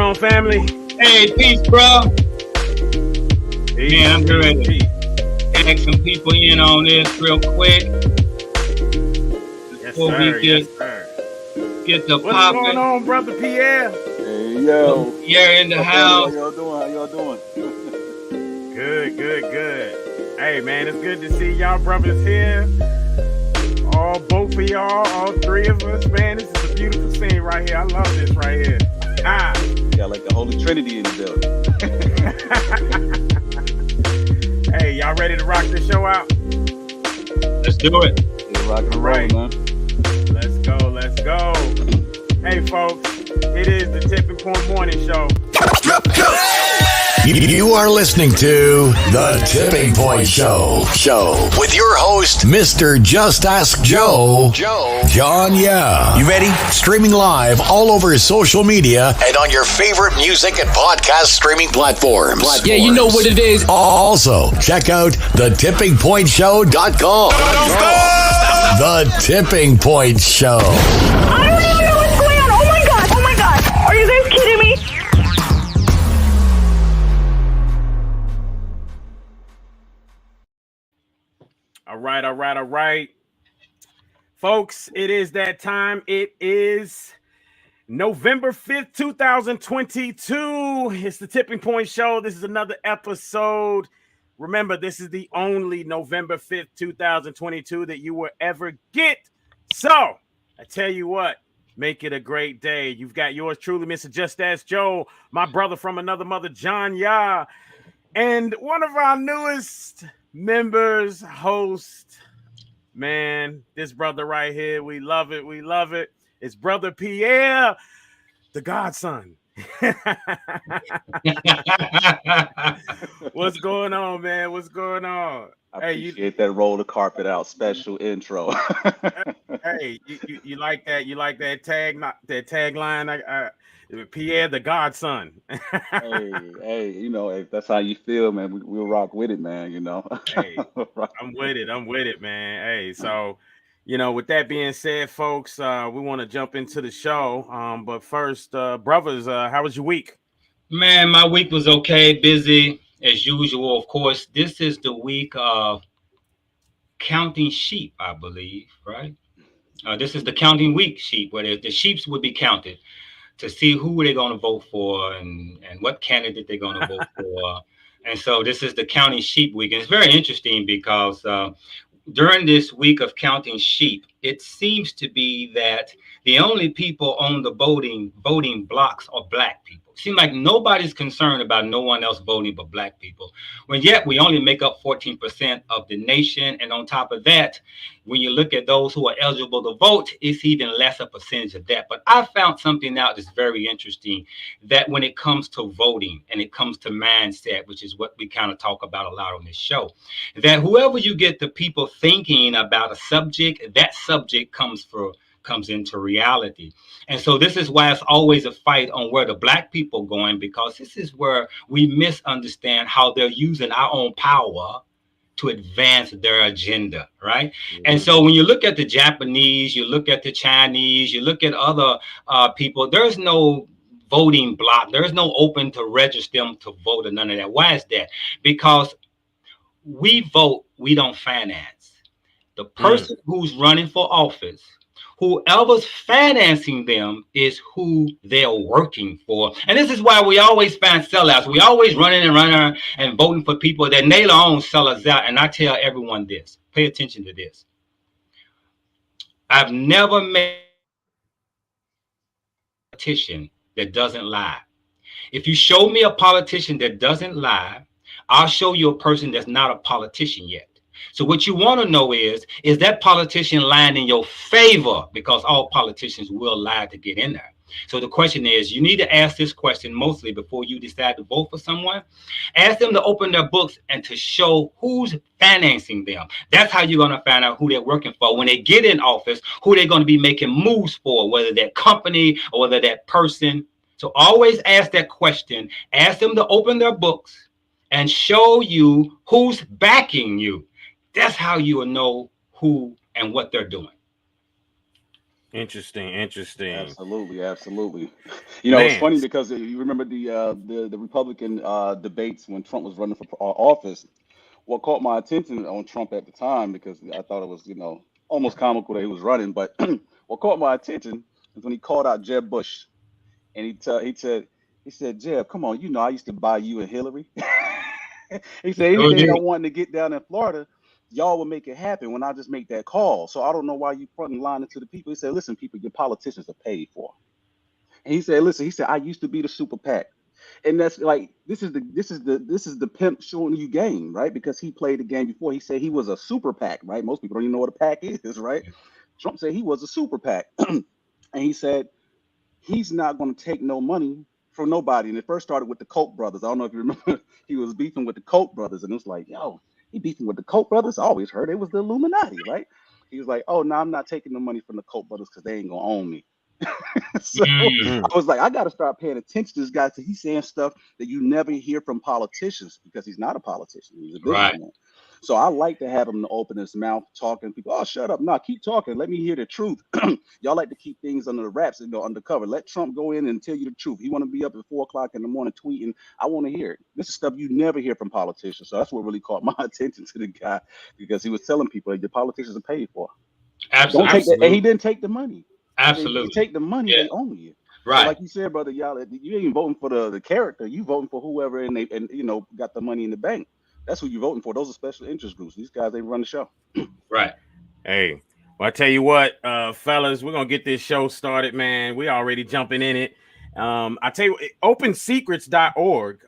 on, family? Hey, peace, bro. Peace. Man, I'm ready to tag some people in on this real quick. Before we get the What's going on, brother Pierre? Hey, yo. Pierre in the house. How y'all doing? Good. Hey, man, it's good to see y'all brothers here. Both of y'all, all three of us, man. This is a beautiful scene right here. I love this right here. Got like the Holy Trinity in the building. Hey, y'all ready to rock this show out? Let's do it. Yeah, rock and roll, man. Let's go. Hey, folks, it is the Tipping Point Morning Show. You are listening to The Tipping Point Show with your host, Mr. Just Ask Joe, John Yah. You ready? Streaming live all over social media and on your favorite music and podcast streaming platforms. Yeah, you know what it is. Also, check out thetippingpointshow.com. The Tipping Point Show. I don't even know what's going on. Oh my god. Are you guys kidding me? All right. Folks, it is that time. It is November 5th, 2022. It's the Tipping Point Show. This is another episode. Remember, this is the only November 5th, 2022 that you will ever get. So, I tell you what, make it a great day. You've got yours truly, Mr. Just Ask Joe, my brother from another mother, John Yah, and one of our newest members, host. Man, this brother right here, we love it. It's brother Pierre, the godson. What's going on, man? What's going on? I appreciate that roll the carpet out special intro. Hey, you like that? You like that tagline? Pierre, the godson. hey, you know, if that's how you feel, man, we'll rock with it, man. You know. Hey, I'm with it, man. Hey, so. You know, with that being said, folks, we want to jump into the show. But first, brothers, how was your week? Man, my week was okay. Busy as usual. Of course, this is the week of counting sheep, I believe, right? This is the counting week sheep, where the sheep would be counted to see who they're going to vote for and what candidate they're going to vote for. And so this is the counting sheep week. And it's very interesting because during this week of counting sheep, it seems to be that the only people on the voting blocks are black people. It seems like nobody's concerned about no one else voting but black people. When yet we only make up 14% of the nation. And on top of that, when you look at those who are eligible to vote, it's even less a percentage of that. But I found something out that's very interesting, that when it comes to voting and it comes to mindset, which is what we kind of talk about a lot on this show, that whoever you get the people thinking about a subject, that subject comes into reality. And so this is why it's always a fight on where the black people going, because this is where we misunderstand how they're using our own power to advance their agenda, right? Mm-hmm. And so when you look at the Japanese, you look at the Chinese, you look at other people, there's no voting block. There's no open to register them to vote or none of that. Why is that? Because we vote, we don't finance. The person who's running for office, whoever's financing them is who they're working for. And this is why we always find sellouts. We always running and voting for people that nail our own sellers out. And I tell everyone this, pay attention to this. I've never met a politician that doesn't lie. If you show me a politician that doesn't lie, I'll show you a person that's not a politician yet. So what you want to know is that politician lying in your favor? Because all politicians will lie to get in there. So the question is, you need to ask this question mostly before you decide to vote for someone. Ask them to open their books and to show who's financing them. That's how you're going to find out who they're working for. When they get in office, who they're going to be making moves for, whether that company or whether that person. So always ask that question. Ask them to open their books and show you who's backing you. That's how you will know who and what they're doing. Interesting. Absolutely, absolutely. You know, it's Man. funny because you remember the Republican debates when Trump was running for office. What caught my attention on Trump at the time, because I thought it was, almost comical that he was running, but what caught my attention is when he called out Jeb Bush, and he said, Jeb, come on, I used to buy you and Hillary. He said Sure anything did. y'all wanting to get down in Florida, y'all will make it happen when I just make that call. So I don't know why you fronting line into the people. He said, listen, people, your politicians are paid for. And he said, listen, I used to be the super PAC. And that's like this is the pimp showing you game, right? Because he played the game before. He said he was a super PAC, right? Most people don't even know what a PAC is, right? Trump said he was a super PAC. And he said he's not going to take no money from nobody. And it first started with the Koch brothers. I don't know if you remember, he was beefing with the Koch brothers, and it was like, yo, he beefing with the Koch brothers. I always heard it was the Illuminati, right? He was like, oh no, I'm not taking the money from the Koch brothers because they ain't gonna own me. So Mm, I was like, I got to start paying attention to this guy because he's saying stuff that you never hear from politicians, because he's not a politician. He's a right. businessman. So I like to have him to open his mouth talking. People, oh, shut up. No, keep talking. Let me hear the truth. Y'all like to keep things under the wraps and go undercover. Let Trump go in and tell you the truth. He want to be up at 4 o'clock in the morning tweeting. I want to hear it. This is stuff you never hear from politicians. So that's what really caught my attention to the guy, because he was telling people the politicians are paid for. Don't take Absolutely. that. And he didn't take the money. He said, if you Absolutely. take the money, Yeah. they own you. So Right. like you said, brother, y'all, you ain't voting for the character. You voting for whoever and got the money in the bank. That's who you voting for. Those are special interest groups. These guys, they run the show. Right. Hey, well, I tell you what, fellas, we're gonna get this show started, man. We already jumping in it. I tell you, opensecrets.org.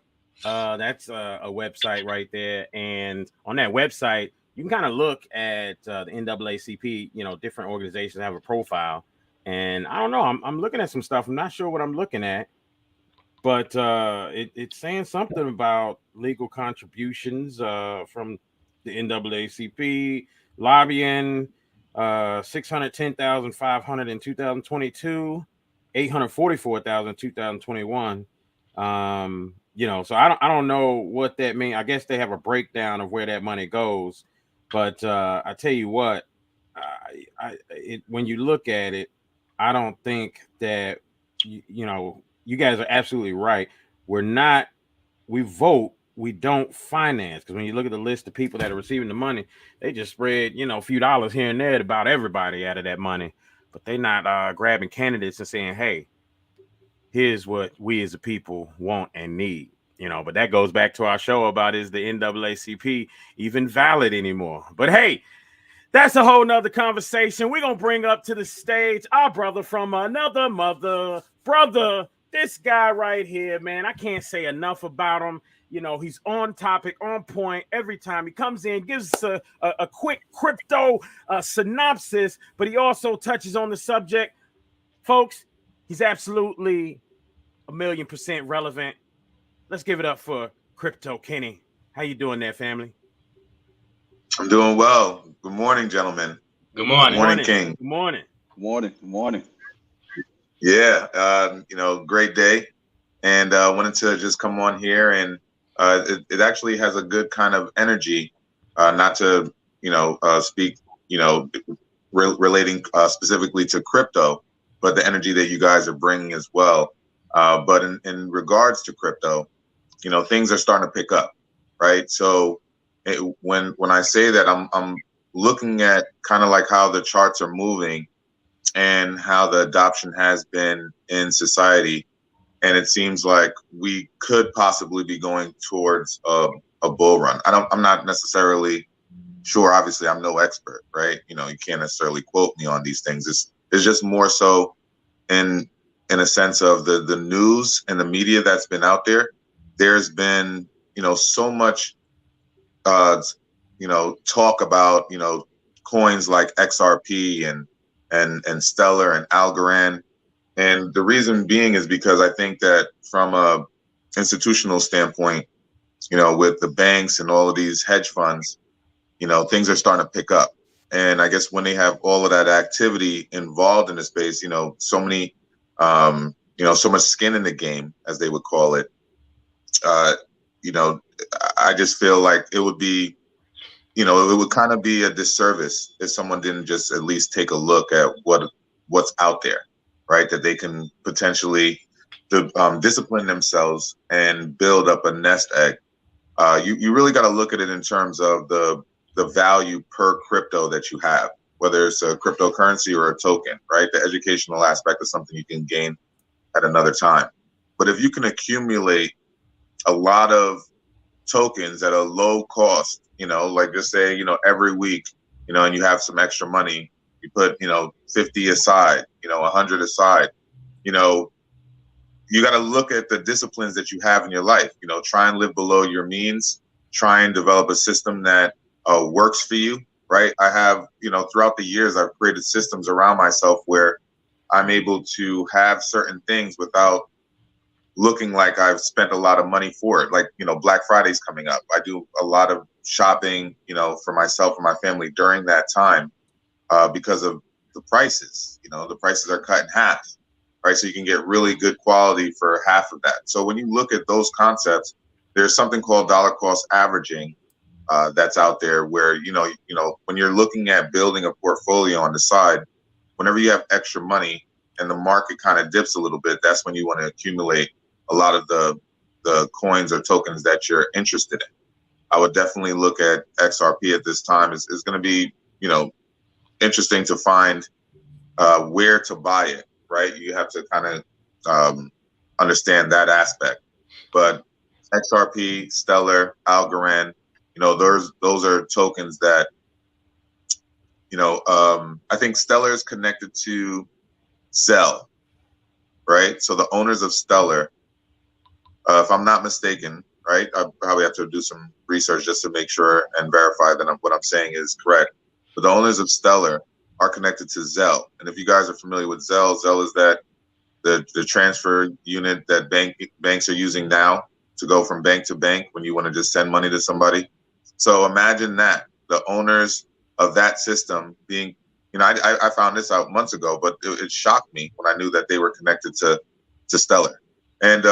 That's a website right there, and on that website, you can kind of look at the NAACP. Different organizations have a profile, and I don't know. I'm looking at some stuff. I'm not sure what I'm looking at, but it's saying something about legal contributions from the NAACP, lobbying, 610,500 in 2022, 844,000 in 2021. So I don't know what that means. I guess they have a breakdown of where that money goes, but I tell you what, when you look at it, I don't think that you guys are absolutely right. We vote, we don't finance, because when you look at the list of people that are receiving the money, they just spread, a few dollars here and there to about everybody out of that money, but they're not grabbing candidates and saying, hey, here's what we as a people want and need. But that goes back to our show about, is the NAACP even valid anymore? But hey, that's a whole nother conversation. We're going to bring up to the stage our brother from another mother. Brother, this guy right here, man, I can't say enough about him. He's on topic, on point every time he comes in, gives us a quick crypto synopsis, but he also touches on the subject. Folks, he's absolutely 1,000,000% relevant. Let's give it up for Crypto Kenny. How you doing there, family? I'm doing well. Good morning, gentlemen. Good morning. Good morning, King. Good morning. Good morning. Yeah, great day. And wanted to just come on here, and it actually has a good kind of energy, not to, speak, relating specifically to crypto, but the energy that you guys are bringing as well. But in regards to crypto, things are starting to pick up, right? So when I say that, I'm looking at kind of like how the charts are moving and how the adoption has been in society. And it seems like we could possibly be going towards a bull run. I'm not necessarily sure. Obviously, I'm no expert, right? You can't necessarily quote me on these things. It's just more so in a sense of the news and the media that's been out there. There's been, so much, talk about, coins like XRP and Stellar and Algorand. And the reason being is because I think that from a institutional standpoint, with the banks and all of these hedge funds, things are starting to pick up. And I guess when they have all of that activity involved in the space, so many, so much skin in the game, as they would call it, I just feel like it would be, it would kind of be a disservice if someone didn't just at least take a look at what what's out there, right? That they can potentially discipline themselves and build up a nest egg. You really got to look at it in terms of the value per crypto that you have, whether it's a cryptocurrency or a token, right? The educational aspect is something you can gain at another time. But if you can accumulate a lot of tokens at a low cost, like just say, every week, and you have some extra money, you put, 50 aside, 100 aside, you got to look at the disciplines that you have in your life, try and live below your means, try and develop a system that works for you, right? I have, throughout the years, I've created systems around myself where I'm able to have certain things without looking like I've spent a lot of money for it. Like, Black Friday's coming up. I do a lot of shopping, for myself and my family during that time because of the prices. The prices are cut in half, right? So you can get really good quality for half of that. So when you look at those concepts, there's something called dollar cost averaging that's out there where, when you're looking at building a portfolio on the side, whenever you have extra money and the market kind of dips a little bit, that's when you want to accumulate a lot of the coins or tokens that you're interested in. I would definitely look at XRP at this time. It's going to be, interesting to find where to buy it, right? You have to kind of understand that aspect. But XRP, Stellar, Algorand, those are tokens that, I think Stellar is connected to Zell, right? So the owners of Stellar, if I'm not mistaken, right, I probably have to do some research just to make sure and verify that what I'm saying is correct. But the owners of Stellar are connected to Zell. And if you guys are familiar with Zell, Zell is that the transfer unit that banks are using now to go from bank to bank when you want to just send money to somebody. So imagine that, the owners of that system being, I found this out months ago, but it shocked me when I knew that they were connected to Stellar. And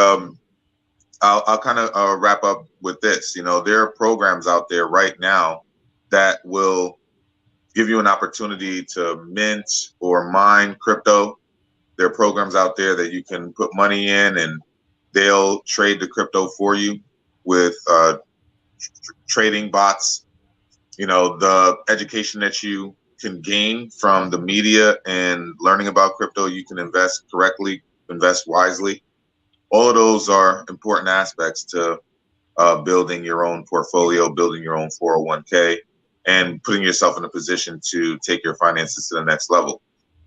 I'll kind of wrap up with this. There are programs out there right now that will give you an opportunity to mint or mine crypto. There are programs out there that you can put money in and they'll trade the crypto for you with trading bots. The education that you can gain from the media and learning about crypto, you can invest correctly, invest wisely. All of those are important aspects to building your own portfolio, building your own 401k, and putting yourself in a position to take your finances to the next level.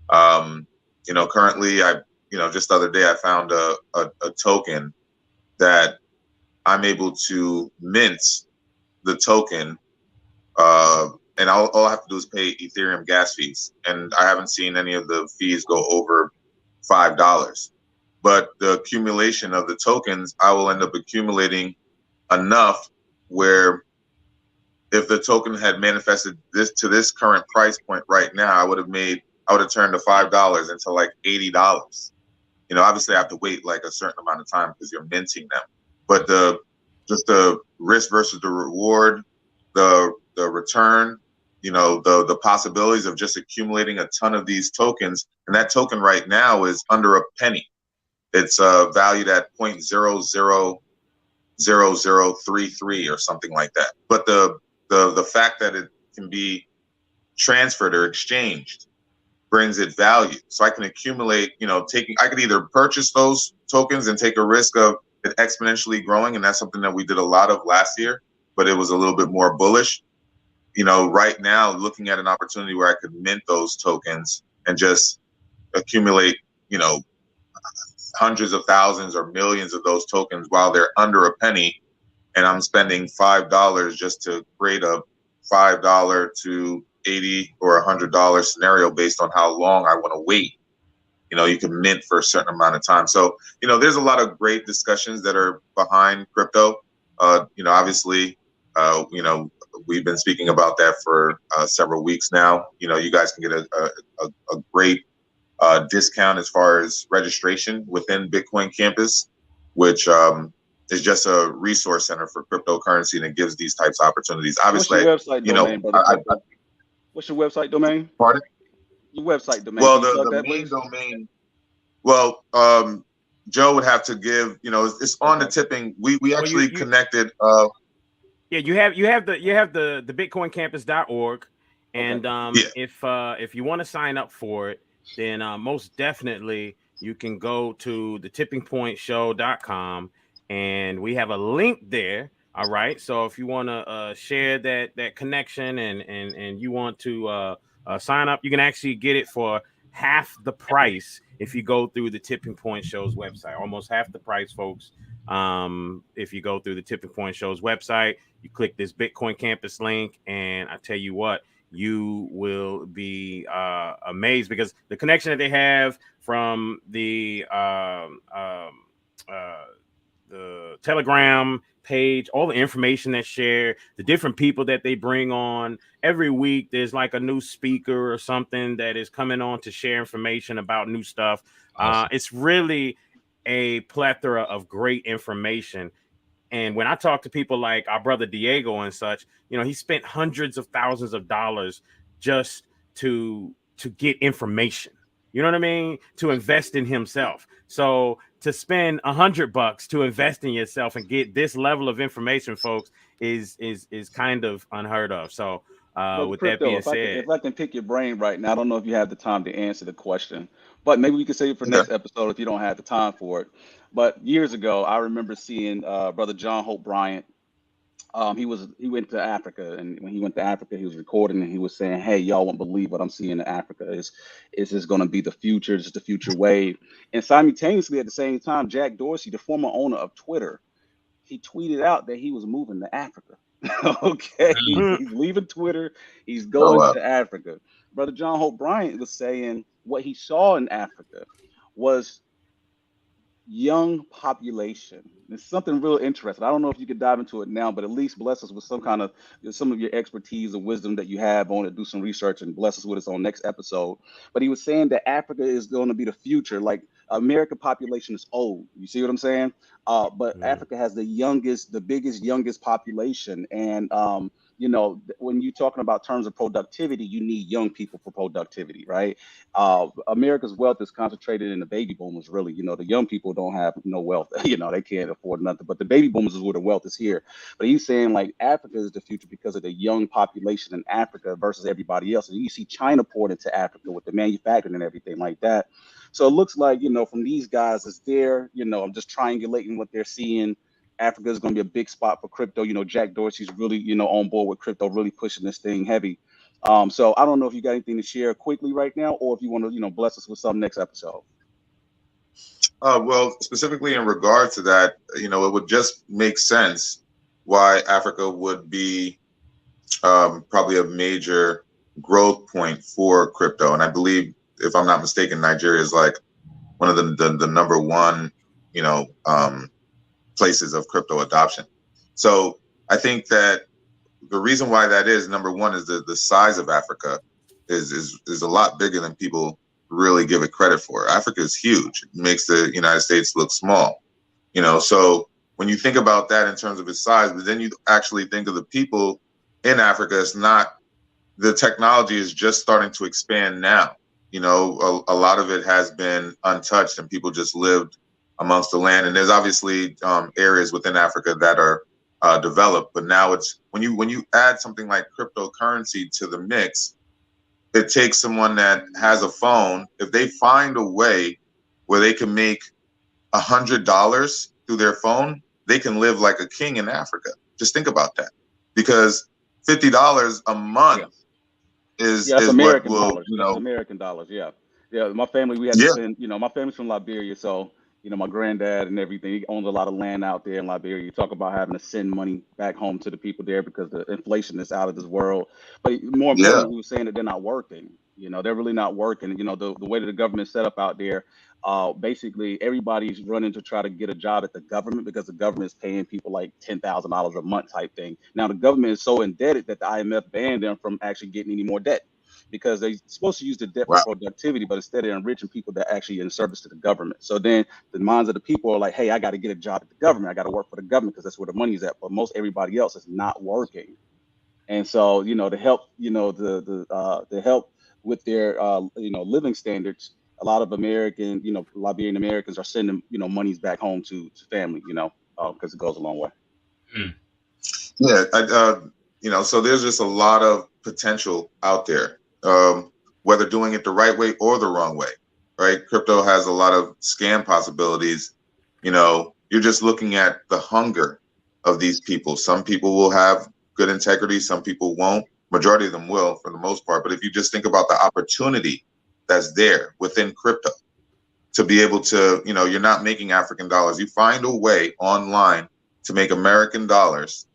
Currently, just the other day, I found a token that I'm able to mint the token, and all I have to do is pay Ethereum gas fees, and I haven't seen any of the fees go over $5. But the accumulation of the tokens, I will end up accumulating enough where if the token had manifested this to this current price point right now, I would have turned the $5 into like $80. Obviously I have to wait like a certain amount of time because you're minting them. But just the risk versus the reward, the return, the possibilities of just accumulating a ton of these tokens, and that token right now is under a penny. It's valued at 0.000033 or something like that. But the fact that it can be transferred or exchanged brings it value. So I can accumulate, I could either purchase those tokens and take a risk of it exponentially growing, and that's something that we did a lot of last year, but it was a little bit more bullish. Right now, looking at an opportunity where I could mint those tokens and just accumulate, hundreds of thousands or millions of those tokens while they're under a penny, and I'm spending $5 just to create a $5 to $80 or $100 scenario based on how long I want to wait. You can mint for a certain amount of time. So, there's a lot of great discussions that are behind crypto. Obviously, we've been speaking about that for several weeks now. You guys can get a great discount as far as registration within Bitcoin Campus, which is just a resource center for cryptocurrency, and it gives these types of opportunities. Obviously, what's your website domain, brother? What's your website domain? Pardon? Your website domain. Well, Can you plug the that, main please? domain. Well, Joe would have to give. It's on the Okay. tipping. We Well, actually connected. yeah, you have the bitcoincampus.org, and Yeah. if you want to sign up for it, then most definitely you can go to the tippingpointshow.com, and we have a link there. All right, so if you want to share that connection, and you want to sign up, you can actually get it for half the price if you go through the Tipping Point Show's website. Almost half the price, folks. If you go through the Tipping Point Show's website, you click this Bitcoin Campus link, and I tell you what, you will be amazed, because the connection that they have from the Telegram page, all the information that's shared, the different people that they bring on every week. There's like a new speaker or something that is coming on to share information about new stuff. Awesome. It's really a plethora of great information. And when I talk to people like our brother Diego and such, he spent hundreds of thousands of dollars just to get information. You know what I mean? To invest in himself. So to spend $100 to invest in yourself and get this level of information, folks, is kind of unheard of. So Brother with that Crypto, being if I can said, pick your brain right now, I don't know if you have the time to answer the question, but maybe we can save it for Okay. next episode if you don't have the time for it. But years ago, I remember seeing Brother John Hope Bryant. He went to Africa, and when he went to Africa, he was recording, and he was saying, "Hey, y'all won't believe what I'm seeing in Africa. Is this going to be the future? Is the future wave?" And simultaneously, at the same time, Jack Dorsey, the former owner of Twitter, he tweeted out that he was moving to Africa. Okay, Mm. he's leaving Twitter. He's Oh going wow. to Africa. Brother John Hope Bryant was saying what he saw in Africa was young population. It's something real interesting. I don't know if you could dive into it now, but at least bless us with some of your expertise and wisdom that you have on it. Do some research and bless us with us on next episode. But he was saying that Africa is going to be the future. Like American population is old. You see what I'm saying? But Africa has the biggest, youngest population, and when you're talking about terms of productivity, you need young people for productivity, right? America's wealth is concentrated in the baby boomers, really. The young people don't have no wealth. They can't afford nothing. But the baby boomers is where the wealth is here. But he's saying like Africa is the future because of the young population in Africa versus everybody else. And you see China poured into Africa with the manufacturing and everything like that. So it looks like, from these guys, it's there. I'm just triangulating what they're seeing. Africa is going to be a big spot for crypto. Jack Dorsey's really, on board with crypto, really pushing this thing heavy. So I don't know if you got anything to share quickly right now, or if you want to, bless us with some next episode. Well, specifically in regard to that, it would just make sense why Africa would be probably a major growth point for crypto. And I believe, if I'm not mistaken, Nigeria is like one of the number one, places of crypto adoption. So I think that the reason why that is, number one, is the size of Africa is a lot bigger than people really give it credit for. Africa is huge. It makes the United States look small. So when you think about that in terms of its size, but then you actually think of the people in Africa, it's not, the technology is just starting to expand now. A lot of it has been untouched, and people just lived amongst the land. And there's obviously areas within Africa that are developed, but now it's when you add something like cryptocurrency to the mix, it takes someone that has a phone. If they find a way where they can make $100 through their phone, they can live like a king in Africa. Just think about that, because $50 a month Yeah, that's is what American will dollars. That's American dollars. Yeah. Yeah. My family, we had to yeah. spend, my family's from Liberia. So, my granddad and everything, he owns a lot of land out there in Liberia. You talk about having to send money back home to the people there because the inflation is out of this world. But more Yeah. importantly, he was saying that they're not working. They're really not working. The way that the government's set up out there, basically everybody's running to try to get a job at the government because the government is paying people like $10,000 a month type thing. Now, the government is so indebted that the IMF banned them from actually getting any more debt, because they're supposed to use the debt for Wow. productivity, but instead they're enriching people that actually in service to the government. So then the minds of the people are like, hey, I got to get a job at the government. I got to work for the government because that's where the money's at. But most everybody else is not working. And so, to help, to help with their living standards, a lot of American, Liberian Americans are sending monies back home to family, because it goes a long way. Yeah, so there's just a lot of potential out there, whether doing it the right way or the wrong way, right? Crypto has a lot of scam possibilities. You're just looking at the hunger of these people. Some people will have good integrity, some people won't. Majority of them will, for the most part. But if you just think about the opportunity that's there within crypto, to be able to, you're not making African dollars. You find a way online to make American dollars,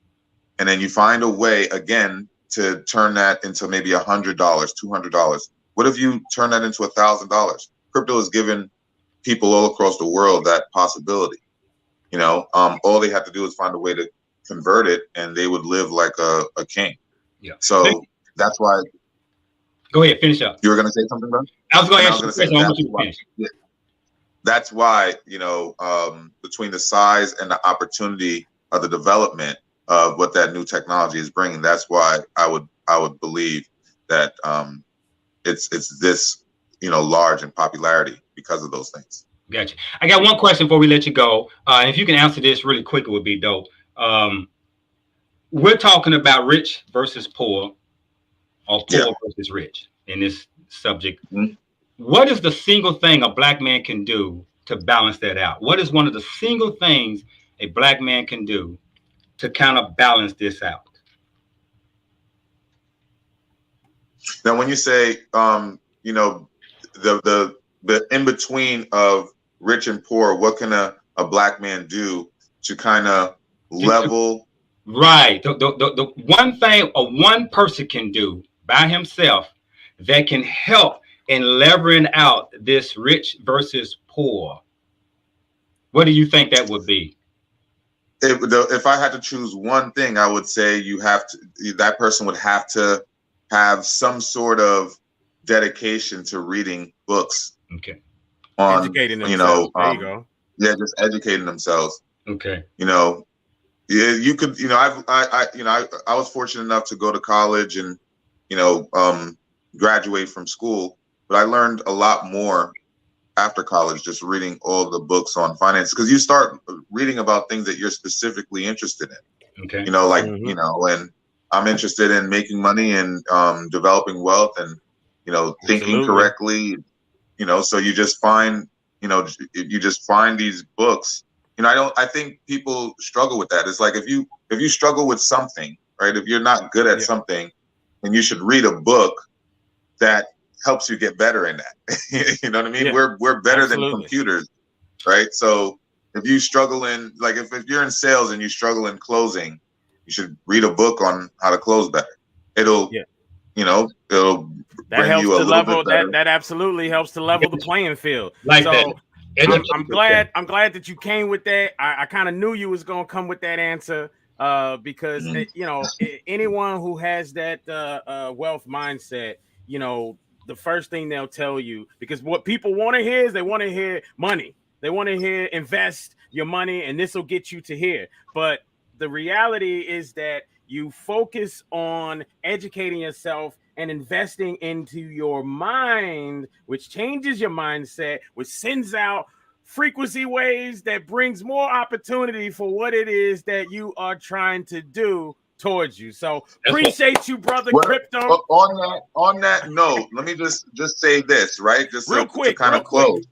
and then you find a way again to turn that into maybe $100, $200. What if you turn that into $1,000? Crypto has given people all across the world that possibility. All they have to do is find a way to convert it, and they would live like a king. Yeah. So that's why. Go ahead, finish up. You were going to say something, bro? I was going to say that's why, between the size and the opportunity of the development of what that new technology is bringing, that's why I would believe that it's this large in popularity because of those things. Gotcha. I got one question before we let you go. And if you can answer this really quick, it would be dope. We're talking about rich versus poor, or poor versus rich in this subject. Mm-hmm. What is the single thing a black man can do to balance that out? What is one of the single things a black man can do to kind of balance this out? Now, when you say, the in between of rich and poor, what can a black man do to kind of level? Right. The one thing one person can do by himself that can help in leveling out this rich versus poor. What do you think that would be? If I had to choose one thing, I would say that person would have to have some sort of dedication to reading books. Okay. On educating themselves. There you go. Yeah, just educating themselves. Okay. Yeah, you could. I was fortunate enough to go to college and graduate from school, but I learned a lot more after college just reading all the books on finance, because you start reading about things that you're specifically interested in. Okay. And I'm interested in making money and developing wealth and thinking correctly. So you just find these books. I think people struggle with that. It's like if you struggle with something, right? If you're not good at something, then you should read a book that helps you get better in that. You know what I mean? Yeah. We're better than computers, right? So if you struggle in, like if you're in sales and you struggle in closing, you should read a book on how to close better. It'll that bring helps you a to little level bit better. that absolutely helps to level the playing field. Like so that. I'm glad that you came with that. I kind of knew you was gonna come with that answer because anyone who has that wealth mindset, the first thing they'll tell you, because what people want to hear is they want to hear money. They want to hear invest your money and this will get you to here. But the reality is that you focus on educating yourself and investing into your mind, which changes your mindset, which sends out frequency waves that brings more opportunity for what it is that you are trying to do towards you. So appreciate you, brother. Crypto. On that note, let me just say this, right? Just real quick, to kind of close.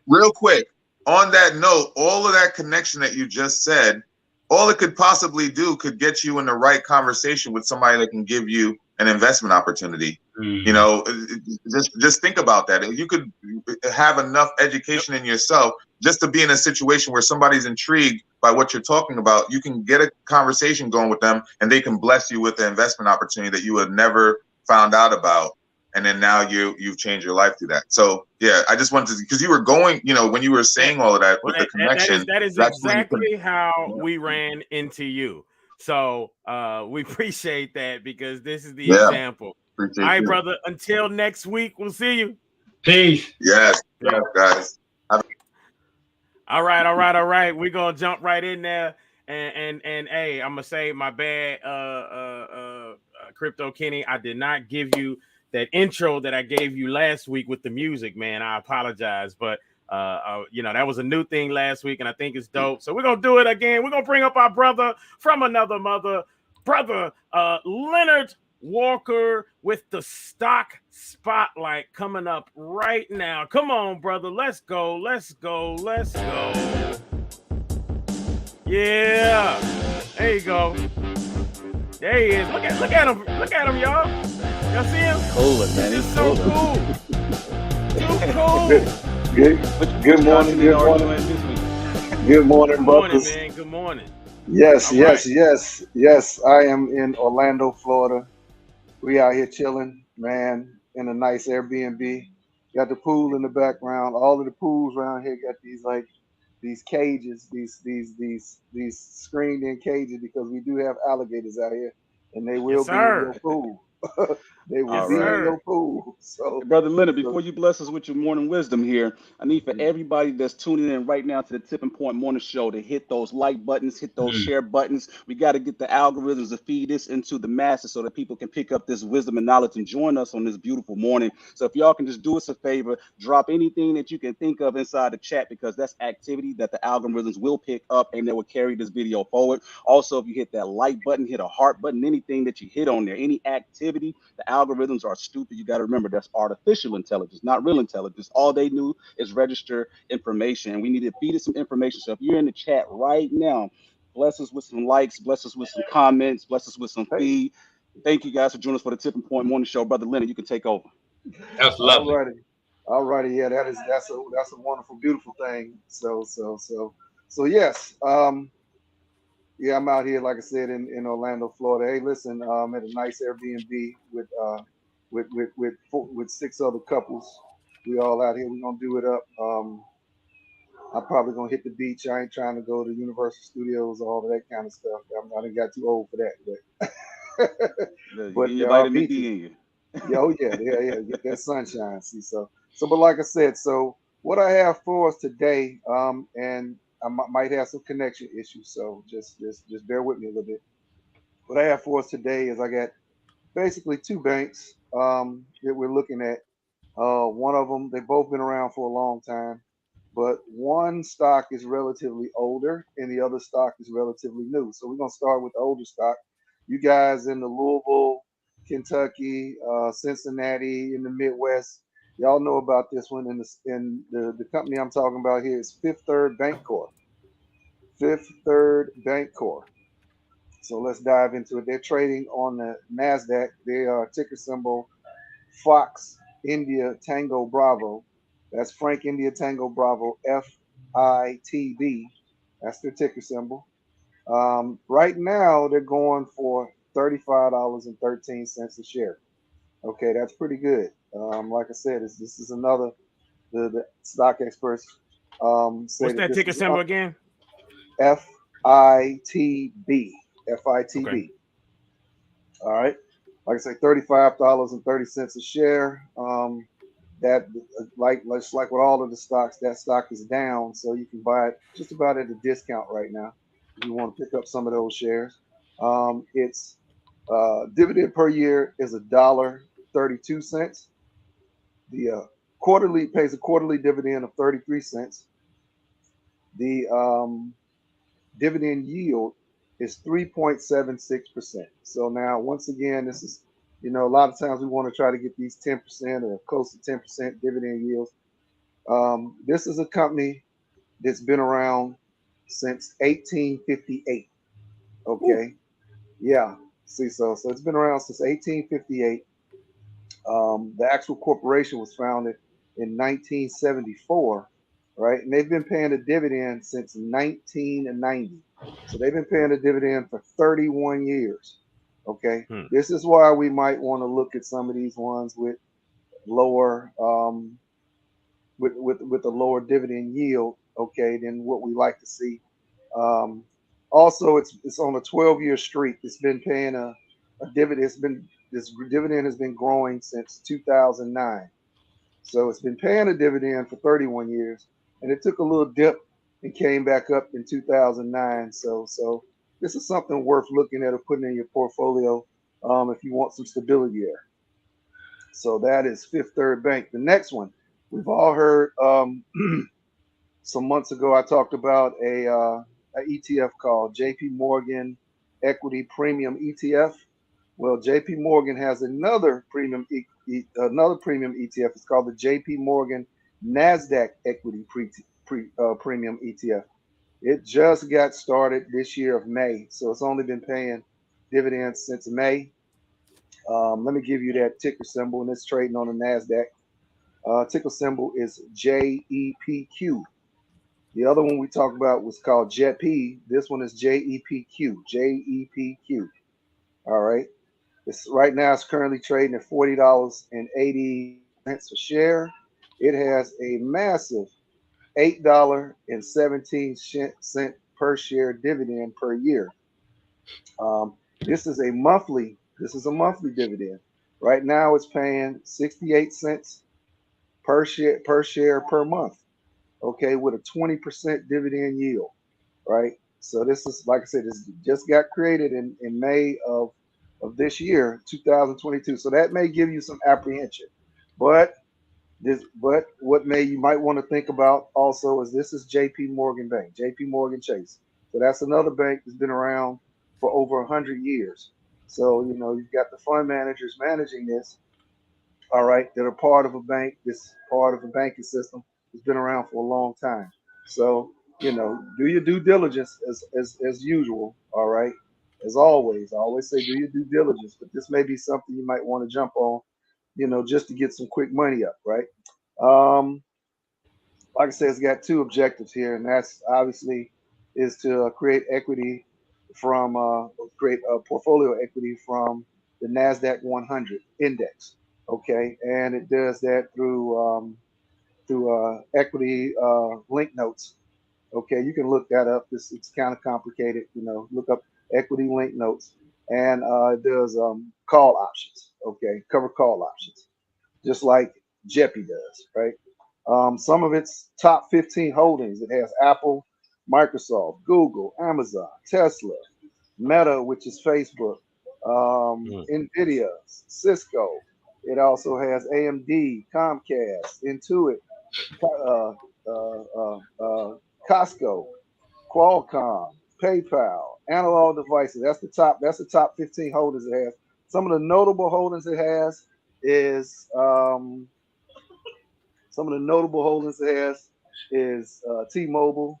Real quick. On that note, all of that connection that you just said, all it could possibly do could get you in the right conversation with somebody that can give you an investment opportunity. Just think about that. You could have enough education in yourself just to be in a situation where somebody's intrigued by what you're talking about. You can get a conversation going with them and they can bless you with an investment opportunity that you would never found out about. And then now you've changed your life through that. So yeah, I just wanted to, because you were going, when you were saying all of that with the connection. That is exactly how we ran into you. So we appreciate that, because this is the example. All right, brother. Until next week, we'll see you. Peace. Yes, guys. All right. We're gonna jump right in there. And hey, I'm gonna say my bad, Crypto Kenny. I did not give you that intro that I gave you last week with the music, man. I apologize, but that was a new thing last week, and I think it's dope. So we're gonna do it again. We're gonna bring up our brother from another mother, brother Leonard Walker, with the stock spotlight coming up right now. Come on, brother. Let's go. Let's go. Let's go. Yeah. There you go. There he is. Look at him. Look at him, y'all. Y'all see him? Cooling, man. He's He's so cooling. cool. Too cool. Good morning. Good morning. Good morning, Good morning, brothers. man. Good morning. Yes, All yes, right. yes. I am in Orlando, Florida. We out here chilling, man, in a nice Airbnb. Got the pool in the background. All of the pools around here got these cages, these screened in cages, because we do have alligators out here, and they will Yes, be in sir. your pool. They will Yes, be in sir. your pool. So, Brother Leonard, before you bless us with your morning wisdom here, I need for Mm. everybody that's tuning in right now to the Tipping Point Morning Show to hit those like buttons, hit those share buttons. We got to get the algorithms to feed this into the masses so that people can pick up this wisdom and knowledge and join us on this beautiful morning. So if y'all can just do us a favor, drop anything that you can think of inside the chat, because that's activity that the algorithms will pick up and they will carry this video forward. Also, if you hit that like button, hit a heart button, anything that you hit on there, any activity, the algorithms are stupid. You got to remember that's artificial intelligence, not real intelligence. All they do is register information, and we need to feed it some information. So if you're in the chat right now, bless us with some likes, bless us with some comments, bless us with some Hey, feed. Thank you guys for joining us for the Tipping Point Morning Show. Brother Leonard, you can take over. That's all lovely. righty. Yeah, that's a wonderful, beautiful thing. So yes. Yeah, I'm out here, like I said, in Orlando, Florida. Hey, listen, at a nice Airbnb with 6 other couples. We all out here. We're gonna do it up. I'm probably gonna hit the beach. I ain't trying to go to Universal Studios, all of that kind of stuff. I done got too old for that. You But get your there are vitamin beaches. D in you. Yeah. Get that sunshine. See, but like I said, so what I have for us today, and I might have some connection issues, so just bear with me a little bit. What I have for us today is I got basically 2 banks that we're looking at. One of them, they've both been around for a long time, but one stock is relatively older and the other stock is relatively new. So we're gonna start with the older stock. You guys in the Louisville, Kentucky, Cincinnati, in the Midwest, y'all know about this one. The company I'm talking about here is Fifth Third Bancorp. Fifth Third Bancorp. So let's dive into it. They're trading on the NASDAQ. They are ticker symbol Fox India Tango Bravo. That's Frank India Tango Bravo, FITB. That's their ticker symbol. Right now, they're going for $35.13 a share. Okay, that's pretty good. Like I said, this is another, the stock experts say What's that that this ticker is symbol again? FITB. FITB. Okay. All right. Like I say, $35.30 a share. That like with all of the stocks, that stock is down, so you can buy it just about at a discount right now if you want to pick up some of those shares. Its dividend per year is $1.32. The quarterly pays a quarterly dividend of 33 cents. The dividend yield is 3.76%. So now, once again, this is, a lot of times we want to try to get these 10% or close to 10% dividend yields. This is a company that's been around since 1858. Okay. Ooh. Yeah. See, so it's been around since 1858. The actual corporation was founded in 1974, right? And they've been paying a dividend since 1990. So they've been paying a dividend for 31 years. Okay. This is why we might want to look at some of these ones with lower, with a lower dividend yield, okay, than what we like to see. Also, it's on a 12-year streak. It's been paying a dividend. This dividend has been growing since 2009. So it's been paying a dividend for 31 years, and it took a little dip and came back up in 2009. So this is something worth looking at or putting in your portfolio if you want some stability there. So that is Fifth Third Bank. The next one, we've all heard some months ago, I talked about a ETF called JP Morgan Equity Premium ETF. Well, JP Morgan has another premium ETF. It's called the JP Morgan Nasdaq Equity Premium ETF. It just got started this year of May, so it's only been paying dividends since May. Let me give you that ticker symbol, and it's trading on the Nasdaq. Ticker symbol is JEPQ. The other one we talked about was called JEP. This one is JEPQ. JEPQ. All right. It's right now. It's currently trading at $40.80 a share. It has a massive $8.17 per share dividend per year. This is a monthly. This is a monthly dividend. Right now, it's paying 68 cents per share per month. Okay, with a 20% dividend yield. Right. So this is, like I said, this just got created in May of this year, 2022. So that may give you some apprehension, but what you might want to think about also is this is JP Morgan Bank, JP Morgan Chase. So that's another bank that's been around for over 100 years. So you've got the fund managers managing this, all right, that are part of a bank, this part of a banking system that's been around for a long time. So do your due diligence as usual, all right. As always, I always say do your due diligence, but this may be something you might want to jump on, just to get some quick money up, right? Like I said, it's got two objectives here, and that's obviously is to create equity from create a portfolio equity from the Nasdaq 100 index. Okay, and it does that through equity link notes. Okay, you can look that up. It's kind of complicated, look up equity link notes, and it does call options. Okay, cover call options, just like JEPI does, right? Some of its top 15 holdings, it has Apple, Microsoft, Google, Amazon, Tesla, Meta, which is Facebook, Nvidia, Cisco. It also has AMD, Comcast, Intuit, Costco, Qualcomm, PayPal, Analog Devices. That's the top. That's the top 15 holdings it has. Some of the notable holdings it has is T-Mobile,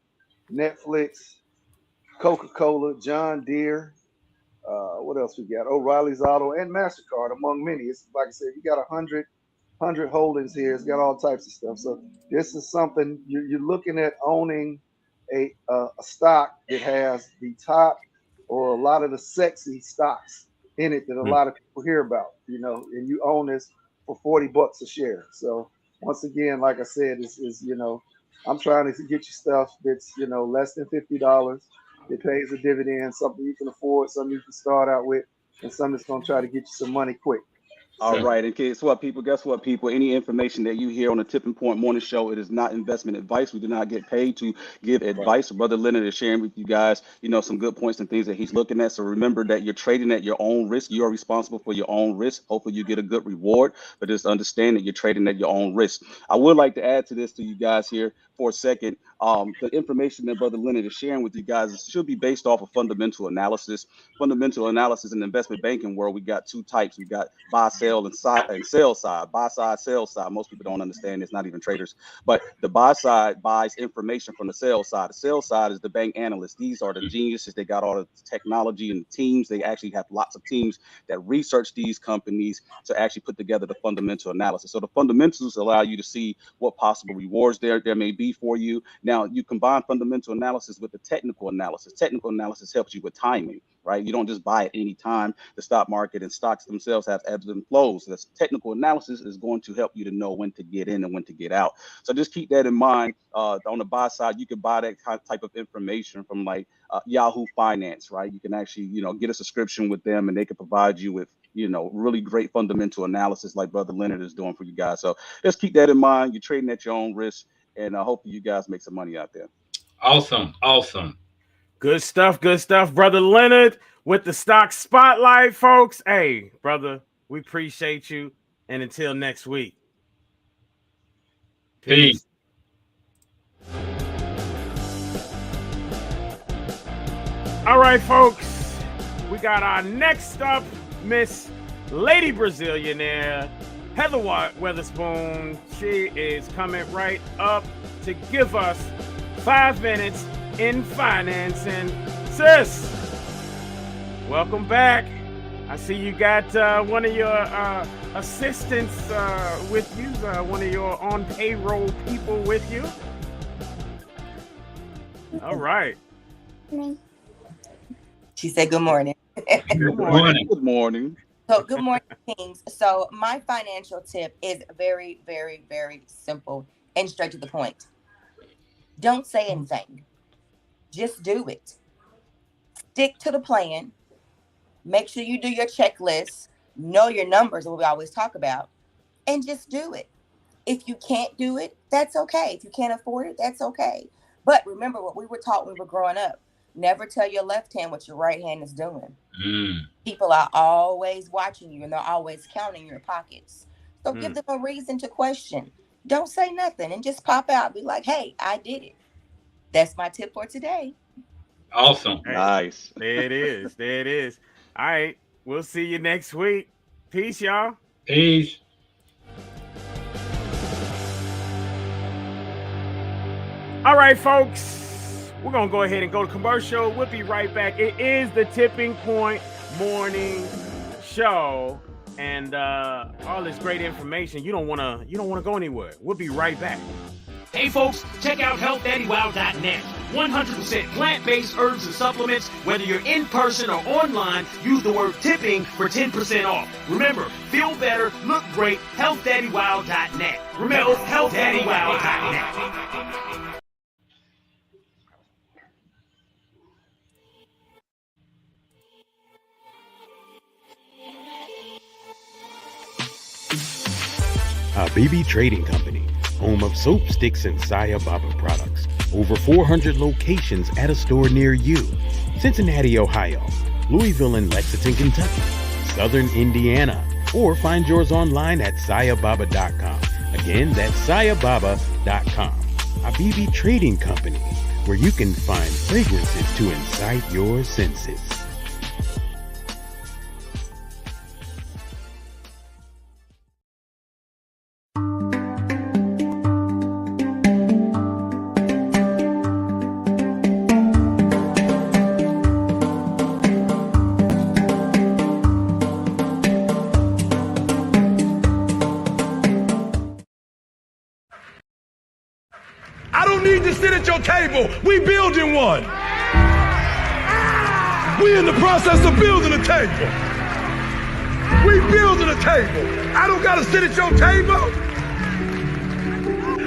Netflix, Coca-Cola, John Deere. What else we got? O'Reilly's Auto and MasterCard, among many. It's like I said, you got 100 holdings here. It's got all types of stuff. So this is something you're looking at owning a stock that has the top or a lot of the sexy stocks in it that a lot of people hear about, and you own this for $40 a share. So once again, like I said, is I'm trying to get you stuff that's less than $50. It pays a dividend, something you can afford, something you can start out with, and something that's going to try to get you some money quick. All right. And guess what, people? Any information that you hear on the Tipping Point Morning Show, it is not investment advice. We do not get paid to give advice. Brother Leonard is sharing with you guys, some good points and things that he's looking at. So remember that you're trading at your own risk. You are responsible for your own risk. Hopefully you get a good reward, but just understand that you're trading at your own risk. I would like to add to this to you guys here for a second. The information that Brother Leonard is sharing with you guys should be based off of fundamental analysis. Fundamental analysis in the investment banking world, we got two types. We got buy, sell, and sell side. Buy side, sell side. Most people don't understand. It's not even traders. But the buy side buys information from the sell side. The sell side is the bank analysts. These are the geniuses. They got all the technology and teams. They actually have lots of teams that research these companies to actually put together the fundamental analysis. So the fundamentals allow you to see what possible rewards there may be for you. Now, you combine fundamental analysis with the technical analysis. Technical analysis helps you with timing, right? You don't just buy at any time. The stock market and stocks themselves have ebbs and flows. This technical analysis is going to help you to know when to get in and when to get out. So just keep that in mind. On the buy side, you can buy that type of information from like Yahoo Finance, right? You can actually, get a subscription with them and they can provide you with, really great fundamental analysis like Brother Leonard is doing for you guys. So just keep that in mind. You're trading at your own risk, and I hope you guys make some money out there. Awesome. Good stuff, Brother Leonard with the stock spotlight, folks. Hey, brother, we appreciate you. And until next week. Peace. All right, folks. We got our next up, Miss Lady Brazilianaire, Heather Weatherspoon. She is coming right up to give us 5 minutes in financing. Sis, welcome back. I see you got one of your assistants with you, one of your on payroll people with you. All right. She said good morning. Good morning. Good morning. So good morning, Kings. So my financial tip is very, very, very simple and straight to the point. Don't say anything. Just do it. Stick to the plan. Make sure you do your checklist. Know your numbers, what we always talk about, and just do it. If you can't do it, that's okay. If you can't afford it, that's okay. But remember what we were taught when we were growing up. Never tell your left hand what your right hand is doing. People are always watching you and they're always counting your pockets. So give them a reason to question. Don't say nothing and just pop out. Be like, hey, I did it. That's my tip for today. Awesome. Nice. There it is. There it is. All right. We'll see you next week. Peace, y'all. Peace. All right, folks. We're going to go ahead and go to commercial. We'll be right back. It is the Tipping Point Morning Show. And all this great information. You don't want to go anywhere. We'll be right back. Hey folks, check out healthdaddywow.net. 100% plant-based herbs and supplements. Whether you're in person or online, use the word tipping for 10% off. Remember, feel better, look great, healthdaddywow.net. Remember, healthdaddywow.net. Habibi Trading Company, home of soap, sticks, and Saya Baba products. Over 400 locations at a store near you. Cincinnati, Ohio, Louisville and Lexington, Kentucky, Southern Indiana, or find yours online at sayababa.com. Again, that's sayababa.com. Habibi Trading Company, where you can find fragrances to incite your senses. I don't need to sit at your table. We building one. We in the process of building a table. We building a table. I don't gotta sit at your table.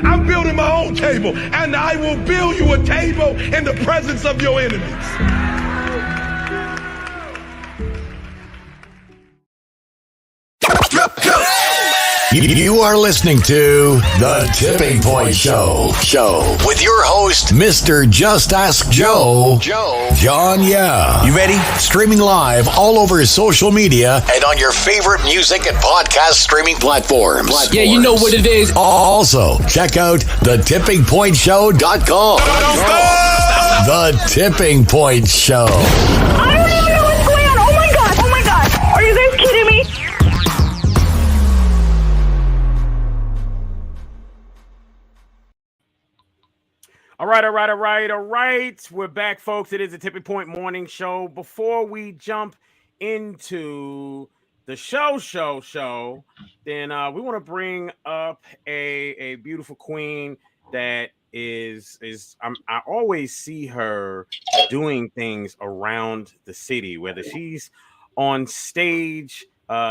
I'm building my own table, and I will build you a table in the presence of your enemies. You are listening to The Tipping Point Show with your host, Mr. Just Ask Joe, John Yeah. You ready? Streaming live all over social media and on your favorite music and podcast streaming platforms. Yeah, you know what it is. Also, check out thetippingpointshow.com. The Tipping Point Show. I don't even know what's going on. Oh my god. Oh my god. Are you guys kidding me? All right. We're back, folks. It is the Tipping Point Morning Show. Before we jump into the show, then we want to bring up a beautiful queen that I always see her doing things around the city, whether she's on stage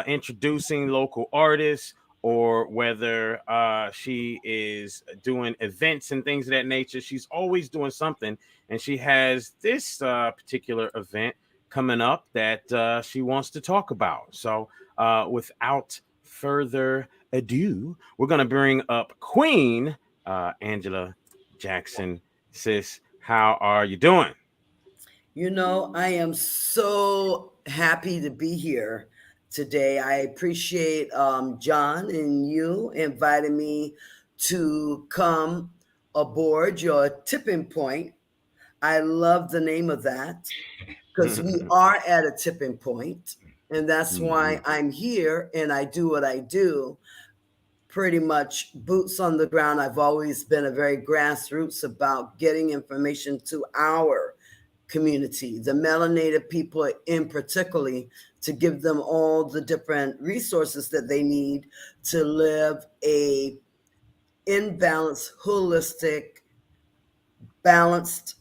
introducing local artists, or whether she is doing events and things of that nature. She's always doing something, and she has this particular event coming up that she wants to talk about. So without further ado, we're going to bring up Queen Angela Jackson. Sis, how are you doing? You know, I am so happy to be here. today. I appreciate John and you inviting me to come aboard your tipping point. I love the name of that because we are at a tipping point, and that's why I'm here and I do what I do. Pretty much boots on the ground. I've always been a very grassroots about getting information to our community, the melanated people in particularly, to give them all the different resources that they need to live a in-balance, holistic, balanced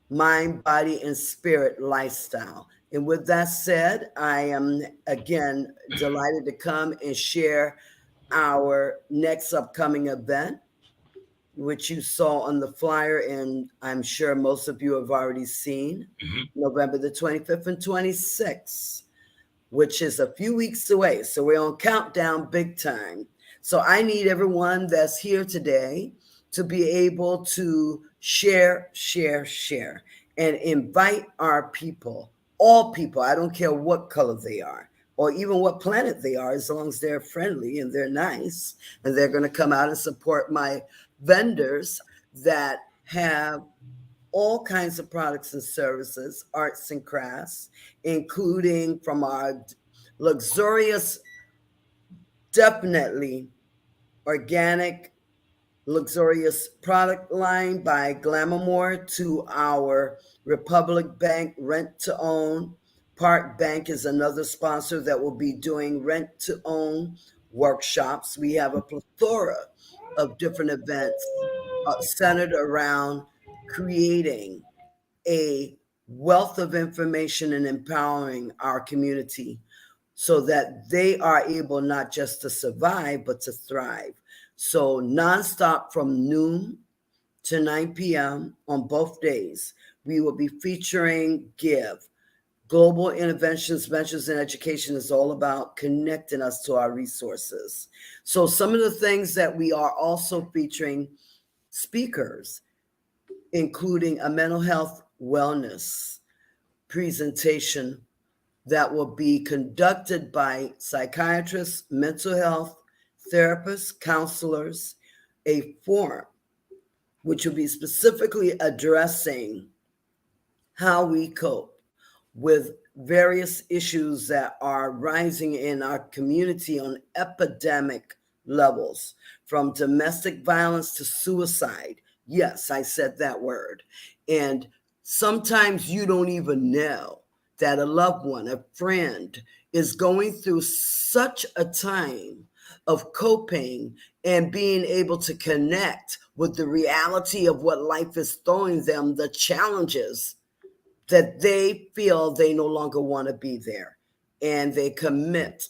mind, body, and spirit lifestyle. And with that said, I am again delighted to come and share our next upcoming event, which you saw on the flyer, and I'm sure most of you have already seen, November the 25th and 26th, which is a few weeks away. So we're on countdown big time. So I need everyone that's here today to be able to share, and invite our people, all people. I don't care what color they are or even what planet they are, as long as they're friendly and they're nice and they're going to come out and support my vendors that have all kinds of products and services, arts and crafts, including from our luxurious, definitely organic, luxurious product line by Glamour to our Republic Bank rent to own. Park Bank is another sponsor that will be doing rent to own workshops. We have a plethora of different events centered around creating a wealth of information and empowering our community so that they are able not just to survive, but to thrive. So nonstop from noon to 9 p.m. on both days, we will be featuring GIVE. Global Interventions, Ventures, and Education is all about connecting us to our resources. So some of the things that we are also featuring speakers, including a mental health wellness presentation that will be conducted by psychiatrists, mental health therapists, counselors, a forum which will be specifically addressing how we cope with various issues that are rising in our community on epidemic levels, from domestic violence to suicide. Yes, I said that word. And sometimes you don't even know that a loved one, a friend, is going through such a time of coping and being able to connect with the reality of what life is throwing them, the challenges that they feel they no longer want to be there. And they commit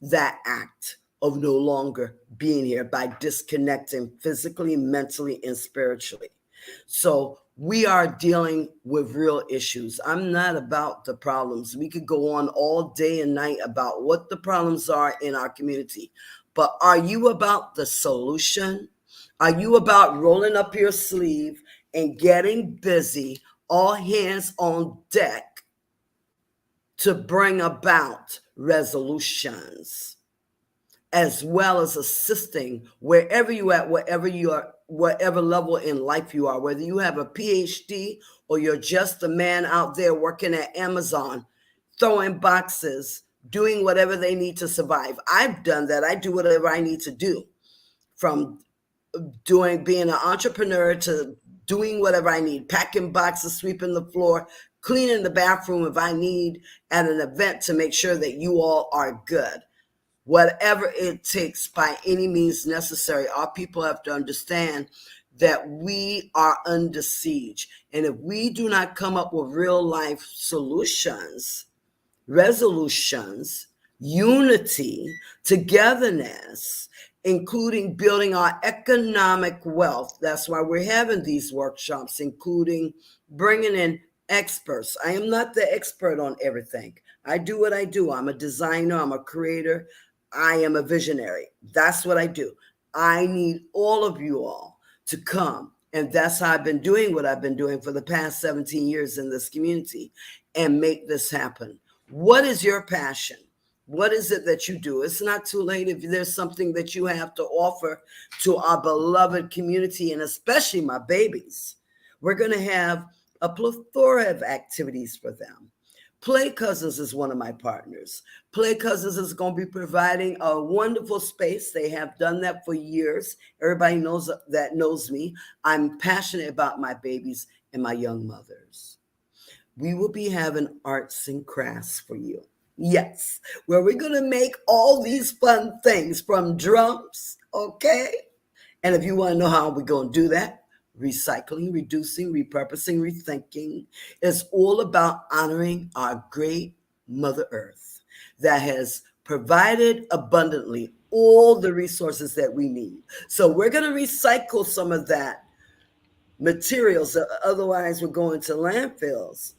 that act of no longer being here by disconnecting physically, mentally, and spiritually. So we are dealing with real issues. I'm not about the problems. We could go on all day and night about what the problems are in our community. But are you about the solution? Are you about rolling up your sleeve and getting busy, all hands on deck, to bring about resolutions, as well as assisting wherever you at, wherever you are, whatever level in life you are, whether you have a PhD or you're just a man out there working at Amazon, throwing boxes, doing whatever they need to survive. I've done that. I do whatever I need to do, from being an entrepreneur to doing whatever I need, packing boxes, sweeping the floor, cleaning the bathroom if I need at an event to make sure that you all are good. Whatever it takes by any means necessary. Our people have to understand that we are under siege. And if we do not come up with real life solutions, resolutions, unity, togetherness, including building our economic wealth. That's why we're having these workshops, including bringing in experts. I am not the expert on everything. I do what I do. I'm a designer. I'm a creator. I am a visionary. That's what I do. I need all of you all to come. And that's how I've been doing what I've been doing for the past 17 years in this community and make this happen. What is your passion? What is it that you do? It's not too late if there's something that you have to offer to our beloved community, and especially my babies. We're going to have a plethora of activities for them. Play Cousins is one of my partners. Play Cousins is going to be providing a wonderful space. They have done that for years. Everybody knows that knows me. I'm passionate about my babies and my young mothers. We will be having arts and crafts for you. Yes, where we're going to make all these fun things from drums, okay? And if you want to know how we're going to do that, recycling, reducing, repurposing, rethinking, is all about honoring our great Mother Earth that has provided abundantly all the resources that we need. So we're going to recycle some of that materials, otherwise we're going to landfills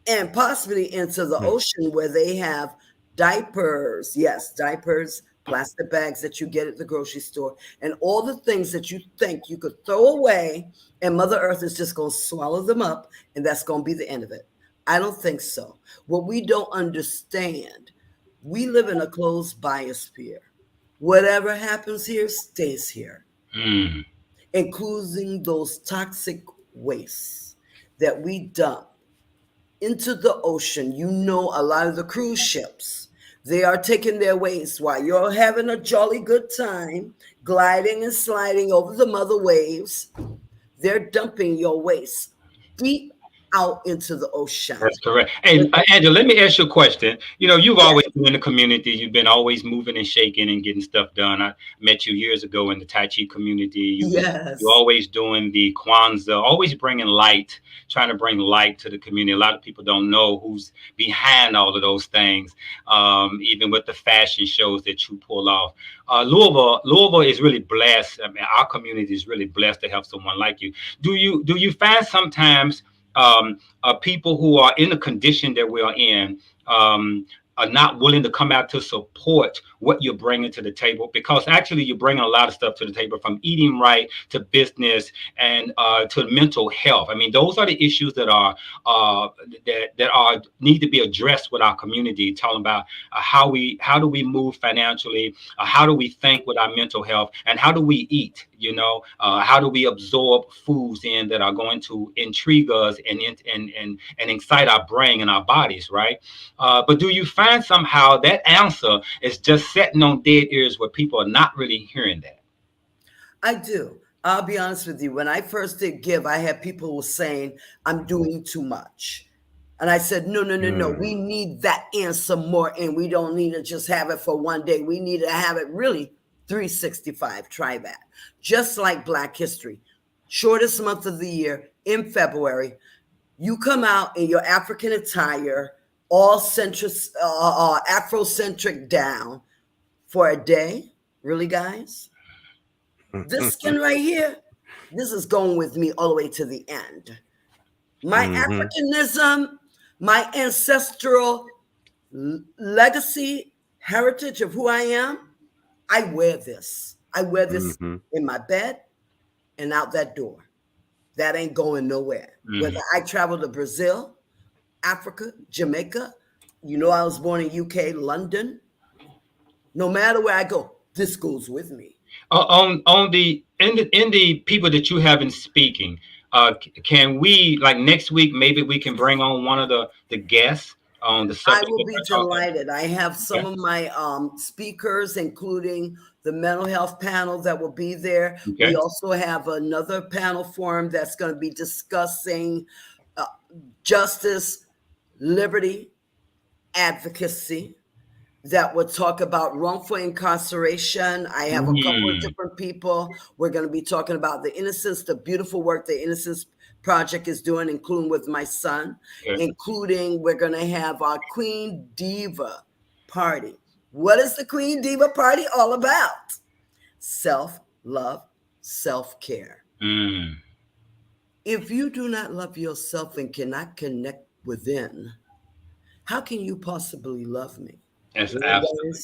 and possibly into the ocean where they have diapers. Yes, diapers, plastic bags that you get at the grocery store, and all the things that you think you could throw away, and Mother Earth is just going to swallow them up, and that's going to be the end of it. I don't think so. What we don't understand, we live in a closed biosphere. Whatever happens here stays here, including those toxic wastes that we dump into the ocean. You know, a lot of the cruise ships, they are taking their waste while you're having a jolly good time, gliding and sliding over the mother waves. They're dumping your waste deep out into the ocean. That's correct. Hey, Angela, let me ask you a question. You know, you've always been in the community. You've been always moving and shaking and getting stuff done. I met you years ago in the Tai Chi community. You're always doing the Kwanzaa, always bringing light, trying to bring light to the community. A lot of people don't know who's behind all of those things, even with the fashion shows that you pull off. Louisville is really blessed. I mean, our community is really blessed to have someone like you. Do you find sometimes people who are in the condition that we are in are not willing to come out to support what you're bringing to the table? Because actually you're bringing a lot of stuff to the table, from eating right to business and to mental health. I mean, those are the issues that are need to be addressed with our community, talking about how do we move financially, how do we think with our mental health, and how do we eat, you know, how do we absorb foods in that are going to intrigue us and excite our brain and our bodies, right? But do you find somehow that answer is just sitting on dead ears where people are not really hearing that? I do. I'll be honest with you. When I first did give, I had people who were saying, I'm doing too much. And I said, no. We need that answer more. And we don't need to just have it for one day. We need to have it really 365. Try that. Just like Black History. Shortest month of the year in February. You come out in your African attire, all Afrocentric down for a day. Really, guys? This skin right here, this is going with me all the way to the end. My Africanism, my ancestral legacy, heritage of who I am, I wear this. I wear this in my bed and out that door. That ain't going nowhere. Whether I travel to Brazil, Africa, Jamaica, you know, I was born in UK, London. No matter where I go, this goes with me. In the people that you have in speaking, can we, like next week, maybe we can bring on one of the guests on the subject? I will be delighted. I have some of my speakers, including the mental health panel that will be there. We also have another panel forum that's going to be discussing justice, liberty, advocacy, that will talk about wrongful incarceration. I have a couple of different people. We're going to be talking about the Innocence, the beautiful work the Innocence Project is doing, including with my son, including we're going to have our Queen Diva Party. What is the Queen Diva Party all about? Self-love, self-care. If you do not love yourself and cannot connect within, how can you possibly love me? Yes, absolutely.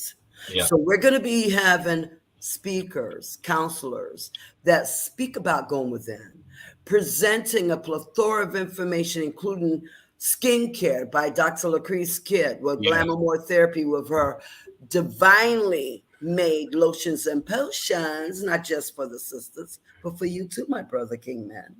Yeah. So we're going to be having speakers, counselors that speak about going within, presenting a plethora of information, including skincare by Dr. Lacrease Kidd with Glamour Therapy with her divinely made lotions and potions, not just for the sisters, but for you too, my brother King Man.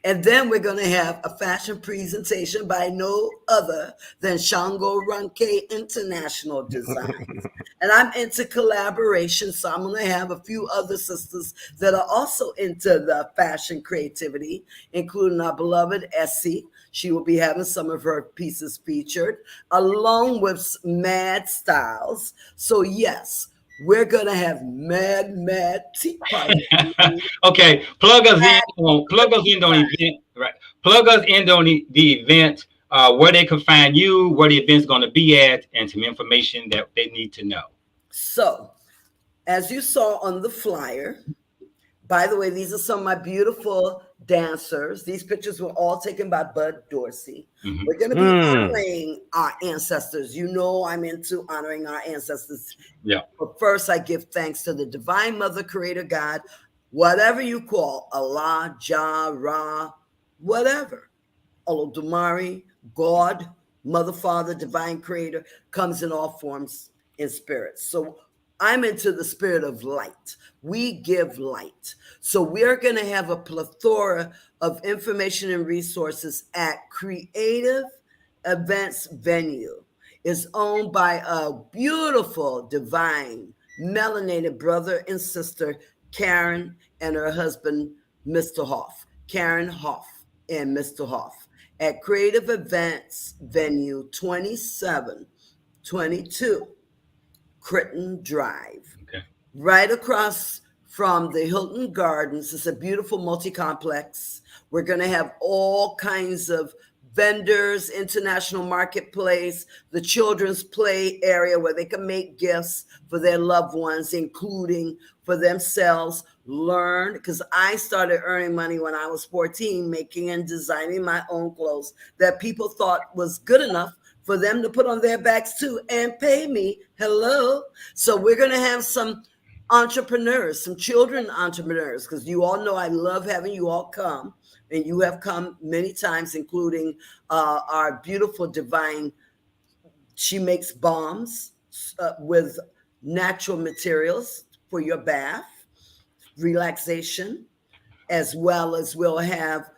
And then we're going to have a fashion presentation by no other than Shango Runke International Designs. And I'm into collaboration, so I'm going to have a few other sisters that are also into the fashion creativity, including our beloved Essie. She will be having some of her pieces featured, along with Mad Styles. So yes, we're going to have mad tea party. Okay, plug us in on event, right? Plug us in on the event, where they can find you, where the event's going to be at, and some information that they need to know. So, as you saw on the flyer, by the way, these are some of my beautiful dancers. These pictures were all taken by Bud Dorsey. Mhm. We're going to be honoring our ancestors. You know, I'm into honoring our ancestors. Yeah. But first, I give thanks to the Divine Mother, Creator God, whatever you call Allah, Jah, Ra, whatever. Olodumare, God, Mother, Father, Divine Creator, comes in all forms and spirits. So I'm into the spirit of light. We give light. So we're going to have a plethora of information and resources at Creative Events Venue. It's owned by a beautiful, divine, melanated brother and sister, Karen, and her husband, Mr. Hoff. Karen Hoff and Mr. Hoff at Creative Events Venue 2722 Critton Drive. Okay. Right across from the Hilton Gardens. It's a beautiful multi-complex. We're going to have all kinds of vendors, international marketplace, the children's play area where they can make gifts for their loved ones, including for themselves, learn, because I started earning money when I was 14, making and designing my own clothes that people thought was good enough for them to put on their backs too and pay me. Hello. So we're going to have some entrepreneurs, some children entrepreneurs, because you all know I love having you all come. And you have come many times, including our beautiful divine. She makes bombs with natural materials for your bath, relaxation, as well as we'll have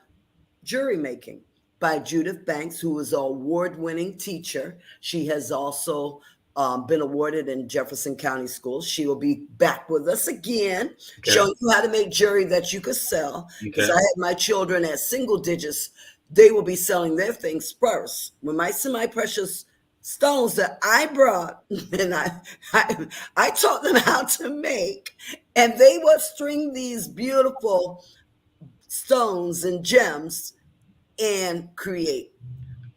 jewelry making by Judith Banks, who is an award-winning teacher. She has also been awarded in Jefferson County Schools. She will be back with us again, showing you how to make jewelry that you could sell. Because I had my children at single digits. They will be selling their things first. When my semi-precious stones that I brought, and I taught them how to make, and they would string these beautiful stones and gems and create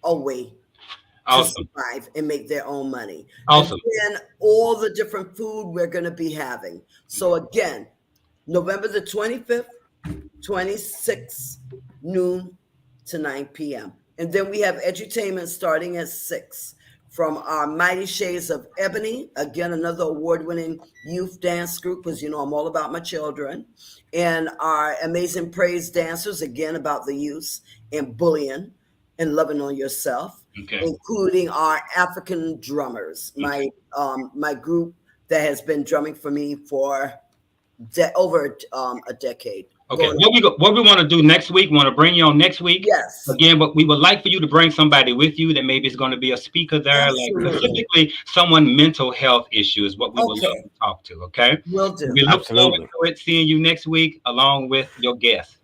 a way to survive and make their own money. Awesome. And then all the different food we're going to be having. So again, November the 25th, 26th, noon to 9 p.m. And then we have edutainment starting at 6 from our Mighty Shades of Ebony. Again, another award-winning youth dance group, because you know I'm all about my children. And our amazing praise dancers, again, about the youth and bullying and loving on yourself. Including our African drummers, my group that has been drumming for me for over a decade. Okay, what we want to do next week, we want to bring you on next week. Yes. Again, but we would like for you to bring somebody with you that maybe is going to be a speaker there, like specifically someone mental health issue is what we would love to talk to, okay? Will do. We look forward to it, seeing you next week along with your guest.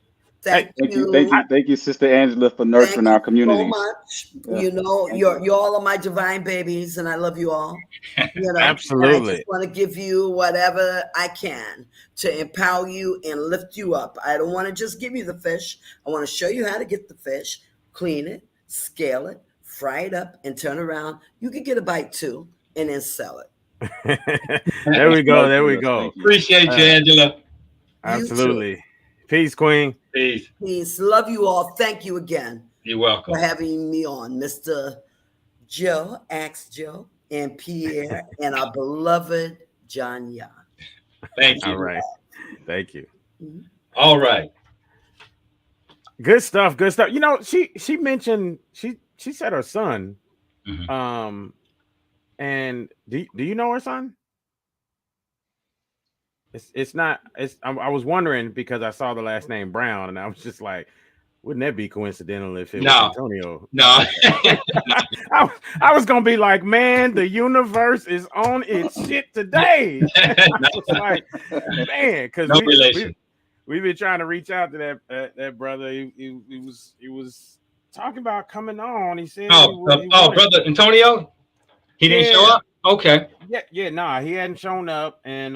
Thank you, Sister Angela, for nurturing our community. So much. Yeah. You know, you all are my divine babies, and I love you all. You know, Absolutely. I just want to give you whatever I can to empower you and lift you up. I don't want to just give you the fish. I want to show you how to get the fish, clean it, scale it, fry it up, and turn around. You could get a bite too, and then sell it. There we go. There we go. Appreciate you, Angela. Absolutely. Peace, Queen. Peace. Peace. Love you all. Thank you again. You're welcome for having me on, Mr. Joe, Axe Joe, and Pierre, and our beloved John Young. Thank you. All right. Thank you. All right. Good stuff. Good stuff. You know, she mentioned she said her son, and And do you know her son? It's not. I was wondering because I saw the last name Brown, and I was just like, wouldn't that be coincidental if it was No, Antonio? no. Okay. I was gonna be like, man, the universe is on its shit today. I was like, man, because No relation. we've been trying to reach out to that brother. He was talking about coming on. He said, Brother Antonio, he didn't show up. Okay. Nah, he hadn't shown up, and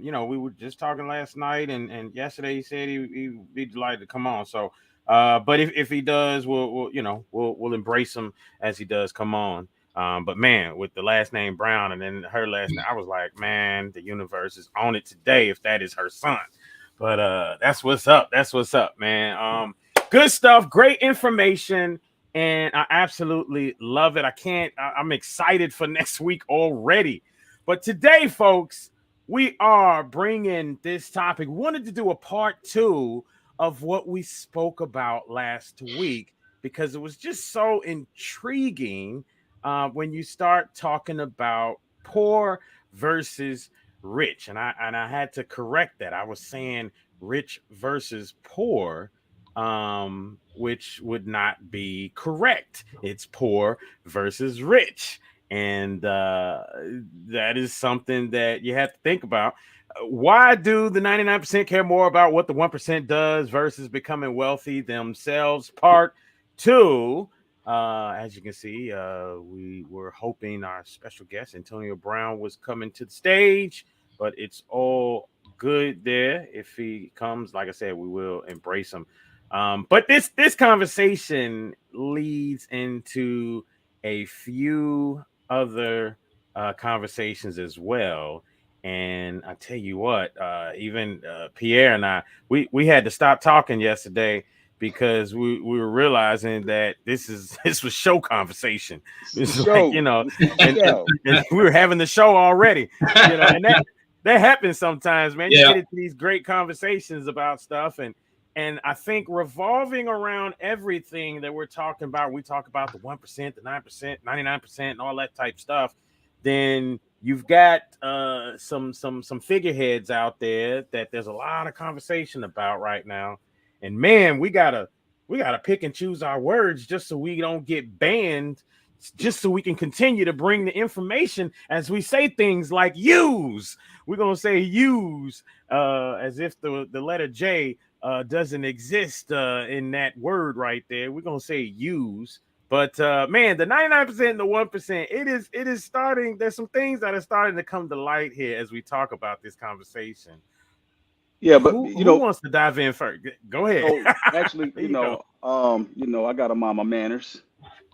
we were just talking last night, and yesterday he said he'd be delighted to come on. So, but if he does, we'll embrace him as he does come on. But man, with the last name Brown and then her last name, I was like, man, the universe is on it today if that is her son. But that's what's up. That's what's up, man. Good stuff, great information. And I absolutely love it. I'm excited for next week already. But today, folks, we are bringing this topic. We wanted to do a part 2 of what we spoke about last week because it was just so intriguing when you start talking about poor versus rich. And I had to correct that. I was saying rich versus poor, which would not be correct. It's poor versus rich. And that is something that you have to think about. Why do the 99% care more about what the 1% does versus becoming wealthy themselves? Part 2. As you can see, we were hoping our special guest, Antonio Brown, was coming to the stage, but it's all good there. If he comes, like I said, we will embrace him. But this conversation leads into a few other conversations as well. And I tell you what, even Pierre and I, we had to stop talking yesterday because we were realizing that this was show conversation. It's like, and we were having the show already, and that happens sometimes, man. You get into these great conversations about stuff, and I think revolving around everything that we're talking about, we talk about the 1%, the 9%, 99%, and all that type stuff. Then you've got some figureheads out there that there's a lot of conversation about right now. And man, we gotta pick and choose our words just so we don't get banned, just so we can continue to bring the information as we say things like use. We're gonna say use as if the letter J doesn't exist in that word right there. We're gonna say use. But man, the 99% and the 1%, it is starting. There's some things that are starting to come to light here as we talk about this conversation. Yeah, but who wants to dive in first? Go ahead. So actually, I gotta mind my manners,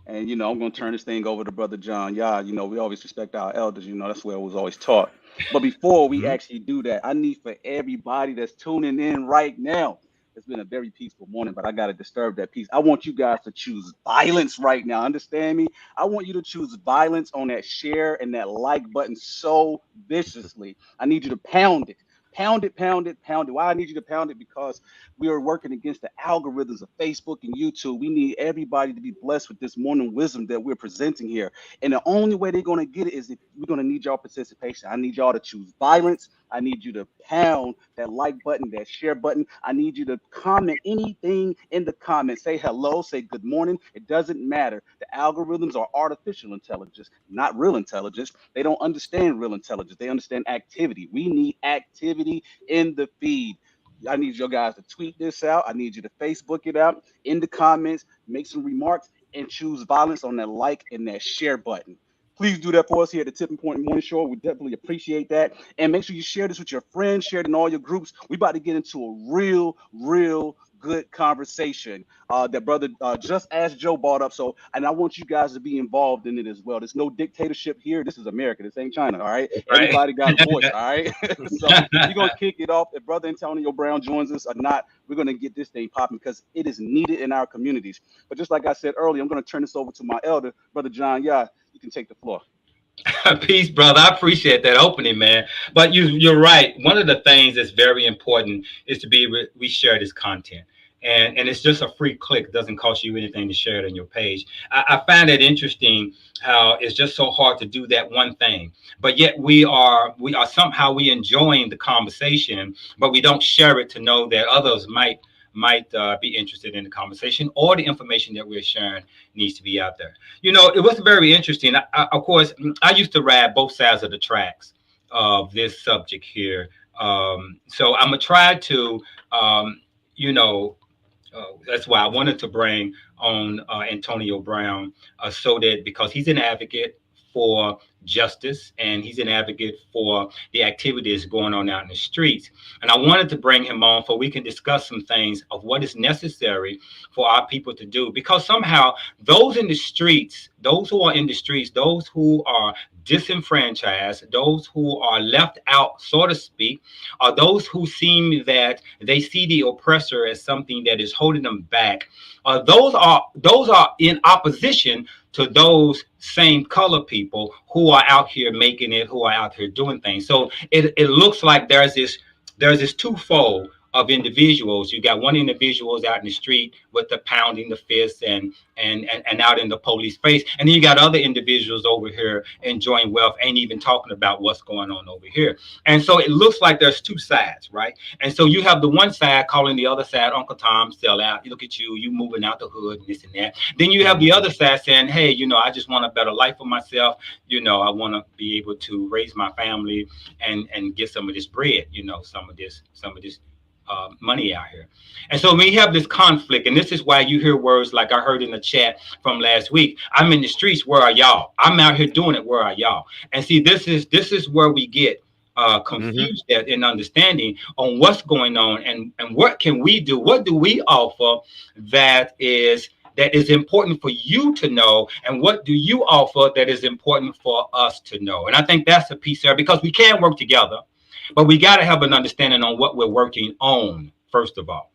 and I'm gonna turn this thing over to Brother John. Yeah, we always respect our elders. That's where it was always taught. But before we actually do that, I need for everybody that's tuning in right now. It's been a very peaceful morning, but I gotta disturb that peace. I want you guys to choose violence right now. Understand me? I want you to choose violence on that share and that like button so viciously. I need you to pound it. Pound it, pound it, pound it. Why I need you to pound it? Because we are working against the algorithms of Facebook and YouTube. We need everybody to be blessed with this morning wisdom that we're presenting here. And the only way they're going to get it is if we're going to need y'all participation. I need y'all to choose violence. I need you to pound that like button, that share button. I need you to comment anything in the comments. Say hello, say good morning. It doesn't matter. The algorithms are artificial intelligence, not real intelligence. They don't understand real intelligence. They understand activity. We need activity in the feed. I need you guys to tweet this out. I need you to Facebook it out in the comments, make some remarks, and choose violence on that like and that share button. Please do that for us here at the Tipping Point Morning Show. We definitely appreciate that. And make sure you share this with your friends, share it in all your groups. We about to get into a real good conversation that Brother Just Ask Joe brought up. And I want you guys to be involved in it as well. There's no dictatorship here. This is America. This ain't China, all right? Everybody got a voice, all right? So we're going to kick it off. If Brother Antonio Brown joins us or not, we're going to get this thing popping because it is needed in our communities. But just like I said earlier, I'm going to turn this over to my elder, Brother John. Yeah, you can take the floor. Peace, brother. I appreciate that opening, man. But you're right. One of the things that's very important is we share this content. and it's just a free click. It doesn't cost you anything to share it on your page. I find it interesting how it's just so hard to do that one thing, but yet we are somehow we enjoying the conversation, but we don't share it to know that others might be interested in the conversation, or the information that we're sharing needs to be out there. It was very interesting. Of course, I used to ride both sides of the tracks of this subject here. So I'm gonna try to, you know, that's why I wanted to bring on Antonio Brown, so that because he's an advocate for justice and he's an advocate for the activities going on out in the streets. And I wanted to bring him on so we can discuss some things of what is necessary for our people to do. Because somehow those in the streets, those who are in the streets, those who are disenfranchised, those who are left out, so to speak, are those who seem that they see the oppressor as something that is holding them back. Those are in opposition to those same color people who are out here making it, who are out here doing things. So it looks like there's this twofold of individuals. You got one individuals out in the street with the pounding the fists and out in the police face, and then you got other individuals over here enjoying wealth, ain't even talking about what's going on over here. And so it looks like there's two sides, right? And so you have the one side calling the other side Uncle Tom, sell out. Look at you moving out the hood and this and that. Then you have the other side saying, hey, I just want a better life for myself. I want to be able to raise my family and get some of this bread, some of this money out here. And so we have this conflict, and this is why you hear words like I heard in the chat from last week. I'm in the streets, where are y'all? I'm out here doing it, where are y'all? And see, this is where we get confused at in understanding on what's going on and what can we do? What do we offer that is important for you to know, and what do you offer that is important for us to know? And I think that's a piece there, because we can work together, but we got to have an understanding on what we're working on, first of all.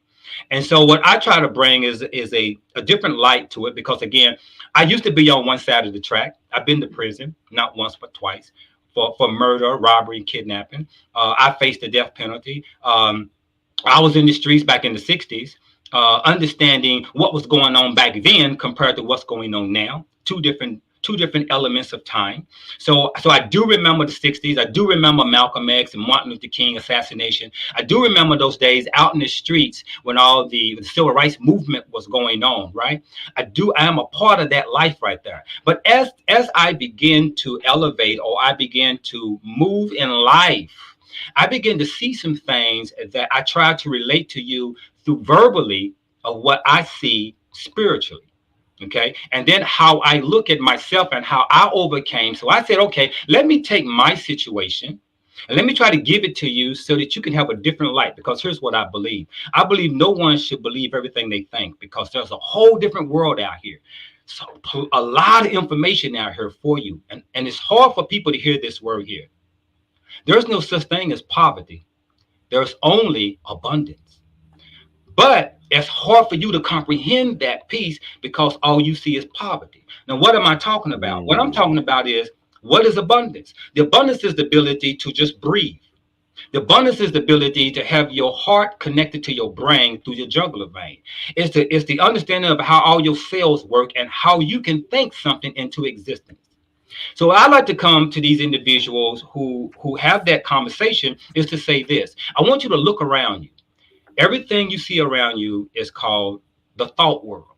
And so what I try to bring is a different light to it, because, again, I used to be on one side of the track. I've been to prison, not once, but twice, for murder, robbery, and kidnapping. I faced the death penalty. I was in the streets back in the 60s, understanding what was going on back then compared to what's going on now. Two different elements of time. So I do remember the 60s. I do remember Malcolm X and Martin Luther King assassination. I do remember those days out in the streets when all the civil rights movement was going on, right? I am a part of that life right there. But as I begin to elevate, or I begin to move in life, I begin to see some things that I try to relate to you through verbally of what I see spiritually. Okay. And then how I look at myself and how I overcame. So I said, okay, let me take my situation and let me try to give it to you so that you can have a different light. Because here's what I believe. I believe no one should believe everything they think, because there's a whole different world out here. So a lot of information out here for you. And it's hard for people to hear this word here. There's no such thing as poverty. There's only abundance. But it's hard for you to comprehend that piece because all you see is poverty. Now, what am I talking about? What I'm talking about is, what is abundance? The abundance is the ability to just breathe. The abundance is the ability to have your heart connected to your brain through your jugular vein. It's the understanding of how all your cells work and how you can think something into existence. So I like to come to these individuals who have that conversation is to say this. I want you to look around you. Everything you see around you is called the thought world.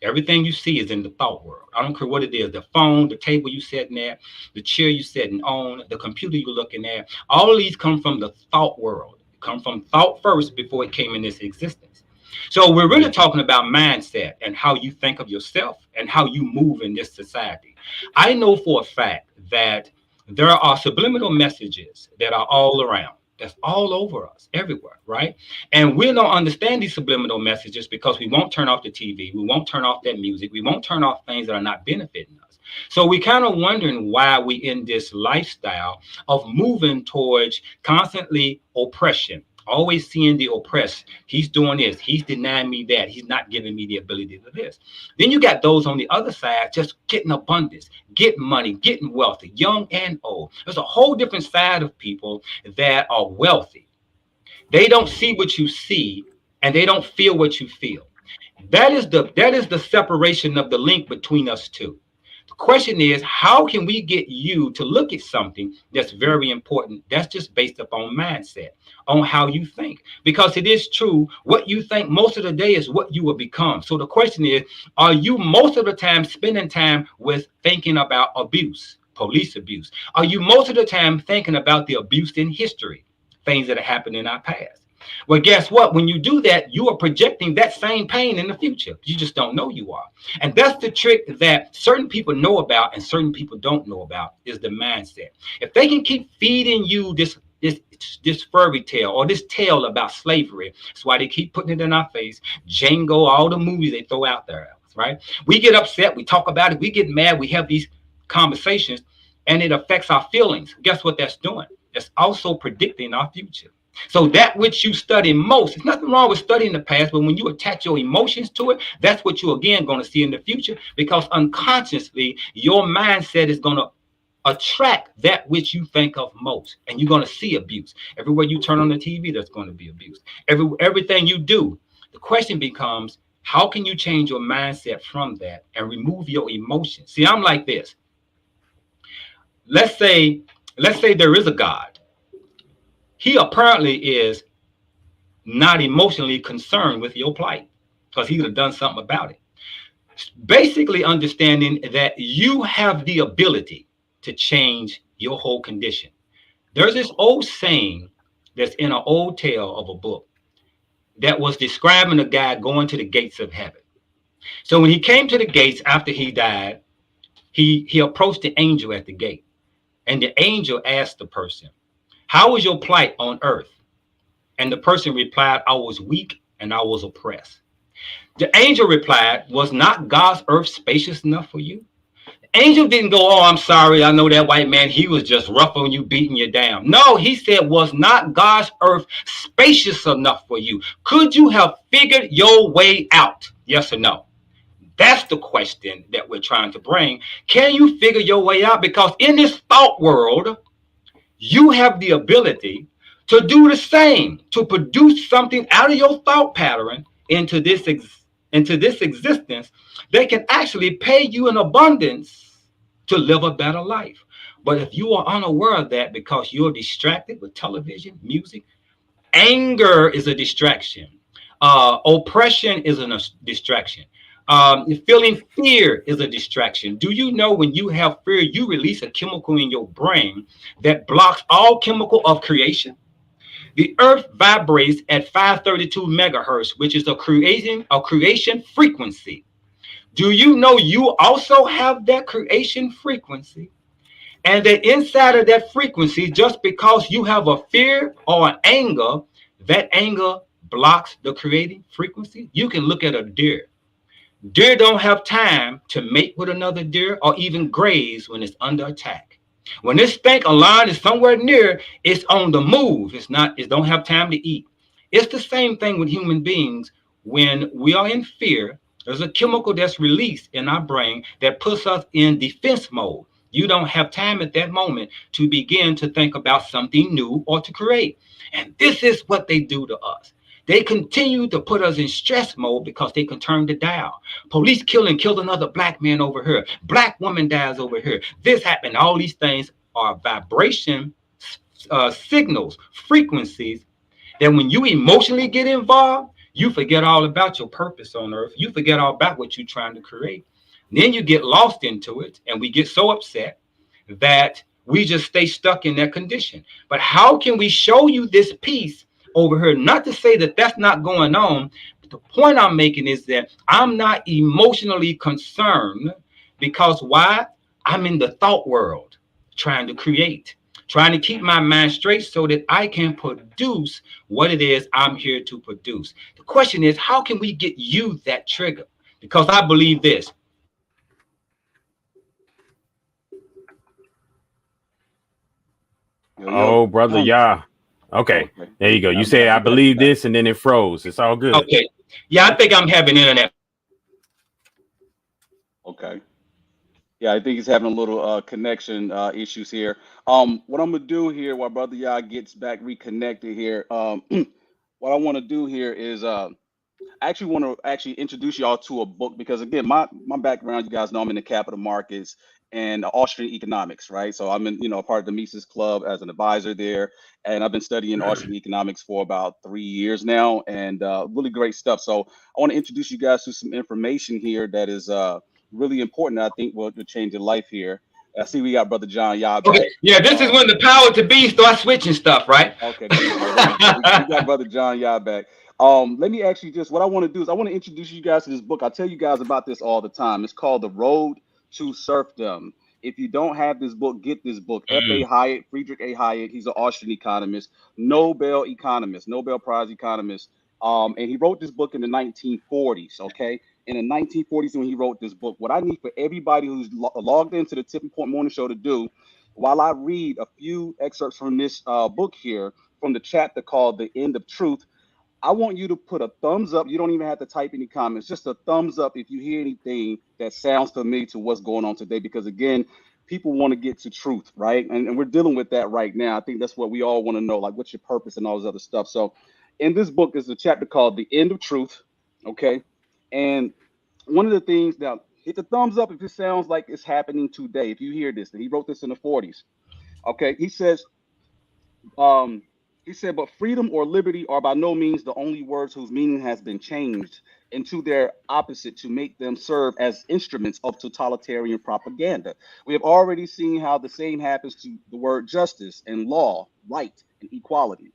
Everything you see is in the thought world. I don't care what it is, the phone, the table you sitting at, the chair you sitting on, the computer you're looking at. All of these come from the thought world. It come from thought first before it came in this existence. So we're really talking about mindset and how you think of yourself and how you move in this society. I know for a fact that there are subliminal messages that are all around. That's all over us, everywhere, right? And we don't understand these subliminal messages because we won't turn off the TV. We won't turn off that music. We won't turn off things that are not benefiting us. So we kind of wondering why we in this lifestyle of moving towards constantly oppression, always seeing the oppressed. He's doing this. He's denying me that. He's not giving me the ability to this. Then you got those on the other side just getting abundance, getting money, getting wealthy, young and old. There's a whole different side of people that are wealthy. They don't see what you see and they don't feel what you feel. That is the separation of the link between us two. The question is, how can we get you to look at something that's very important, that's just based upon mindset, on how you think? Because it is true, what you think most of the day is what you will become. So the question is, are you most of the time spending time with thinking about abuse, police abuse? Are you most of the time thinking about the abuse in history, things that have happened in our past? Well, guess what? When you do that, you are projecting that same pain in the future. You just don't know you are. And that's the trick that certain people know about and certain people don't know about, is the mindset. If they can keep feeding you this fairy tale or this tale about slavery, that's why they keep putting it in our face. Django, all the movies they throw out there, right? We get upset, we talk about it, we get mad, we have these conversations, and it affects our feelings. Guess what that's doing? It's also predicting our future. So that which you study most, there's nothing wrong with studying the past, but when you attach your emotions to it, that's what you're again going to see in the future, because unconsciously your mindset is going to attract that which you think of most, and you're going to see abuse. Everywhere you turn on the TV, there's going to be abuse. Everything you do. The question becomes, how can you change your mindset from that and remove your emotions? See, I'm like this. Let's say there is a God. He apparently is not emotionally concerned with your plight, because he would have done something about it. Basically understanding that you have the ability to change your whole condition. There's this old saying that's in an old tale of a book that was describing a guy going to the gates of heaven. So when he came to the gates after he died, he approached the angel at the gate, and the angel asked the person, "How was your plight on earth?" And the person replied, "I was weak and I was oppressed." The angel replied, "Was not God's earth spacious enough for you?" The angel didn't go, "Oh, I'm sorry, I know that white man, he was just rough on you, beating you down." No, he said, "Was not God's earth spacious enough for you? Could you have figured your way out? Yes or no?" That's the question that we're trying to bring. Can you figure your way out? Because in this thought world, you have the ability to do the same, to produce something out of your thought pattern into this existence. They can actually pay you in abundance to live a better life. But if you are unaware of that because you're distracted with television, music, anger is a distraction. Oppression is a distraction. Feeling fear is a distraction. Do you know when you have fear, you release a chemical in your brain that blocks all chemical of creation? The earth vibrates at 532 megahertz, which is a creation frequency. Do you know you also have that creation frequency? And that inside of that frequency, just because you have a fear or an anger, that anger blocks the creating frequency. You can look at a deer. Deer don't have time to mate with another deer or even graze when it's under attack. When this thing a lion is somewhere near, it's on the move. It don't have time to eat. It's the same thing with human beings. When we are in fear, there's a chemical that's released in our brain that puts us in defense mode. You don't have time at that moment to begin to think about something new or to create. And this is what they do to us. They continue to put us in stress mode because they can turn the dial. Police killed another black man over here. Black woman dies over here. This happened. All these things are vibration signals, frequencies, that when you emotionally get involved, you forget all about your purpose on earth. You forget all about what you're trying to create. Then you get lost into it, and we get so upset that we just stay stuck in that condition. But how can we show you this piece over here? Not to say that that's not going on, but the point I'm making is that I'm not emotionally concerned, because why? I'm in the thought world trying to create, trying to keep my mind straight so that I can produce what it is I'm here to produce. The question is, how can we get you that trigger? Because I believe this. Oh, brother, yeah. Okay, there you go. You say I believe this, and then it froze. It's all good. Okay. Yeah, I think I'm having internet. Okay. Yeah, I think he's having a little connection issues here. What I'm gonna do here while Brother Yah gets back reconnected here, what I want to do here is I actually want to actually introduce y'all to a book because again, my background, you guys know I'm in the capital markets and Austrian economics, right? So I'm in, a part of the Mises Club as an advisor there, and I've been studying Austrian economics for about 3 years now, and really great stuff. So I want to introduce you guys to some information here that is really important. That I think will change your life here. I see we got Brother John Yah back. Okay, yeah, this is when the power to be start switching stuff, right? Okay, there you go. We got Brother John Yah back. Let me actually just what I want to do is I want to introduce you guys to this book. I tell you guys about this all the time. It's called The Road to Serfdom. If you don't have this book, get this book. F.A. Hayek, Friedrich A. Hayek. He's an Austrian economist, Nobel Prize economist. And he wrote this book in the 1940s. Okay, in the 1940s when he wrote this book. What I need for everybody who's logged into the Tipping Point Morning Show to do, while I read a few excerpts from this book here, from the chapter called The End of Truth, I want you to put a thumbs up. You don't even have to type any comments, just a thumbs up if you hear anything that sounds familiar to what's going on today. Because again, people want to get to truth, right? And we're dealing with that right now. I think that's what we all want to know, like what's your purpose and all this other stuff. So in this book is a chapter called The End of Truth, okay? And one of the things, now hit the thumbs up if it sounds like it's happening today. If you hear this, and he wrote this in the 40s, okay? He said, but freedom or liberty are by no means the only words whose meaning has been changed into their opposite to make them serve as instruments of totalitarian propaganda. We have already seen how the same happens to the word justice and law, right, and equality.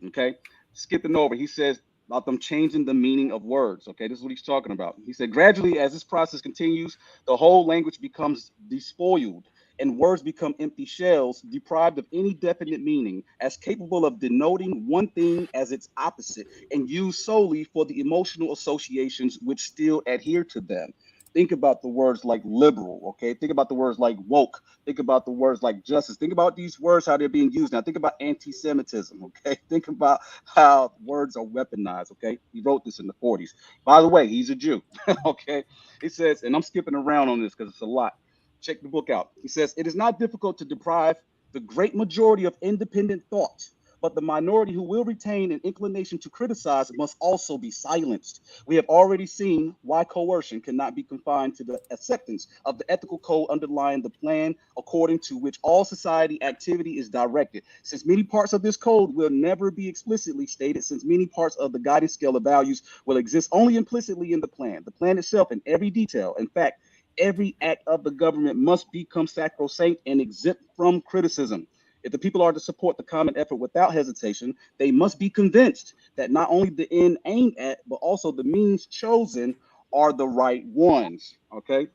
Okay, skipping over, he says about them changing the meaning of words. Okay, this is what he's talking about. He said, gradually, as this process continues, the whole language becomes despoiled and words become empty shells, deprived of any definite meaning, as capable of denoting one thing as its opposite, and used solely for the emotional associations which still adhere to them. Think about the words like liberal, okay? Think about the words like woke. Think about the words like justice. Think about these words, how they're being used. Now, think about anti-Semitism, okay? Think about how words are weaponized, okay? He wrote this in the 40s. By the way, he's a Jew, okay? He says, and I'm skipping around on this because it's a lot. Check the book out. He says, it is not difficult to deprive the great majority of independent thought, but the minority who will retain an inclination to criticize must also be silenced. We have already seen why coercion cannot be confined to the acceptance of the ethical code underlying the plan according to which all society activity is directed. Since many parts of this code will never be explicitly stated, since many parts of the guiding scale of values will exist only implicitly in the plan itself in every detail. In fact, every act of the government must become sacrosanct and exempt from criticism. If the people are to support the common effort without hesitation, they must be convinced that not only the end aimed at, but also the means chosen are the right ones. Okay?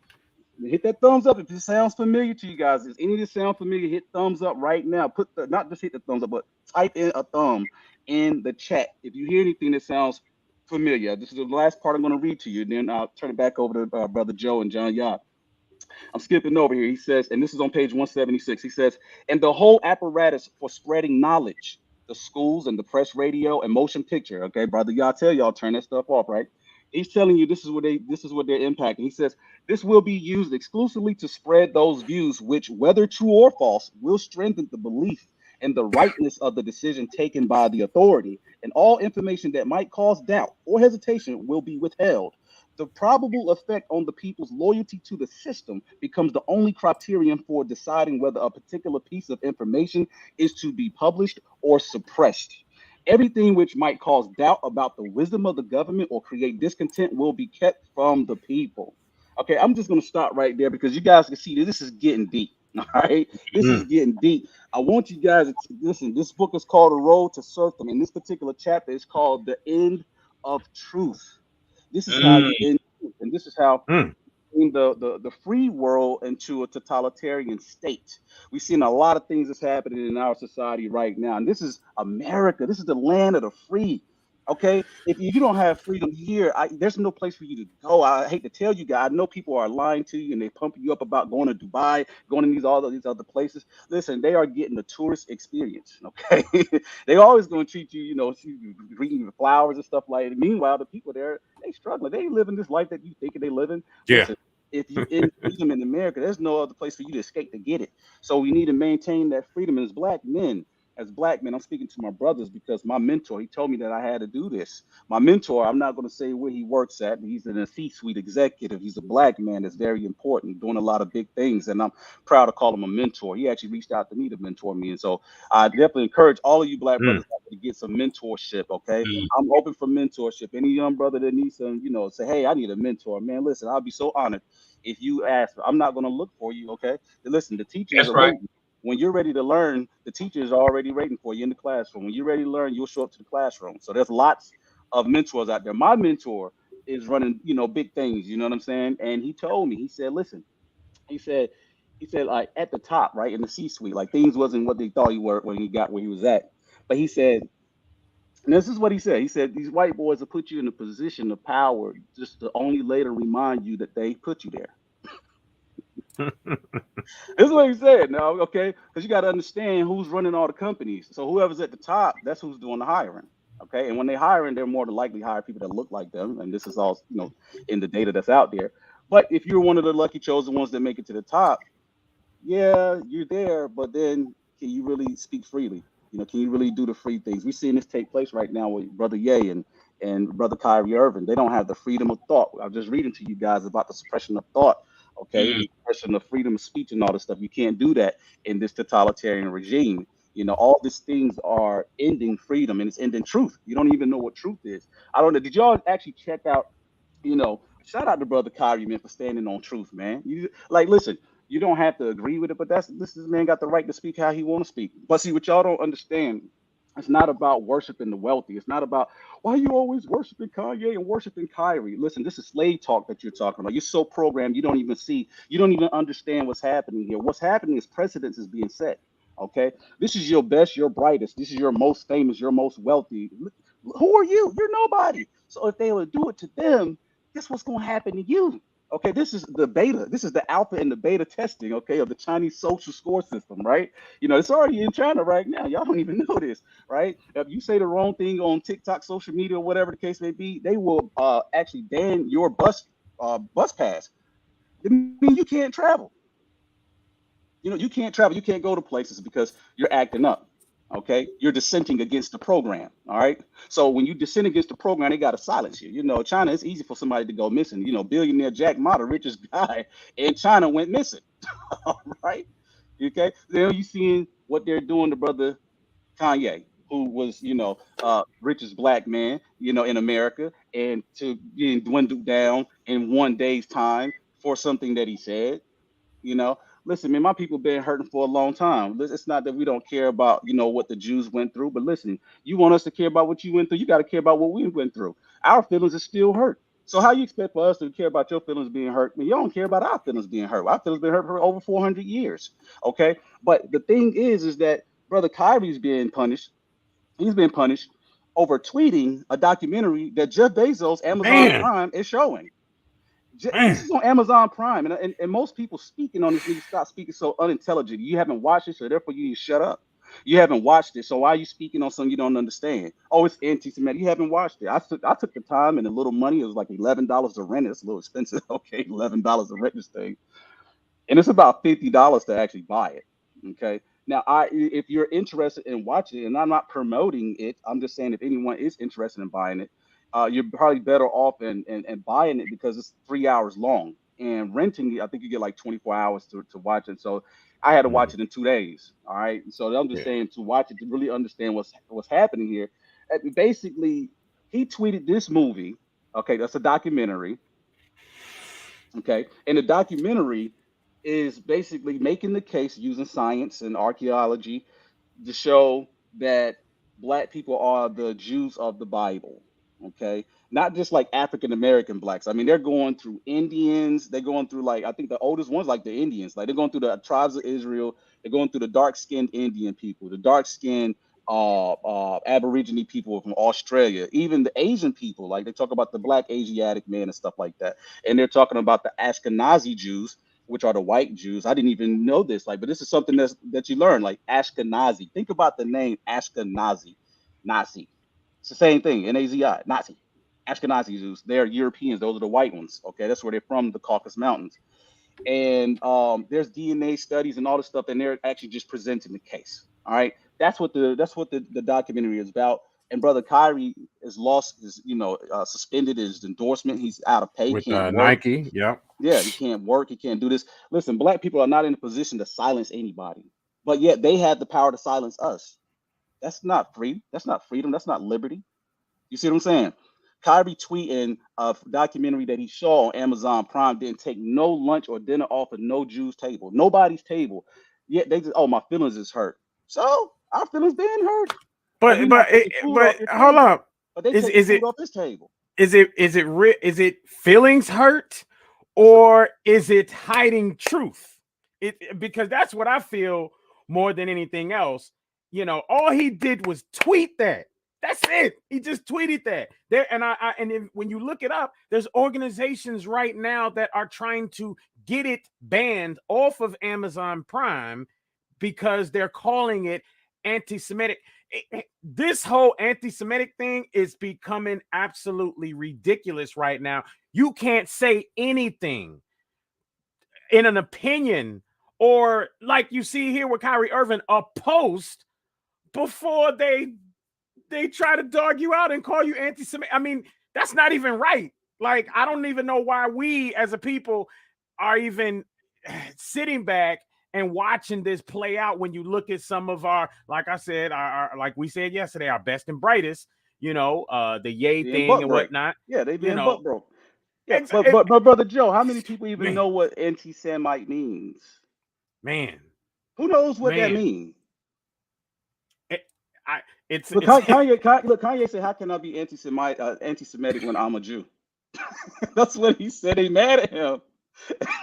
Hit that thumbs up if it sounds familiar to you guys. If any of this sound familiar, hit thumbs up right now. Not just hit the thumbs up, but type in a thumb in the chat if you hear anything that sounds familiar. This is the last part I'm going to read to you. Then I'll turn it back over to Brother Joe and John Yah. I'm skipping over here. He says, and this is on page 176. He says, and the whole apparatus for spreading knowledge, the schools and the press, radio, and motion picture. Okay, Brother Yah, tell y'all turn that stuff off, right? He's telling you this is what they're impacting. He says this will be used exclusively to spread those views which, whether true or false, will strengthen the belief and the rightness of the decision taken by the authority, and all information that might cause doubt or hesitation will be withheld. The probable effect on the people's loyalty to the system becomes the only criterion for deciding whether a particular piece of information is to be published or suppressed. Everything which might cause doubt about the wisdom of the government or create discontent will be kept from the people. Okay, I'm just going to stop right there because you guys can see this is getting deep. All right, this is getting deep. I want you guys to listen. This book is called The Road to Serfdom, and this particular chapter is called The End of Truth. This is how you end, and this is how in the free world into a totalitarian state. We've seen a lot of things that's happening in our society right now, and this is America. This is the land of the free. Okay, if you don't have freedom here, there's no place for you to go. I hate to tell you guys, I know people are lying to you and they pumping you up about going to Dubai, going to all these other places. Listen, they are getting a tourist experience. Okay, they always going to treat you, greeting you flowers and stuff like that. Meanwhile, the people there, they struggling. They ain't living this life that you think they living. Yeah. Listen, if you in freedom in America, there's no other place for you to escape to get it. So we need to maintain that freedom. And as black men, as black men, I'm speaking to my brothers because my mentor, he told me that I had to do this. My mentor, I'm not going to say where he works at. He's an C-suite executive. He's a black man that's very important, doing a lot of big things. And I'm proud to call him a mentor. He actually reached out to me to mentor me. And so I definitely encourage all of you black brothers out there to get some mentorship, okay? I'm open for mentorship. Any young brother that needs some, say, hey, I need a mentor. Man, listen, I'll be so honored if you ask. I'm not going to look for you, okay? Listen, the teachers That's are right. waiting. When you're ready to learn, the teachers are already waiting for you in the classroom. When you're ready to learn, you'll show up to the classroom. So there's lots of mentors out there. My mentor is running, big things, you know what I'm saying? And he told me, he said, listen, he said, like at the top, right, in the C-suite, like things wasn't what they thought he were when he got where he was at. But he said, and this is what he said. He said, these white boys will put you in a position of power just to only later remind you that they put you there. This is what he said. Now, okay, because you got to understand who's running all the companies. So whoever's at the top, that's who's doing the hiring. Okay, and when they hiring, they're more than likely hire people that look like them, and this is all in the data that's out there. But if you're one of the lucky chosen ones that make it to the top, yeah, you're there, but then can you really speak freely? Can you really do the free things? We're seeing this take place right now with Brother Ye and Brother Kyrie Irving. They don't have the freedom of thought. I was just reading to you guys about the suppression of thought, okay, the suppression of freedom of speech and all this stuff. You can't do that in this totalitarian regime. All these things are ending freedom and it's ending truth. You don't even know what truth is. I don't know. Did y'all actually check out shout out to Brother Kyrie, man, for standing on truth, man. You like listen, you don't have to agree with it, but this man got the right to speak how he want to speak. But see, what y'all don't understand, it's not about worshiping the wealthy. It's not about why you always worshiping Kanye and worshiping Kyrie. Listen, this is slave talk that you're talking about. You're so programmed, you don't even see, you don't even understand what's happening here. What's happening is precedence is being set. Okay, this is your best, your brightest. This is your most famous, your most wealthy. Who are you? You're nobody. So if they would do it to them, guess what's going to happen to you? Okay, this is the beta. This is the alpha and the beta testing, okay, of the Chinese social score system, right? It's already in China right now. Y'all don't even know this, right? If you say the wrong thing on TikTok, social media, or whatever the case may be, they will actually ban your bus pass. I mean, you can't travel. You can't travel. You can't go to places because you're acting up. Okay, you're dissenting against the program. All right. So when you dissent against the program, they got to silence you. China, it's easy for somebody to go missing. Billionaire Jack Ma, the richest guy in China, went missing. All right. Okay. Then you seeing what they're doing to Brother Kanye, who was, richest black man, in America, and to being dwindled down in one day's time for something that he said. You know, listen, man, my people been hurting for a long time. It's not that we don't care about, what the Jews went through, but listen, you want us to care about what you went through, you got to care about what we went through. Our feelings are still hurt. So how you expect for us to care about your feelings being hurt when you don't care about our feelings being hurt? Our feelings been hurt for over 400 years. Okay, but the thing is that Brother Kyrie's being punished. He's been punished over tweeting a documentary that Jeff Bezos, Amazon Prime, is showing. This is on Amazon Prime, and most people speaking on this need to stop speaking so unintelligent. You haven't watched it, so therefore you need to shut up. You haven't watched it, so why are you speaking on something you don't understand? Oh, it's anti-Semitic. You haven't watched it. I took the time and a little money. It was like $11 to rent it. It's a little expensive. Okay, $11 to rent this thing, and it's about $50 to actually buy it. Okay. Now, if you're interested in watching it, and I'm not promoting it, I'm just saying if anyone is interested in buying it, you're probably better off in buying it because it's 3 hours long. And renting it, I think you get like 24 hours to watch it. So I had to watch it in 2 days. All right. So I'm just saying to watch it to really understand what's happening here. And basically, he tweeted this movie. Okay, that's a documentary. Okay, and the documentary is basically making the case using science and archaeology to show that black people are the Jews of the Bible. Okay, not just like African American blacks. I mean, they're going through Indians. They're going through like I think the oldest ones like the Indians. Like they're going through the tribes of Israel. They're going through the dark-skinned Indian people, the dark-skinned Aborigine people from Australia, even the Asian people. Like they talk about the black Asiatic man and stuff like that, and they're talking about the Ashkenazi Jews, which are the white Jews. I didn't even know this, like, but this is something that you learn, like Ashkenazi. Think about the name Ashkenazi, Nazi. It's the same thing, Nazi, Nazi. Ashkenazi Jews, they're Europeans. Those are the white ones. Okay, that's where they're from, the Caucasus Mountains. And there's DNA studies and all this stuff, and they're actually just presenting the case. All right, That's what the documentary is about. And brother Kyrie is lost his, suspended his endorsement. He's out of pay, With can't work. Nike, yep. Yeah, he can't work. He can't do this. Listen, black people are not in a position to silence anybody, but yet they have the power to silence us. That's not free. That's not freedom. That's not liberty. You see what I'm saying? Kyrie tweeting a documentary that he saw on Amazon Prime didn't take no lunch or dinner off of no Jew's table, nobody's table. Yet they just, oh, my feelings is hurt. So our feelings being hurt. But hold up. But they is take it off this table. Is it feelings hurt, or is it hiding truth? Because that's what I feel more than anything else. All he did was tweet that. That's it. He just tweeted that. When you look it up, there's organizations right now that are trying to get it banned off of Amazon Prime because they're calling it anti-Semitic. This whole anti-Semitic thing is becoming absolutely ridiculous right now. You can't say anything in an opinion, or like you see here with Kyrie Irving, a post before they try to dog you out and call you anti-Semitic. I mean, that's not even right. Like, I don't even know why we as a people are even sitting back and watching this play out when you look at some of our, like I said, our like we said yesterday, our best and brightest, the yay thing and whatnot. Yeah, they being butt broke. Yeah, but brother Joe, how many people even know what anti-Semite means? Man, who knows what that means? Kanye said, "How can I be anti-Semitic when I'm a Jew?" That's what he said. They mad at him.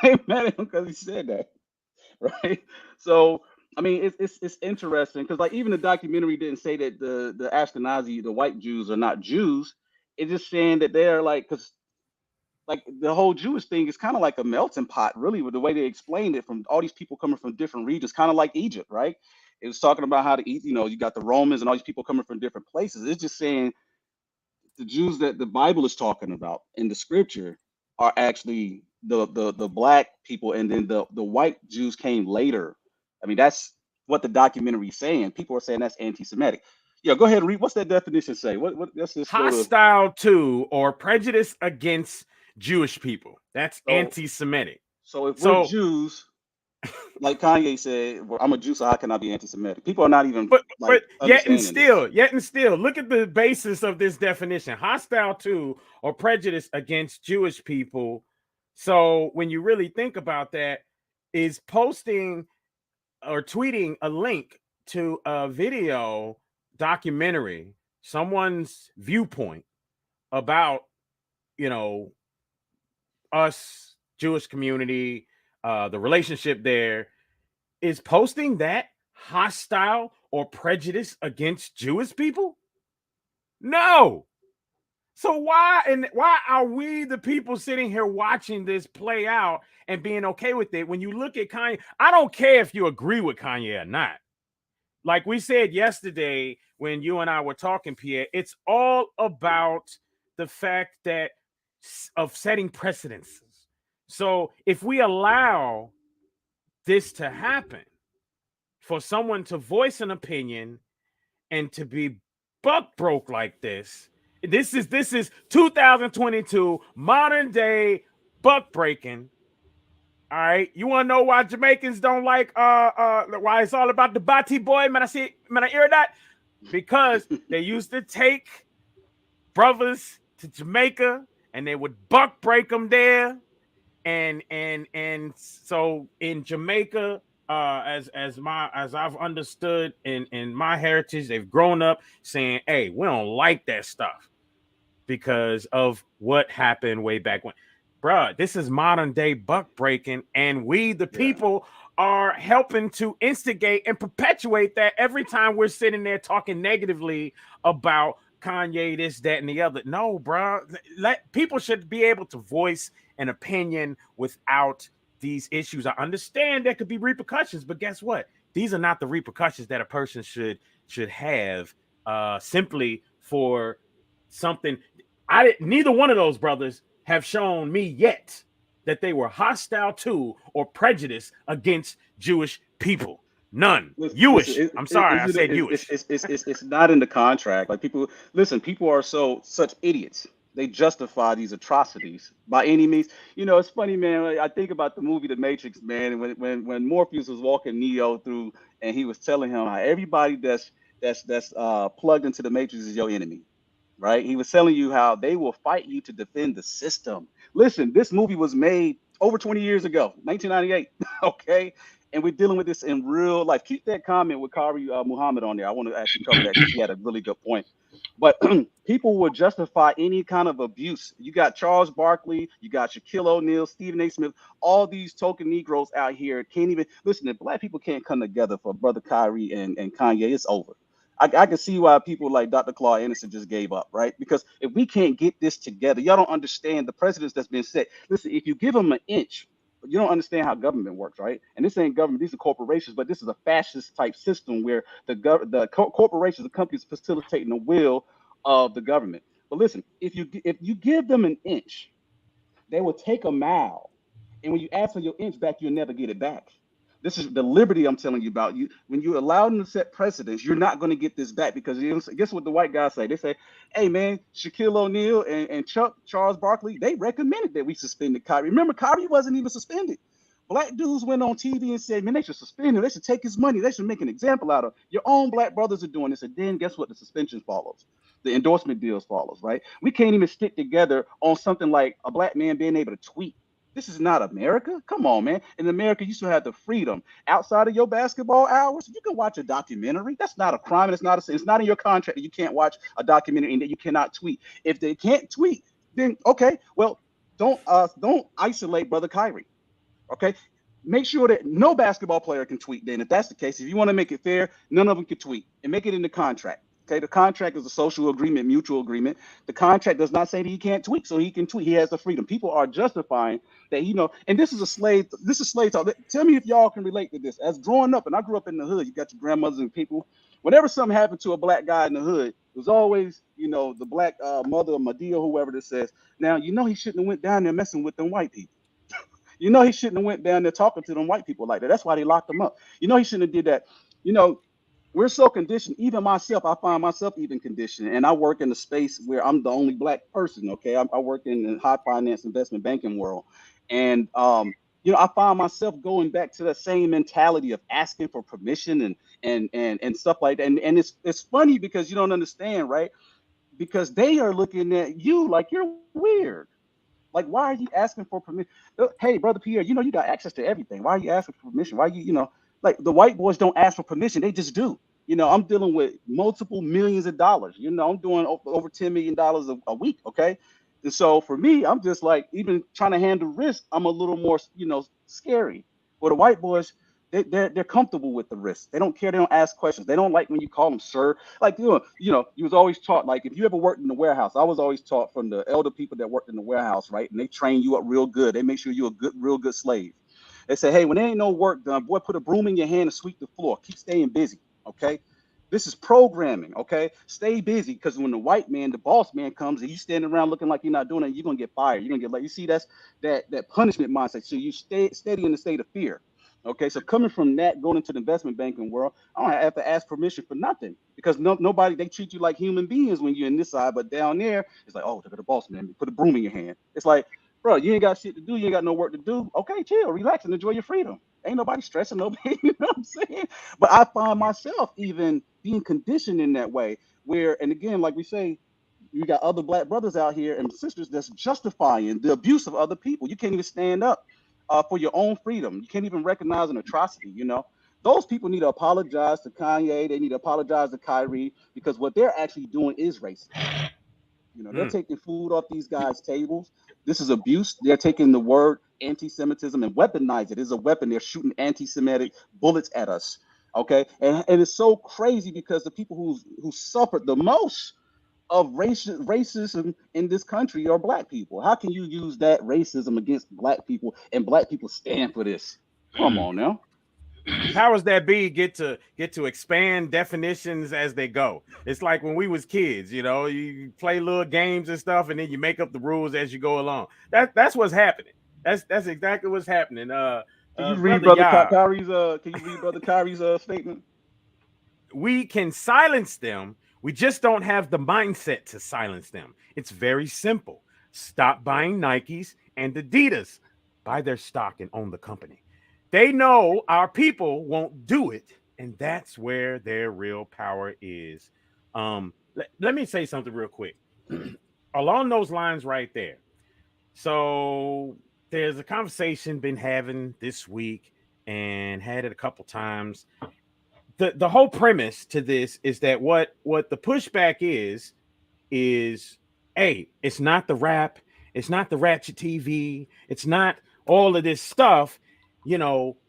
They mad at him because he said that, right? So I mean, it's interesting because like even the documentary didn't say that the Ashkenazi, the white Jews, are not Jews. It's just saying that they're like, because like the whole Jewish thing is kind of like a melting pot, really, with the way they explained it, from all these people coming from different regions, kind of like Egypt, right? It was talking about how to eat, you got the Romans and all these people coming from different places. It's just saying the Jews that the Bible is talking about in the scripture are actually the black people, and then the white Jews came later. I mean, that's what the documentary is saying. People are saying that's anti-Semitic. Yeah, go ahead and read. What's that definition say? What let's just hostile to or prejudice against Jewish people. That's anti-Semitic. So if we're Jews, like Kanye said, well, I'm a Jew, so how can I be anti-Semitic? People are not even. But yet and still, look at the basis of this definition: hostile to or prejudice against Jewish people. So when you really think about that, is posting or tweeting a link to a video documentary, someone's viewpoint about, us, Jewish community, the relationship there, is posting that hostile or prejudice against Jewish people? No. So why are we the people sitting here watching this play out and being okay with it? When you look at Kanye, I don't care if you agree with Kanye or not. Like we said yesterday when you and I were talking, Pierre, it's all about the fact that of setting precedences. So if we allow this to happen, for someone to voice an opinion and to be buck broke like this is 2022 modern day buck breaking. All right, you want to know why Jamaicans don't like why it's all about the Bati boy? Man, I hear that because they used to take brothers to Jamaica and they would buck break them there, and so in Jamaica, as I've understood in my heritage, they've grown up saying, "Hey, we don't like that stuff because of what happened way back when." Bruh, this is modern day buck breaking, and we, the people, are helping to instigate and perpetuate that every time we're sitting there talking negatively about Kanye, this, that, and the other. No, bruh. People should be able to voice an opinion without these issues. I understand there could be repercussions, but guess what? These are not the repercussions that a person should have simply for something. Neither one of those brothers have shown me yet that they were hostile to or prejudiced against Jewish people. None. Listen, Jewish. I'm sorry, I is said it, Jewish. it's not in the contract. Like people, listen, people are such idiots. They justify these atrocities by any means. You know, it's funny, man. Like, I think about the movie The Matrix, man, and when Morpheus was walking Neo through, and he was telling him how everybody that's plugged into the Matrix is your enemy, right? He was telling you how they will fight you to defend the system. Listen, this movie was made over 20 years ago, 1998. Okay, and we're dealing with this in real life. Keep that comment with Kari Muhammad on there. I want to actually cover that because he had a really good point. But people will justify any kind of abuse. You got Charles Barkley, you got Shaquille O'Neal, Stephen A. Smith, all these token Negroes out here can't even listen. If black people can't come together for Brother Kyrie and Kanye, it's over. I can see why people like Dr. Claude Anderson just gave up, right? Because if we can't get this together, y'all don't understand the precedence that's been set. Listen, if you give them an inch, you don't understand how government works, right? And this ain't government; these are corporations. But this is a fascist type system where corporations, the companies, facilitating the will of the government. But listen, if you give them an inch, they will take a mile, and when you ask for your inch back, you'll never get it back. This is the liberty I'm telling you about. You when you allow them to set precedents, you're not going to get this back because guess what the white guys say? They say, "Hey man, Shaquille O'Neal and Charles Barkley, they recommended that we suspended Kyrie. Remember, Kyrie wasn't even suspended. Black dudes went on TV and said, man, they should suspend him. They should take his money. They should make an example out of him. Your own black brothers are doing this. And then guess what? The suspension follows. The endorsement deals follows, right? We can't even stick together on something like a black man being able to tweet. This is not America. Come on, man. In America, you still have the freedom outside of your basketball hours. You can watch a documentary. That's not a crime. And it's not in your contract that you can't watch a documentary and that you cannot tweet. If they can't tweet, then okay, well, don't isolate Brother Kyrie. Okay. Make sure that no basketball player can tweet. Then, if that's the case, if you want to make it fair, none of them can tweet and make it in the contract. Okay, the contract is a social agreement, mutual agreement. The contract does not say that he can't tweet, so he can tweet. He has the freedom. People are justifying that, and this is slave talk. Tell me if y'all can relate to this. As growing up, and I grew up in the hood, you got your grandmothers and people. Whenever something happened to a black guy in the hood, it was always, the black mother or Madea, whoever that says, now, he shouldn't have went down there messing with them white people. He shouldn't have went down there talking to them white people like that. That's why they locked him up. He shouldn't have did that. We're so conditioned. Even myself, I find myself even conditioned. And I work in a space where I'm the only black person. Okay, I work in the high finance investment banking world, and I find myself going back to that same mentality of asking for permission and stuff like that. And it's funny because you don't understand, right? Because they are looking at you like you're weird. Like, why are you asking for permission? Hey, brother Pierre, you got access to everything. Why are you asking for permission? Why like the white boys don't ask for permission. They just do. I'm dealing with multiple millions of dollars. I'm doing over $10 million a week. Okay. And so for me, I'm just like, even trying to handle risk, I'm a little more, scary. For the white boys, they're comfortable with the risk. They don't care. They don't ask questions. They don't like when you call them sir. Like, you was always taught, like, if you ever worked in the warehouse, I was always taught from the elder people that worked in the warehouse, right? And they train you up real good. They make sure you're a real good slave. They say, hey, when there ain't no work done, boy, put a broom in your hand and sweep the floor. Keep staying busy. Okay. This is programming. Okay. Stay busy, because when the white man, the boss man comes and you standing around looking like you're not doing it, you're going to get fired. You're going to get, like, you see, that's that punishment mindset. So you stay steady in the state of fear. Okay, so coming from that, going into the investment banking world, I don't have to ask permission for nothing, because nobody, they treat you like human beings when you're in this side, but down there, it's like, oh, look at the boss man, put a broom in your hand. It's like, bro, you ain't got shit to do, you ain't got no work to do. Okay, chill, relax, and enjoy your freedom. Ain't nobody stressing nobody, you know what I'm saying? But I find myself even being conditioned in that way, where, and again, like we say, you got other black brothers out here and sisters that's justifying the abuse of other people. You can't even stand up for your own freedom. You can't even recognize an atrocity. Those people need to apologize to Kanye. They need to apologize to Kyrie, because what they're actually doing is racist. They're taking food off these guys' tables. This is abuse. They're taking the word anti-Semitism and weaponize it. It's a weapon. They're shooting anti-Semitic bullets at us. Okay, and it's so crazy, because the people who suffered the most of racism in this country are black people. How can you use that racism against black people, and black people stand for this? Come on now. Powers that be get to expand definitions as they go. It's like when we was kids, you play little games and stuff, and then you make up the rules as you go along. That's what's happening. That's exactly what's happening. Can you read Brother Yah, Kyrie's statement? we can silence them. We just don't have the mindset to silence them. It's very simple. Stop buying Nikes and Adidas. Buy their stock and own the company. They know our people won't do it, and that's where their real power is. Let me say something real quick. Along those lines right there. So there's a conversation been having this week and had it a couple times. The whole premise to this is that what the pushback is hey, it's not the rap, it's not the ratchet TV, it's not all of this stuff.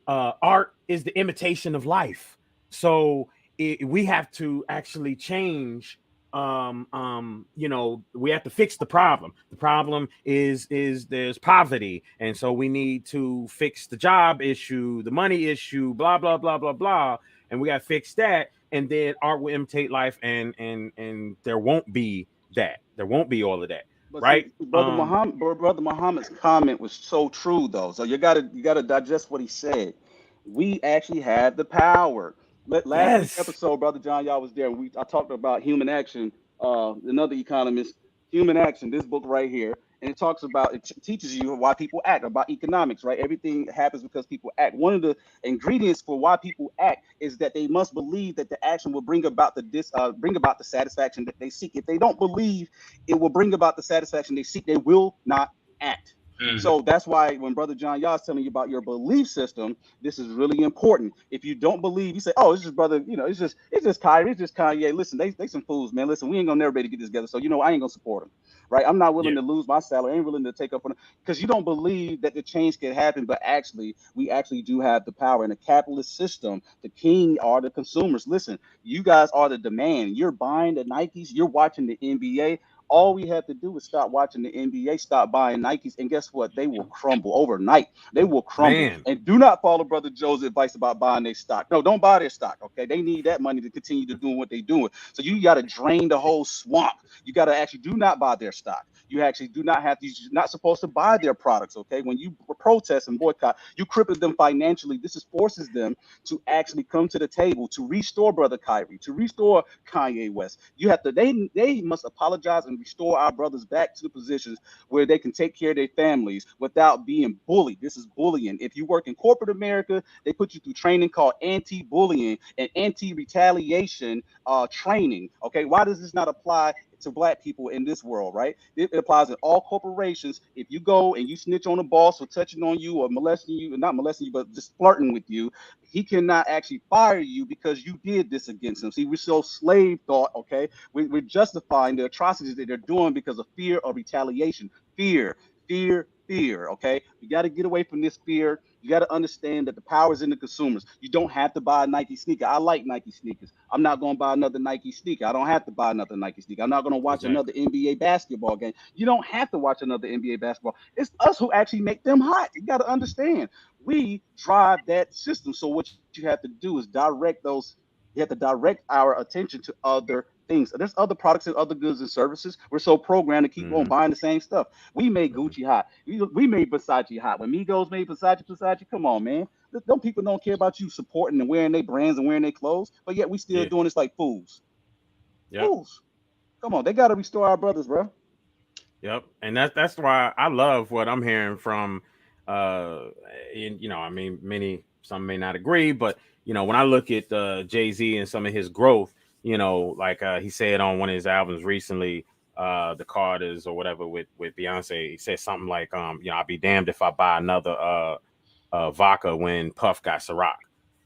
Art is the imitation of life. So we have to actually change. We have to fix the problem. The problem is there's poverty, and so we need to fix the job issue, the money issue, blah blah blah blah blah, and we got to fix that, and then art will imitate life, and there won't be that. There won't be all of that, But right? see, Brother Muhammad's comment was so true, though. So you gotta digest what he said. We actually had the power. Last week's episode, Brother John, y'all was there. I talked about human action. Another economist, human action. This book right here, and it talks about it teaches you why people act, about economics, right? Everything happens because people act. One of the ingredients for why people act is that they must believe that the action will bring about the satisfaction that they seek. If they don't believe it will bring about the satisfaction they seek, they will not act. So that's why when Brother John Yah is telling you about your belief system, this is really important. If you don't believe, you say, "Oh, it's just brother, it's just Kyrie, it's just Kanye." Listen, they some fools, man. Listen, we ain't gonna never be able to get this together. So I ain't gonna support them, right? I'm not willing to lose my salary. I ain't willing to take up on it because you don't believe that the change can happen. But actually, we actually do have the power in a capitalist system. The king are the consumers. Listen, you guys are the demand. You're buying the Nikes. You're watching the NBA. All we have to do is stop watching the NBA, stop buying Nikes, and guess what? They will crumble overnight. They will crumble. Man. And do not follow Brother Joe's advice about buying their stock. No, don't buy their stock, okay? They need that money to continue to do what they're doing. So you got to drain the whole swamp. You got to actually do not buy their stock. You actually do not have to, you're not supposed to buy their products, okay? When you protest and boycott, you cripple them financially. This forces them to actually come to the table to restore Brother Kyrie, to restore Kanye West. You have to, they must apologize and restore our brothers back to the positions where they can take care of their families without being bullied. This is bullying. If you work in corporate America, they put you through training called anti-bullying and anti-retaliation training. Okay, why does this not apply to black people in this world, right? It applies in all corporations. If you go and you snitch on a boss or touching on you or molesting you, not molesting you, but just flirting with you, he cannot actually fire you because you did this against him. See, we're so slave thought, okay? We're justifying the atrocities that they're doing because of fear of retaliation. Fear, okay? You got to get away from this fear. You got to understand that the power is in the consumers. You don't have to buy a Nike sneaker. I like Nike sneakers. I'm not going to buy another Nike sneaker. I don't have to buy another Nike sneaker. I'm not going to watch another NBA basketball game. You don't have to watch another NBA basketball. It's us who actually make them hot. You got to understand. We drive that system. So what you have to do is direct those. You have to direct our attention to other things. There's other products and other goods and services. We're so programmed to keep on buying the same stuff. We made Gucci hot. We made Versace hot. When Migos made Versace, come on, man. Them people don't care about you supporting and wearing their brands and wearing their clothes, but yet we still doing this like fools. Fools. Come on, they got to restore our brothers, bro. Yep, and that's why I love what I'm hearing from. I mean, some may not agree, but when I look at Jay-Z and some of his growth, like he said on one of his albums recently, the Carters or whatever with Beyonce, he said something like, I'll be damned if I buy another vodka when Puff got Ciroc.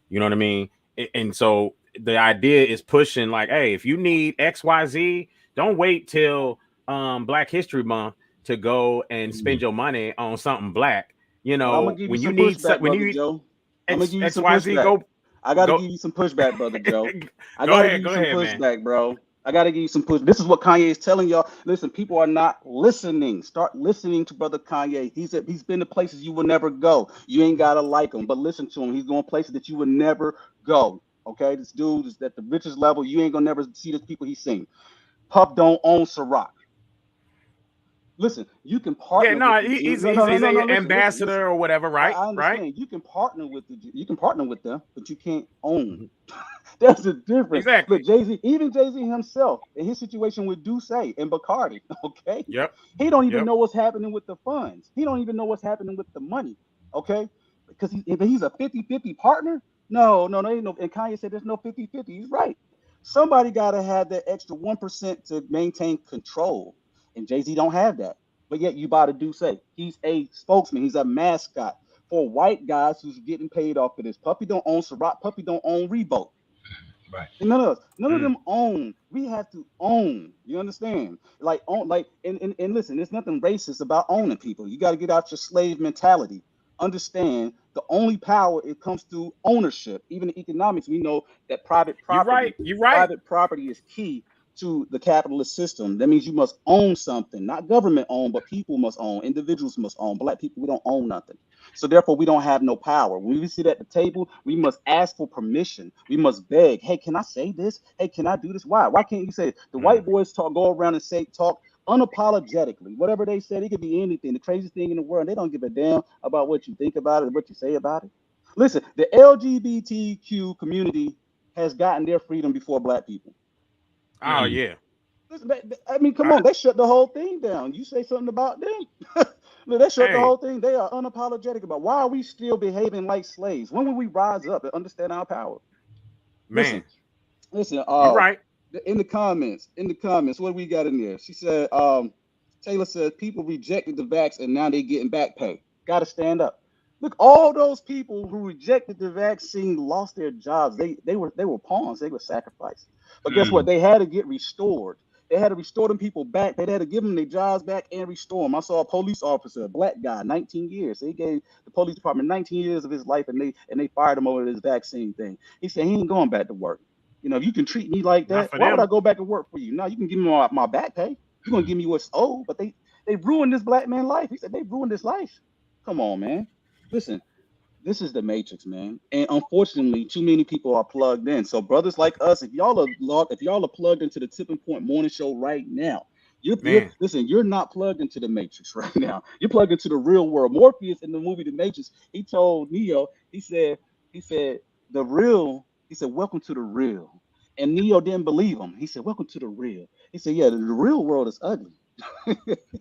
You know what I mean? And so the idea is pushing like, hey, if you need XYZ, don't wait till Black History Month to go and spend your money on something black. When you need Joe. I'm gonna give you some pushback. I gotta give you some pushback, brother Joe. I gotta give you some pushback, bro. I gotta give you some push. This is what Kanye is telling y'all. Listen, people are not listening. Start listening to Brother Kanye. He's been to places you will never go. You ain't gotta like him, but listen to him. He's going places that you would never go. Okay, this dude is at the richest level. You ain't gonna never see the people he's seen. Puff don't own Ciroc. Listen, you can partner. Yeah, no, with the, he's no, no, no, he's no, a no. ambassador or whatever, right? I Right? understand. You can partner with you can partner with them, but you can't own. There's a difference. Look, Exactly. Jay-Z, even Jay-Z himself, in his situation with Duce and Bacardi, okay? Yep. He don't even Yep. know what's happening with the funds. He don't even know what's happening with the money, okay? Because if he's a 50-50 partner, no, ain't no. And Kanye said there's no 50-50. He's right. Somebody got to have that extra 1% to maintain control, and Jay-Z don't have that. But yet you buy the Duce. He's a spokesman. He's a mascot for white guys who's getting paid off of this. Puppy don't own Ciroc. Puppy don't own Reebok. Right. And none of them own. We have to own. You understand? Like own, like and listen, there's nothing racist about owning people. You got to get out your slave mentality. Understand the only power it comes through ownership. Even in economics, we know that You're right. You're right. private property is key to the capitalist system. That means you must own something, not government own, but people must own, individuals must own. Black people, we don't own nothing. So therefore, we don't have no power. When we sit at the table, we must ask for permission. We must beg. Hey, can I say this? Hey, can I do this? Why? Why can't you say it? The white boys go around and talk unapologetically. Whatever they said, it could be anything. The craziest thing in the world. They don't give a damn about what you think about it, what you say about it. Listen, the LGBTQ community has gotten their freedom before black people. Oh yeah. Listen, I mean, come on, they shut the whole thing down. You say something about them, look, they shut the whole thing. They are unapologetic about why are we still behaving like slaves? When will we rise up and understand our power? Man, listen. You're right. In the comments, what we got in there? She said, Taylor said people rejected the vax and now they getting back pay. Got to stand up. Look, all those people who rejected the vaccine lost their jobs. They were pawns. They were sacrificed. But guess what? They had to get restored. They had to restore them people back. They had to give them their jobs back and restore them. I saw a police officer, a black guy, 19 years. They gave the police department 19 years of his life, and they fired him over this vaccine thing. He said he ain't going back to work. You know, if you can treat me like that, why would I go back and work for you? No, you can give me my back pay. You're gonna give me what's owed, but they ruined this black man's life. He said they ruined his life. Come on, man. Listen, this is the matrix, man. And unfortunately, too many people are plugged in. So brothers like us, if y'all are plugged into the Tipping Point Morning Show right now, you're not plugged into the matrix right now. You're plugged into the real world. Morpheus in the movie The Matrix, he told Neo, he said, welcome to the real. And Neo didn't believe him. He said, welcome to the real. He said, yeah, the real world is ugly.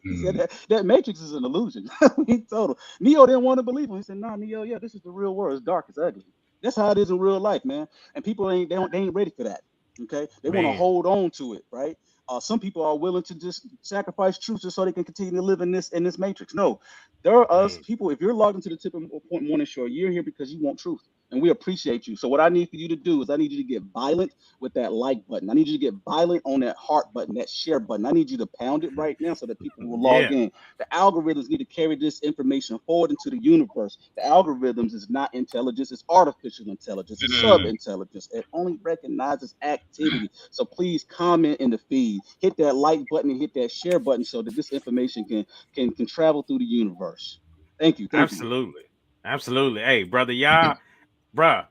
He said that Matrix is an illusion. He told him. Neo didn't want to believe him. He said, nah, Neo, yeah, this is the real world. It's dark, it's ugly. That's how it is in real life, man. And people ain't ready for that. Okay, they want to hold on to it, right? Some people are willing to just sacrifice truth just so they can continue to live in this matrix. No, there are us people. If you're logged into the Tipping Point Morning Show, you're here because you want truth, and we appreciate you. So what I need for you to do is I need you to get violent with that like button. I need you to get violent on that heart button, that share button. I need you to pound it right now so that people will log in. The algorithms need to carry this information forward into the universe. The algorithms is not intelligence; it's artificial intelligence. It's sub-intelligence. It only recognizes activity. So please comment in the feed, hit that like button, and hit that share button so that this information can travel through the universe. Thank you. Absolutely. Hey, brother, y'all, bruh,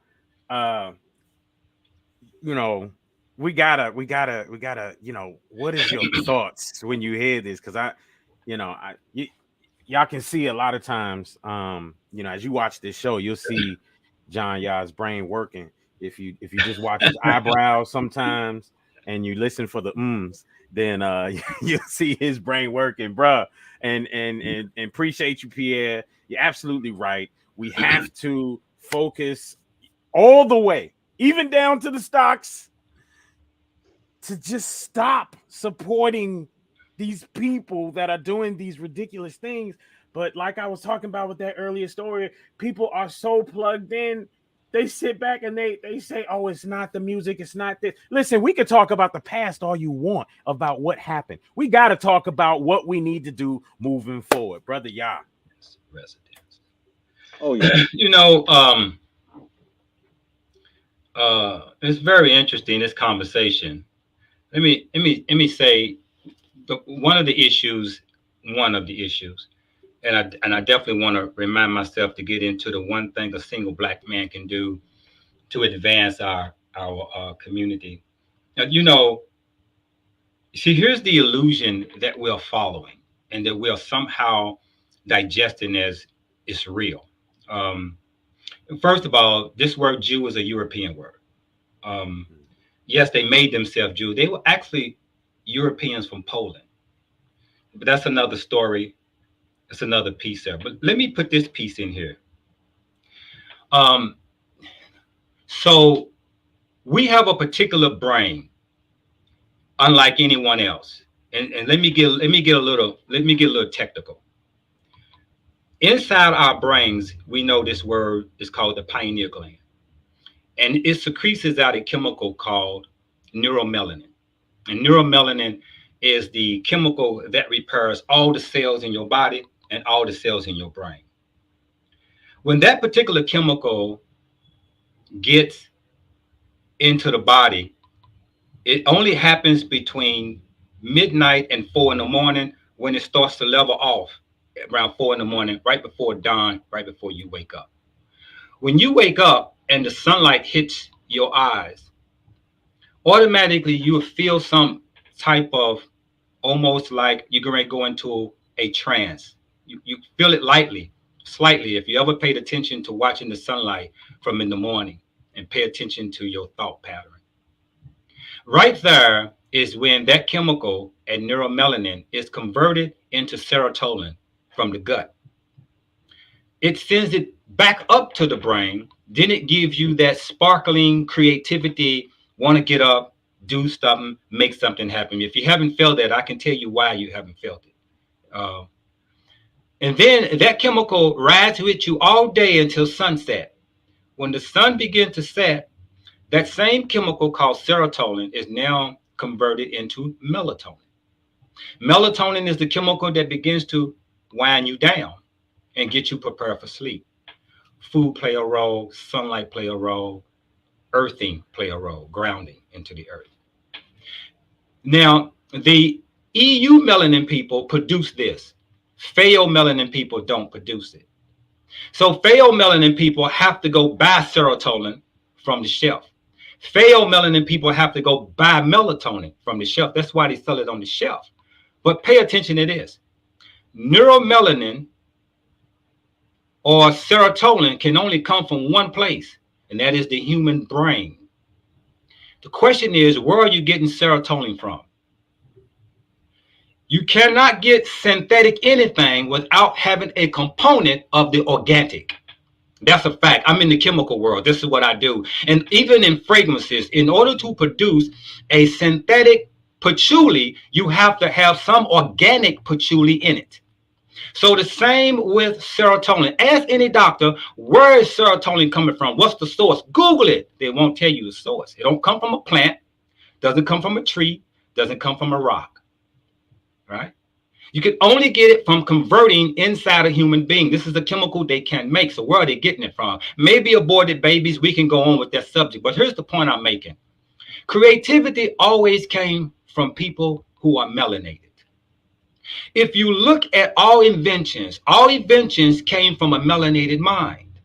you know, we gotta, you know, what is your thoughts when you hear this? Because y'all can see a lot of times, you know, as you watch this show, you'll see John Yah's brain working. If you just watch his eyebrows sometimes and you listen for the then you'll see his brain working, bruh. And appreciate you, Pierre. You're absolutely right. We have to focus all the way, even down to the stocks, to just stop supporting these people that are doing these ridiculous things. But like I was talking about with that earlier story, people are so plugged in, they sit back and they say, oh, it's not the music, it's not this. Listen, we could talk about the past all you want about what happened. We got to talk about what we need to do moving forward, brother. Yeah. Residents. Oh yeah. You know, it's very interesting, this conversation. Let me say one of the issues, and I definitely want to remind myself to get into the one thing a single black man can do to advance our community. Now, you know, see, here's the illusion that we're following. and that we're somehow digesting as it's real. First of all, this word Jew is a European word. Yes, they made themselves Jew. They were actually Europeans from Poland. But that's another story. That's another piece there. But let me put this piece in here. So we have a particular brain, unlike anyone else. And let me get a little technical. Inside our brains, we know this word is called the pineal gland. And it secretes out a chemical called neuromelanin. And neuromelanin is the chemical that repairs all the cells in your body and all the cells in your brain. When that particular chemical gets into the body, it only happens between midnight and 4 in the morning, when it starts to level off around 4 in the morning, right before dawn, right before you wake up. When you wake up and the sunlight hits your eyes, automatically you will feel some type of, almost like you're going to go into a trance. You feel it slightly. If you ever paid attention to watching the sunlight from in the morning and pay attention to your thought pattern. Right there is when that chemical and neuromelanin is converted into serotonin from the gut. It sends it back up to the brain. Then it gives you that sparkling creativity, want to get up, do something, make something happen. If you haven't felt that, I can tell you why you haven't felt it. And then that chemical rides with you all day until sunset. When the sun begins to set, that same chemical called serotonin is now converted into melatonin. Melatonin is the chemical that begins to wind you down and get you prepared for sleep. Food play a role, sunlight play a role, earthing play a role, grounding into the earth. Now, the EU melanin people produce this. Pheomelanin people don't produce it. So pheomelanin people have to go buy serotonin from the shelf. Pheomelanin people have to go buy melatonin from the shelf. That's why they sell it on the shelf. But pay attention to this. Neuromelanin or serotonin can only come from one place, and that is the human brain. The question is, where are you getting serotonin from? You cannot get synthetic anything without having a component of the organic. That's a fact. I'm in the chemical world. This is what I do. And even in fragrances, in order to produce a synthetic patchouli, you have to have some organic patchouli in it. So the same with serotonin. Ask any doctor, where is serotonin coming from? What's the source? Google it. They won't tell you the source. It don't come from a plant, doesn't come from a tree, doesn't come from a rock. Right? You can only get it from converting inside a human being. This is a chemical they can't make. So where are they getting it from? Maybe aborted babies. We can go on with that subject. But here's the point I'm making. Creativity always came from people who are melanated. If you look at all inventions came from a melanated mind.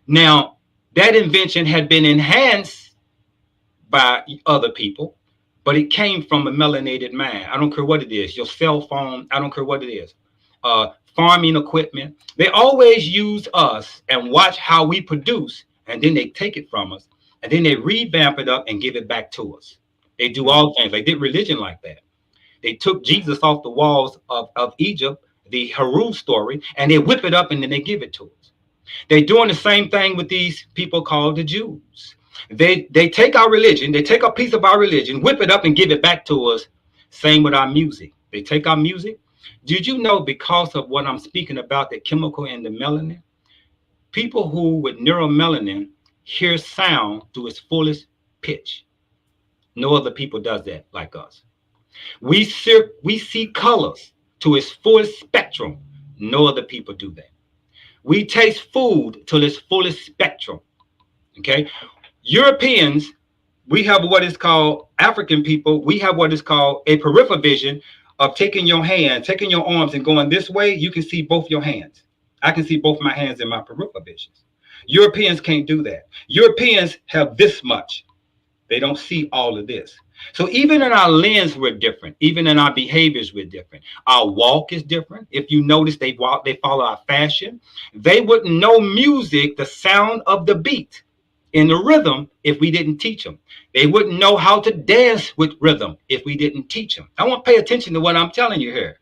Now, that invention had been enhanced by other people, but it came from a melanated mind. I don't care what it is, your cell phone, I don't care what it is. Farming equipment, they always use us and watch how we produce, and then they take it from us, and then they revamp it up and give it back to us. They do all things. They did religion like that. They took Jesus off the walls of Egypt, the Haru story, and they whip it up and then they give it to us. They're doing the same thing with these people called the Jews. They take our religion, they take a piece of our religion, whip it up and give it back to us. Same with our music. They take our music. Did you know, because of what I'm speaking about, the chemical and the melanin, people who with neuromelanin hear sound to its fullest pitch. No other people does that like us. We see colors to its fullest spectrum. No other people do that. We taste food to its fullest spectrum. Okay? Europeans, we have what is called, African people, we have what is called a peripheral vision of taking your hand, taking your arms and going this way. You can see both your hands. I can see both my hands in my peripheral visions. Europeans can't do that. Europeans have this much. They don't see all of this. So even in our lens, we're different. Even in our behaviors, we're different. Our walk is different. If you notice, they follow our fashion. They wouldn't know music, the sound of the beat in the rhythm, if we didn't teach them. They wouldn't know how to dance with rhythm if we didn't teach them. I want to pay attention to what I'm telling you here.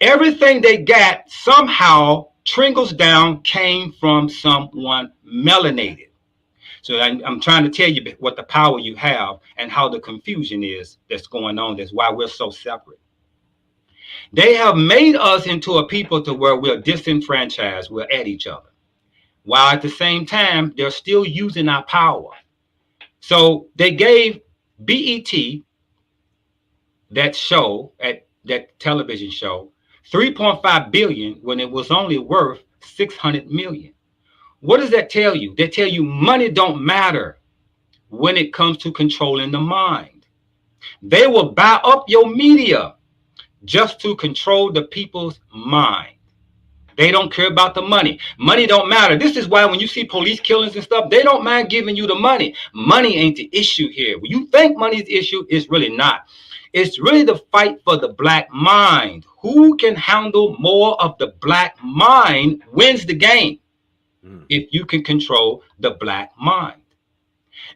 Everything they got somehow trickles down, came from someone melanated. So I'm trying to tell you what the power you have and how the confusion is that's going on. That's why we're so separate. They have made us into a people to where we're disenfranchised. We're at each other, while at the same time, they're still using our power. So they gave BET, that show, at that television show, 3.5 billion when it was only worth 600 million. What does that tell you? They tell you money don't matter when it comes to controlling the mind. They will buy up your media just to control the people's mind. They don't care about the money. Money don't matter. This is why when you see police killings and stuff, they don't mind giving you the money. Money ain't the issue here. When you think money's the issue, it's really not. It's really the fight for the black mind. Who can handle more of the black mind wins the game. If you can control the black mind.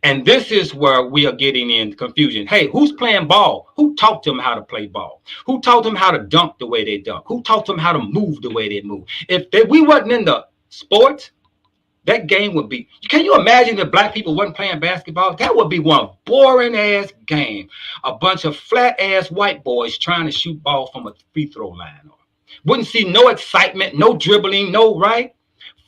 And this is where we are getting in confusion. Hey, who's playing ball? Who taught them how to play ball? Who taught them how to dunk the way they dunk? Who taught them how to move the way they move? If we wasn't in the sports, that game would be, can you imagine if black people wasn't playing basketball? That would be one boring ass game. A bunch of flat ass white boys trying to shoot ball from a free throw line. Wouldn't see no excitement, no dribbling, no right.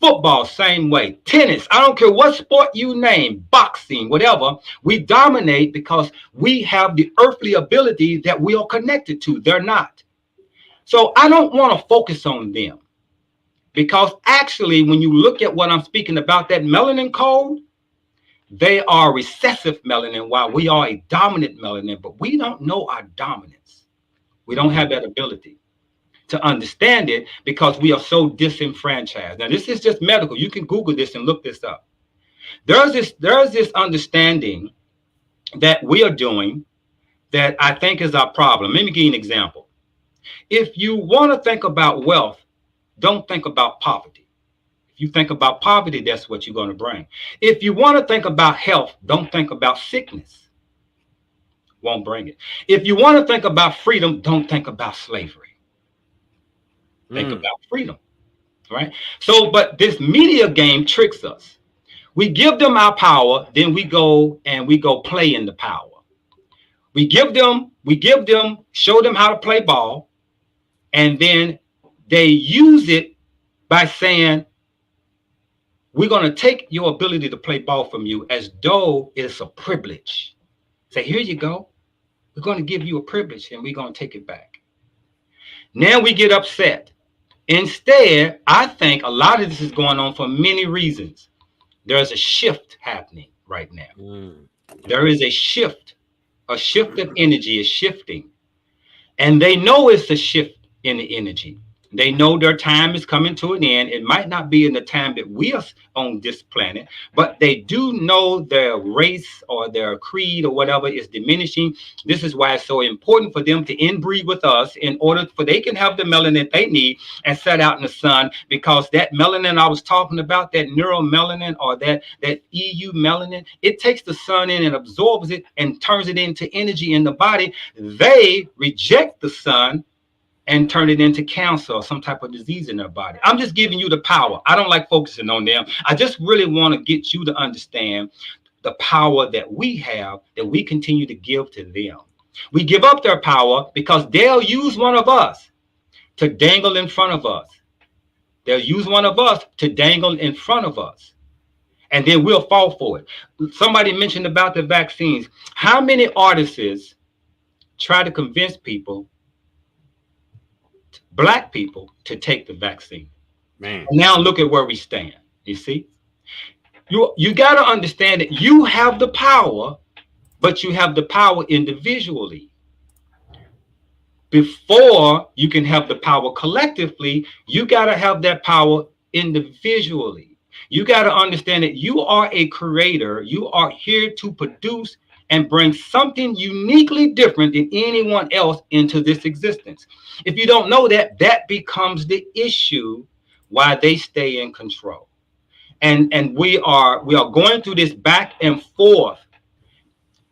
Football, same way. Tennis, I don't care what sport you name, boxing, whatever, we dominate because we have the earthly ability that we are connected to. They're not. So I don't want to focus on them because actually, when you look at what I'm speaking about, that melanin code, they are recessive melanin while we are a dominant melanin, but we don't know our dominance. We don't have that ability to understand it because we are so disenfranchised. Now, this is just medical. You can Google this and look this up. There's this understanding that we are doing that I think is our problem. Let me give you an example. If you want to think about wealth, don't think about poverty. If you think about poverty, that's what you're going to bring. If you want to think about health, don't think about sickness. Won't bring it. If you want to think about freedom, don't think about slavery. Think about freedom, right? So, but this media game tricks us. We give them our power, then we go play in the power. We give them, show them how to play ball, and then they use it by saying, we're going to take your ability to play ball from you as though it's a privilege. Say, here you go. We're going to give you a privilege and we're going to take it back. Now we get upset. Instead, I think a lot of this is going on for many reasons. There's a shift happening right now. There is a shift of energy is shifting. And they know it's a shift in the energy. They know their time is coming to an end. It might not be in the time that we are on this planet, but they do know their race or their creed or whatever is diminishing. This is why it's so important for them to inbreed with us in order for they can have the melanin they need and set out in the sun, because that melanin I was talking about, that neuromelanin or that EU melanin, it takes the sun in and absorbs it and turns it into energy in the body. They reject the sun and turn it into cancer or some type of disease in their body. I'm just giving you the power. I don't like focusing on them. I just really want to get you to understand the power that we have, that we continue to give to them. We give up their power because they'll use one of us to dangle in front of us. They'll use one of us to dangle in front of us. And then we'll fall for it. Somebody mentioned about the vaccines. How many artists try to convince people, Black people, to take the vaccine? Man. Now look at where we stand. You see, you got to understand that you have the power, but you have the power individually. Before you can have the power collectively, you got to have that power individually. You got to understand that you are a creator. You are here to produce and bring something uniquely different than anyone else into this existence. If you don't know that, that becomes the issue why they stay in control. And we are going through this back and forth.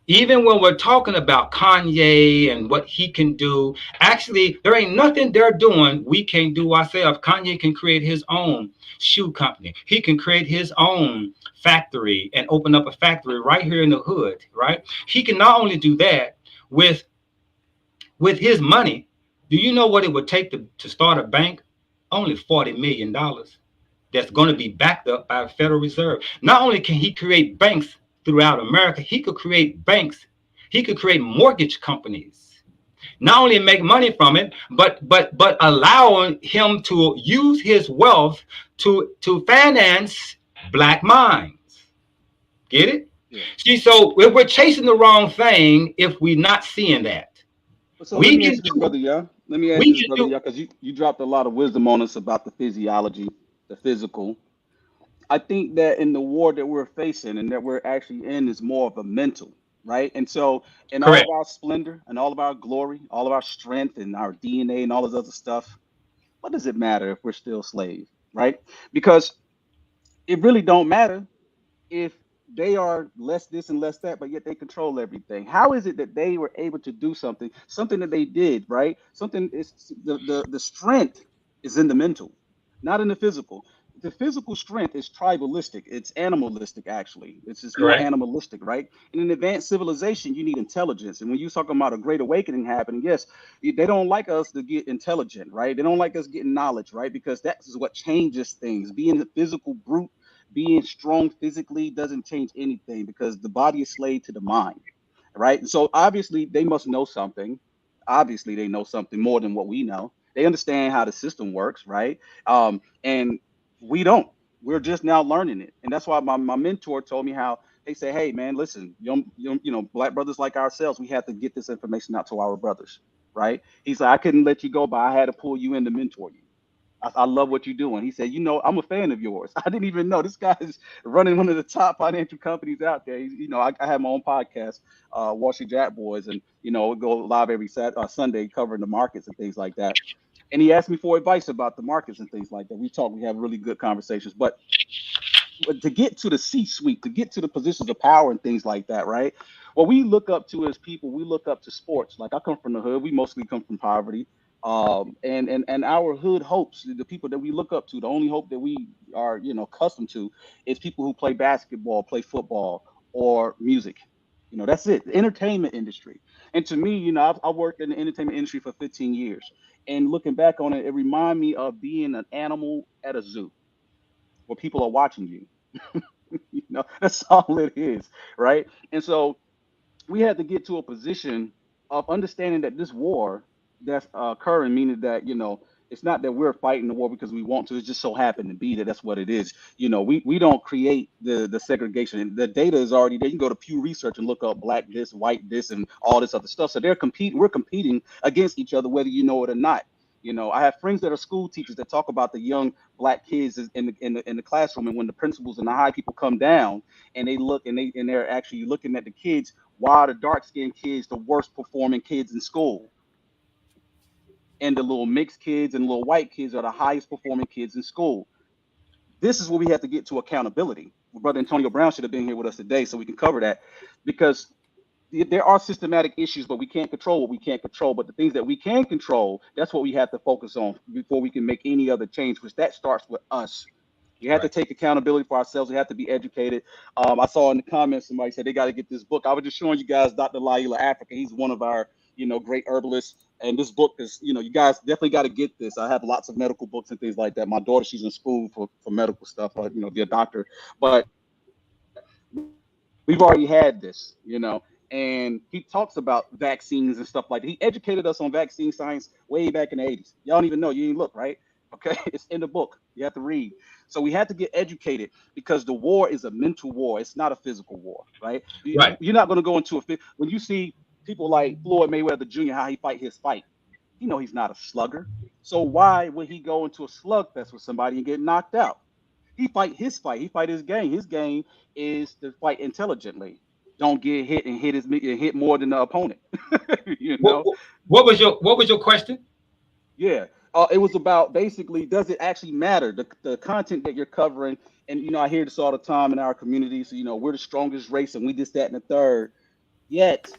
Even when we're talking about Kanye and what he can do, actually, there ain't nothing they're doing we can't do ourselves. Kanye can create his own shoe company. He can create his own factory and open up a factory right here in the hood, right? He can not only do that with his money. Do you know what it would take to start a bank? Only $40 million that's going to be backed up by the Federal Reserve. Not only can he create banks throughout America, he could create banks. He could create mortgage companies. Not only make money from it, but allowing him to use his wealth to finance black minds. Get it? Yeah. See, so we're chasing the wrong thing if we're not seeing that. So let We me can ask you this, do brother, yeah. Let me ask we you this, can brother, do yeah, because you dropped a lot of wisdom on us about the physiology, the physical. I think that in the war that we're facing and that we're actually in is more of a mental, right? And so, in all correct. of our splendor and all of our glory, all of our strength and our DNA and all this other stuff, what does it matter if we're still slaves, right? Because it really don't matter if they are less this and less that, but yet they control everything. How is it that they were able to do something that they did, right? Something is the strength is in the mental, not in the physical. The physical strength is tribalistic. It's animalistic, actually. It's just more Correct. animalistic, right? In an advanced civilization, you need intelligence. And when you're talking about a great awakening happening, yes, they don't like us to get intelligent, right? They don't like us getting knowledge, right? Because that is what changes things. Being a physical brute, being strong physically doesn't change anything because the body is slave to the mind, right? And so obviously they must know something. Obviously they know something more than what we know. They understand how the system works, right? And we don't. We're just now learning it, and that's why my mentor told me how they say, "Hey, man, listen, black brothers like ourselves, we have to get this information out to our brothers, right?" He's like, "I couldn't let you go, but I had to pull you in to mentor you." I love what you're doing. He said, I'm a fan of yours. I didn't even know this guy is running one of the top financial companies out there. I have my own podcast, Wall Street Jack Boys, and we go live every Sunday covering the markets and things like that. And he asked me for advice about the markets and things like that. We have really good conversations. But to get to the C-suite, to get to the positions of power and things like that, right? What we look up to as people, we look up to sports. Like I come from the hood, we mostly come from poverty. And our hood hopes, the people that we look up to, the only hope that we are, accustomed to is people who play basketball, play football, or music. That's it. The entertainment industry. And to me, I've worked in the entertainment industry for 15 years. And looking back on it, it reminds me of being an animal at a zoo where people are watching you. That's all it is, right? And so we had to get to a position of understanding that this war that's occurring, meaning that it's not that we're fighting the war because we want to. It just so happened to be that that's what it is. We don't create the segregation. And the data is already there. You can go to Pew Research and look up black this, white this, and all this other stuff. So they're competing. We're competing against each other, whether you know it or not. I have friends that are school teachers that talk about the young black kids in the classroom, and when the principals and the high people come down and they look and they're actually looking at the kids, why are the dark skinned kids the worst performing kids in school? And the little mixed kids and little white kids are the highest performing kids in school. This is where we have to get to accountability. Brother Antonio Brown should have been here with us today so we can cover that, because there are systematic issues, but we can't control what we can't control. But the things that we can control, that's what we have to focus on before we can make any other change, because that starts with us. We have to Right. take accountability for ourselves. We have to be educated. I saw in the comments somebody said they got to get this book. I was just showing you guys Dr. Laila Africa. He's one of our, great herbalists. And this book is, you guys definitely got to get this. I have lots of medical books and things like that. My daughter, she's in school for medical stuff, be a doctor. But we've already had this, and he talks about vaccines and stuff like that. He educated us on vaccine science way back in the 80s. Y'all don't even know. You ain't look, right? Okay. It's in the book. You have to read. So we have to get educated because the war is a mental war. It's not a physical war, right? Right. You're not going to go into when you see people like Floyd Mayweather Jr., how he fight his fight. He's not a slugger. So why would he go into a slugfest with somebody and get knocked out? He fight his fight. He fight his game. His game is to fight intelligently. don't get hit and hit more than the opponent. you What, know? what was your question? Yeah. It was about basically, does it actually matter the content that you're covering? And I hear this all the time in our community. So we're the strongest race, and we this, that, and the third. Yet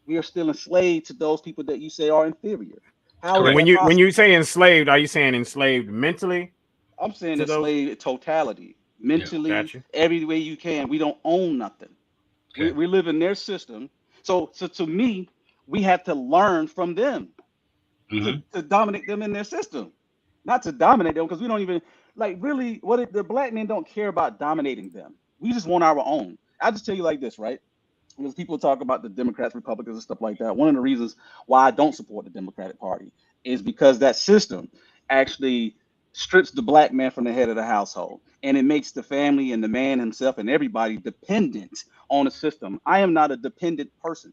we are still enslaved to those people that you say are inferior. How is And Correct. that when possible? you say enslaved, are you saying enslaved mentally I'm saying to those? enslaved totality, Yeah. mentally, Got you. every way you can. We don't own nothing. We, Okay. we live in their system. So to me, we have to learn from them Hmm. to dominate them in their system, not to dominate them because we don't even like really the black men don't care about dominating them. We just want our own. I'll just tell you like this, right? Because people talk about the Democrats, Republicans, and stuff like that. One of the reasons why I don't support the Democratic Party is because that system actually strips the black man from the head of the household, and it makes the family and the man himself and everybody dependent on the system. I am not a dependent person.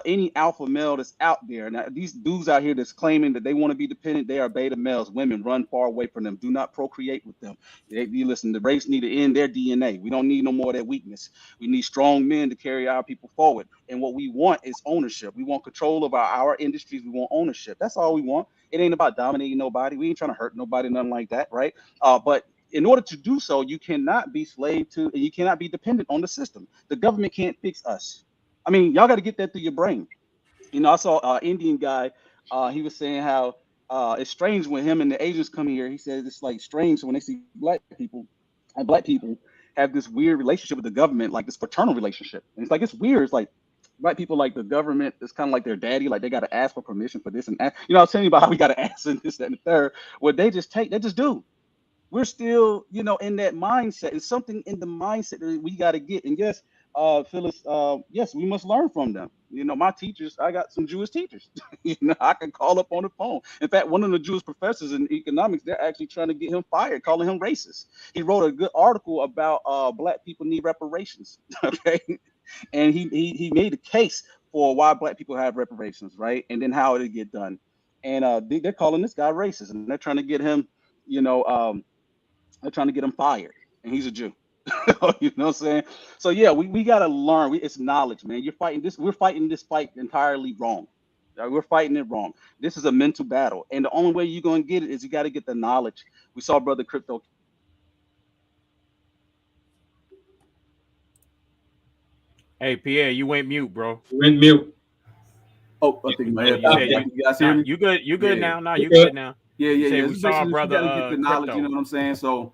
Any alpha male that's out there now, these dudes out here that's claiming that they want to be dependent, they are beta males. Women run far away from them. Do not procreate with them. You listen, the race need to end their DNA. We don't need no more of that weakness. We need strong men to carry our people forward. And what we want is ownership. We want control of our industries. We want ownership. That's all we want. It ain't about dominating nobody. We ain't trying to hurt nobody, nothing like that, right? But in order to do so, you cannot be slave to, and you cannot be dependent on the system. The government can't fix us. I mean, y'all got to get that through your brain. I saw an Indian guy. He was saying how it's strange when him and the Asians come here. He said it's like strange when they see black people, and black people have this weird relationship with the government, like this fraternal relationship. And it's like it's weird. It's like black people like the government is kind of like their daddy, like they got to ask for permission for this and that. I was telling you about how we got to ask and this, that, and the third. What they just take, they just do. We're still, in that mindset. It's something in the mindset that we got to get. And yes, Phyllis, yes, we must learn from them. My teachers, I got some Jewish teachers. I can call up on the phone. In fact, one of the Jewish professors in economics, they're actually trying to get him fired, calling him racist. He wrote a good article about black people need reparations. Okay, and he made a case for why black people have reparations, right? And then how it get done. And they're calling this guy racist, and they're trying to get him, you know, um, they're trying to get him fired, and he's a Jew. You know what I'm saying? So yeah, we gotta learn. It's knowledge, man. You're fighting this. We're fighting this fight entirely wrong. We're fighting it wrong. This is a mental battle, and the only way you're gonna get it is you got to get the knowledge. We saw Brother Crypto. Hey, Pierre, you went mute, bro. Went mute. Oh, I think my Oh, head. you said You guys hear me? you good. You good Yeah. now. No, you good now. Yeah, You yeah, said yeah. we It's saw basically brother you gotta get the knowledge, crypto. you know what I'm saying? So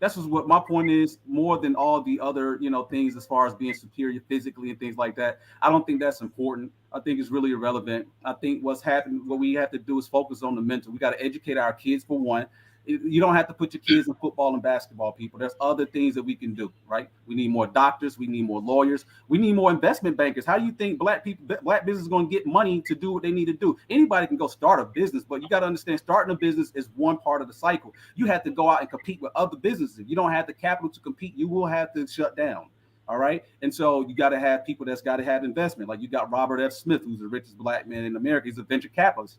that's just what my point is, more than all the other, things as far as being superior physically and things like that. I don't think that's important. I think it's really irrelevant. I think what we have to do is focus on the mental. We got to educate our kids for one. You don't have to put your kids in football and basketball, people. There's other things that we can do, right? We need more doctors. We need more lawyers. We need more investment bankers. How do you think black business is going to get money to do what they need to do? Anybody can go start a business, but you got to understand starting a business is one part of the cycle. You have to go out and compete with other businesses. If you don't have the capital to compete, you will have to shut down. All right. And so you got to have people that's got to have investment. Like you got Robert F. Smith, who's the richest black man in America. He's a venture capitalist.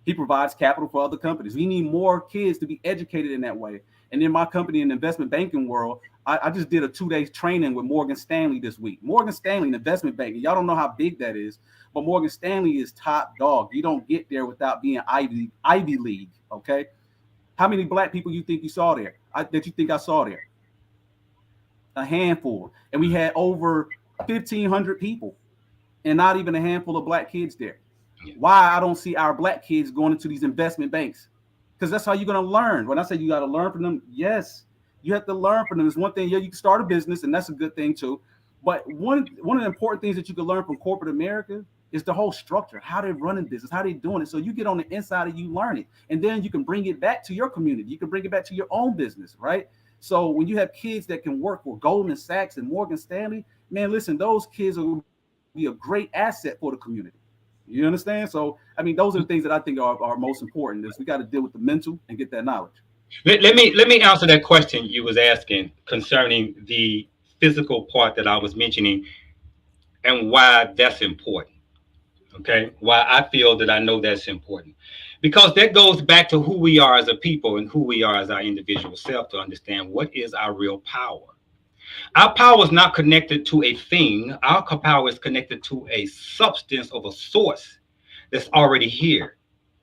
He provides capital for other companies. We need more kids to be educated in that way. And in my company in the investment banking world, I just did a 2-day training with Morgan Stanley this week. Morgan Stanley in investment banking. Y'all don't know how big that is, but Morgan Stanley is top dog. You don't get there without being Ivy League. Okay. How many black people you think you saw there? That you think I saw there? A handful. And we had over 1,500 people and not even a handful of black kids there. Why I don't see our black kids going into these investment banks? Because that's how you're going to learn. When I say you got to learn from them, yes, you have to learn from them. It's one thing, yeah, you can start a business, and that's a good thing too. But one of the important things that you can learn from corporate America is the whole structure, how they're running business, how they're doing it. So you get on the inside and you learn it, and then you can bring it back to your community. You can bring it back to your own business, right? So when you have kids that can work for Goldman Sachs and Morgan Stanley, man, listen, those kids will be a great asset for the community. You understand? So, I mean, those are the things that I think are most important. Is we got to deal with the mental and get that knowledge. Let me answer that question you was asking concerning the physical part that I was mentioning and why that's important. Okay, why I feel that I know that's important, because that goes back to who we are as a people and who we are as our individual self to understand what is our real power. Our power is not connected to a thing. Our power is connected to a substance of a source that's already here,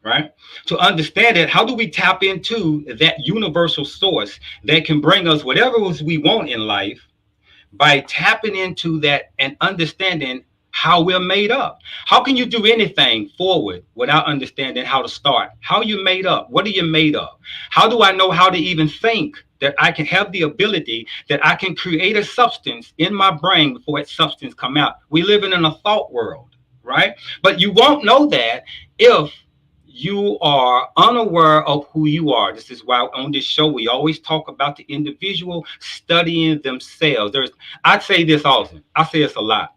right? To understand it, how do we tap into that universal source that can bring us whatever we want in life by tapping into that and understanding how we're made up? How can you do anything forward without understanding how to start? How are you made up? What are you made of? How do I know how to even think that I can have the ability that I can create a substance in my brain before that substance come out? We live in a thought world, right? But you won't know that if you are unaware of who you are. This is why on this show we always talk about the individual studying themselves. I say this often. I say this a lot.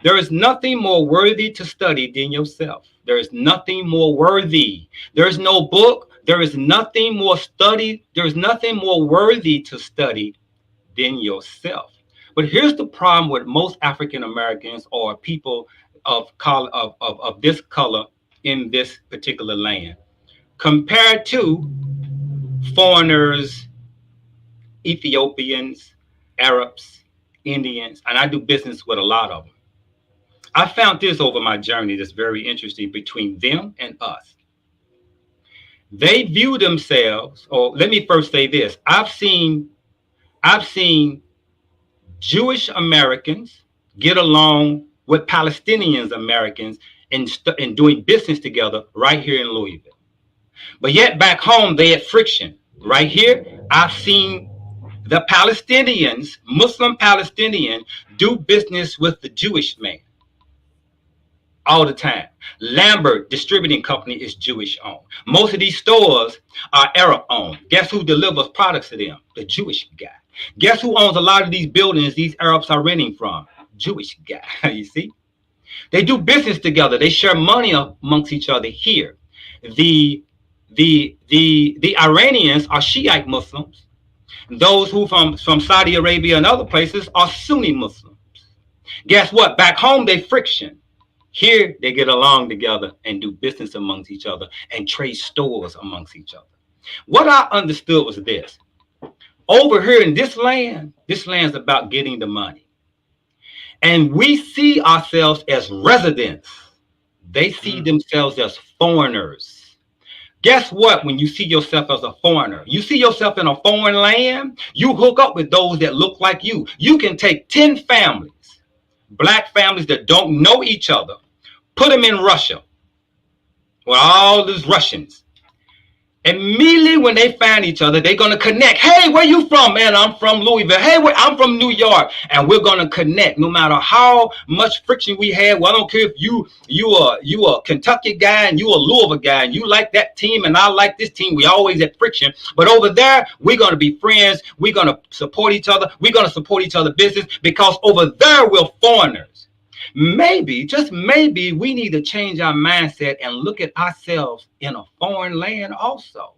There is nothing more worthy to study than yourself. There is nothing more worthy. There is no book. There is nothing more study. There is nothing more worthy to study than yourself. But here's the problem with most African Americans or people of this color in this particular land, compared to foreigners, Ethiopians, Arabs, Indians, and I do business with a lot of them. I found this over my journey that's very interesting between them and us. They view themselves, or let me first say this. I've seen Jewish Americans get along with Palestinians Americans in doing business together right here in Louisville. But yet back home, they had friction. Right here, I've seen the Palestinians, Muslim Palestinian, do business with the Jewish man all the time. Lambert Distributing Company is Jewish owned. Most of these stores are Arab owned. Guess who delivers products to them? The Jewish guy. Guess who owns a lot of these buildings these Arabs are renting from? Jewish guy. You see? They do business together. They share money amongst each other here. The Iranians are Shiite Muslims. Those who from Saudi Arabia and other places are Sunni Muslims. Guess what? Back home, they friction. Here, they get along together and do business amongst each other and trade stores amongst each other. What I understood was this. Over here in this land's about getting the money. And we see ourselves as residents. They see themselves as foreigners. Guess what? When you see yourself as a foreigner, you see yourself in a foreign land, you hook up with those that look like you. You can take 10 families, black families that don't know each other, put them in Russia with all these Russians. Immediately when they find each other, they're going to connect. Hey, where you from? Man, I'm from Louisville. Hey, I'm from New York. And we're going to connect no matter how much friction we had. Well, I don't care if you a Kentucky guy and you a Louisville guy and you like that team and I like this team. We always at friction. But over there, we're going to be friends. We're going to support each other. We're going to support each other's business because over there, we're foreigners. Maybe, just maybe, we need to change our mindset and look at ourselves in a foreign land also.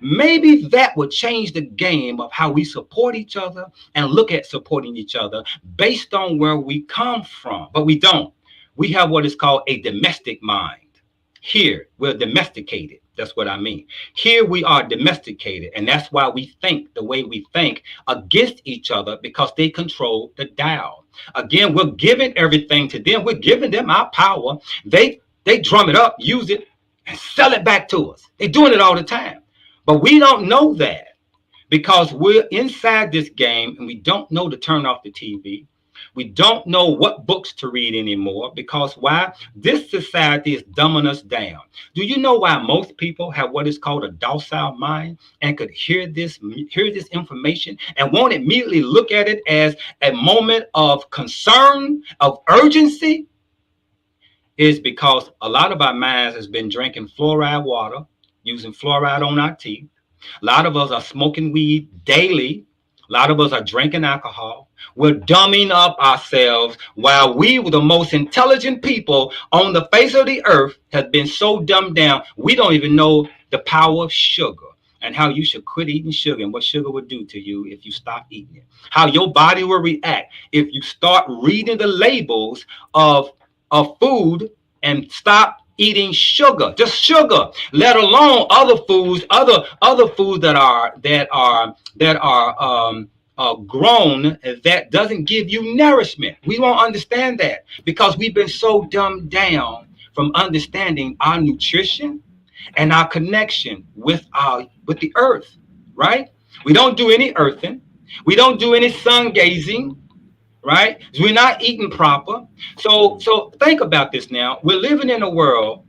Maybe that would change the game of how we support each other and look at supporting each other based on where we come from. But we don't. We have what is called a domestic mind. Here, we're domesticated. That's what I mean. Here we are domesticated, and that's why we think the way we think against each other because they control the dial. Again, we're giving everything to them. We're giving them our power. They drum it up, use it, and sell it back to us. They're doing it all the time. But we don't know that because we're inside this game and we don't know to turn off the TV. We don't know what books to read anymore because why? This society is dumbing us down. Do you know why most people have what is called a docile mind and could hear this information and won't immediately look at it as a moment of concern, of urgency? Is because a lot of our minds has been drinking fluoride water, using fluoride on our teeth. A lot of us are smoking weed daily. A lot of us are drinking alcohol. We're dumbing up ourselves while we were the most intelligent people on the face of the earth have been so dumbed down. We don't even know the power of sugar and how you should quit eating sugar and what sugar would do to you if you stop eating it. How your body will react if you start reading the labels of food and stop eating sugar, just sugar, let alone other foods, other foods that are grown that doesn't give you nourishment. We won't understand that because we've been so dumbed down from understanding our nutrition and our connection with the earth, right? We don't do any earthing. We don't do any sun gazing, right? We're not eating proper. So think about this now. We're living in a world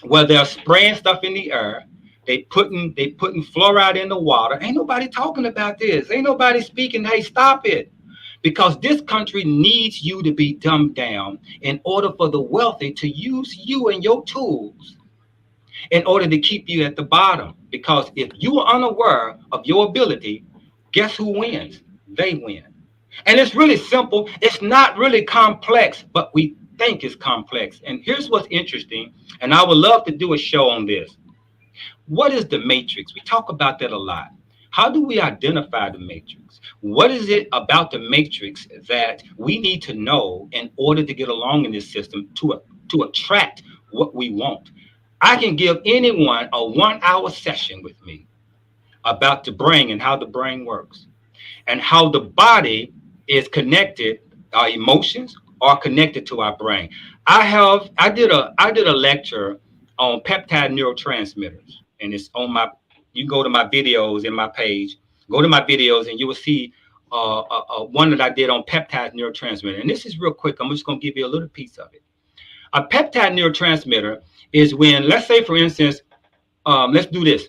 where they're spraying stuff in the air. They putting fluoride in the water. Ain't nobody talking about this. Ain't nobody speaking, hey, stop it. Because this country needs you to be dumbed down in order for the wealthy to use you and your tools in order to keep you at the bottom. Because if you are unaware of your ability, guess who wins? They win. And it's really simple. It's not really complex, but we think it's complex. And here's what's interesting, and I would love to do a show on this. What is the matrix? We talk about that a lot. How do we identify the matrix? What is it about the matrix that we need to know in order to get along in this system to attract what we want? I can give anyone a 1-hour session with me about the brain and how the brain works and how the body is connected, our emotions are connected to our brain. I did a lecture on peptide neurotransmitters, and it's on my, you go to my videos in my page, go to my videos and you will see one that I did on peptide neurotransmitter. And this is real quick. I'm just going to give you a little piece of it. A peptide neurotransmitter is when, let's say, for instance, let's do this.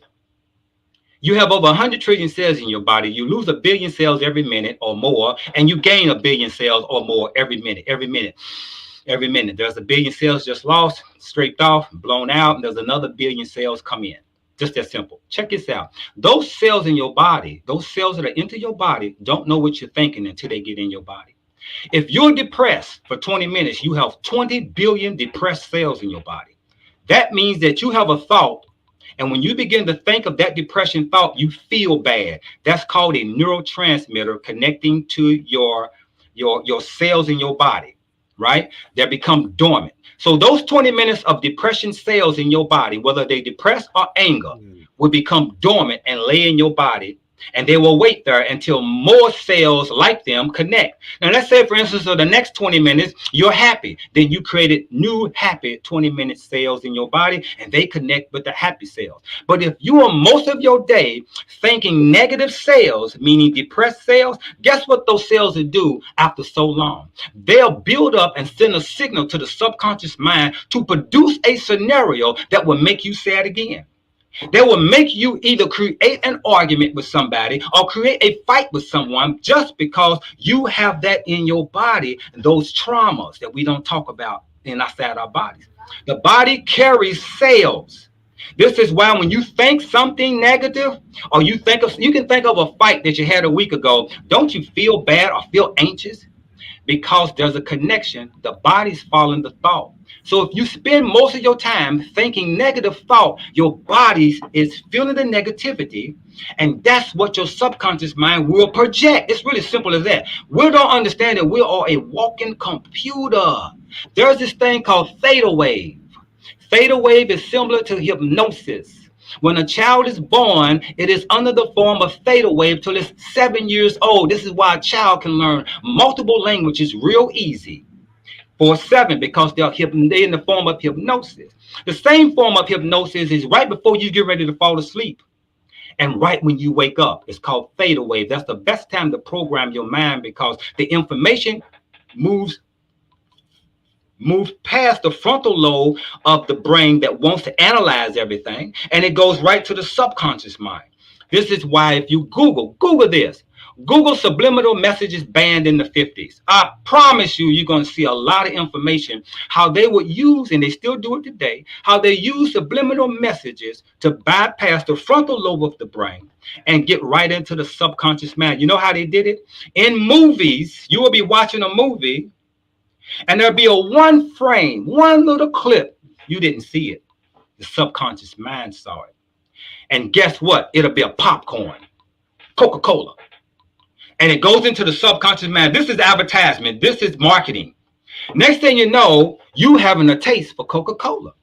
You have over 100 trillion cells in your body. You lose 1 billion cells every minute or more, and you gain 1 billion cells or more every minute. There's 1 billion cells just lost, scraped off, blown out, and there's another 1 billion cells come in. Just that simple. Check this out. Those cells in your body, those cells that are into your body, don't know what you're thinking until they get in your body. If you're depressed for 20 minutes, you have 20 billion depressed cells in your body. That means that you have a thought, and when you begin to think of that depression thought, you feel bad. That's called a neurotransmitter connecting to your cells in your body, right? They become dormant. So those 20 minutes of depression cells in your body, whether they depressed or anger, will become dormant and lay in your body. And they will wait there until more cells like them connect. Now, let's say, for instance, for the next 20 minutes, you're happy. Then you created new happy 20-minute cells in your body, and they connect with the happy cells. But if you are most of your day thinking negative cells, meaning depressed cells, guess what those cells will do after so long? They'll build up and send a signal to the subconscious mind to produce a scenario that will make you sad again. They will make you either create an argument with somebody or create a fight with someone just because you have that in your body, those traumas that we don't talk about inside our bodies. The body carries cells. This is why when you think something negative, or you can think of a fight that you had a week ago, don't you feel bad or feel anxious? Because there's a connection. The body's following the thought. So if you spend most of your time thinking negative thought, your body is feeling the negativity, and that's what your subconscious mind will project. It's really simple as that. We don't understand that we are a walking computer. There's this thing called theta wave. Theta wave is similar to hypnosis. When a child is born, it is under the form of theta wave till it's 7 years old. This is why a child can learn multiple languages real easy. For 7, because they're in the form of hypnosis. The same form of hypnosis is right before you get ready to fall asleep and right when you wake up. It's called theta wave. That's the best time to program your mind because the information moves past the frontal lobe of the brain that wants to analyze everything, and it goes right to the subconscious mind. This is why if you Google this, Google subliminal messages banned in the 50s. I promise you're going to see a lot of information, how they would use, and they still do it today, how they use subliminal messages to bypass the frontal lobe of the brain and get right into the subconscious mind. You know how they did it? In movies, you will be watching a movie, and there'll be a one frame, one little clip. You didn't see it. The subconscious mind saw it. And guess what? It'll be a popcorn, Coca-Cola. And it goes into the subconscious mind. This is advertisement. This is marketing. Next thing you know, you having a taste for Coca-Cola.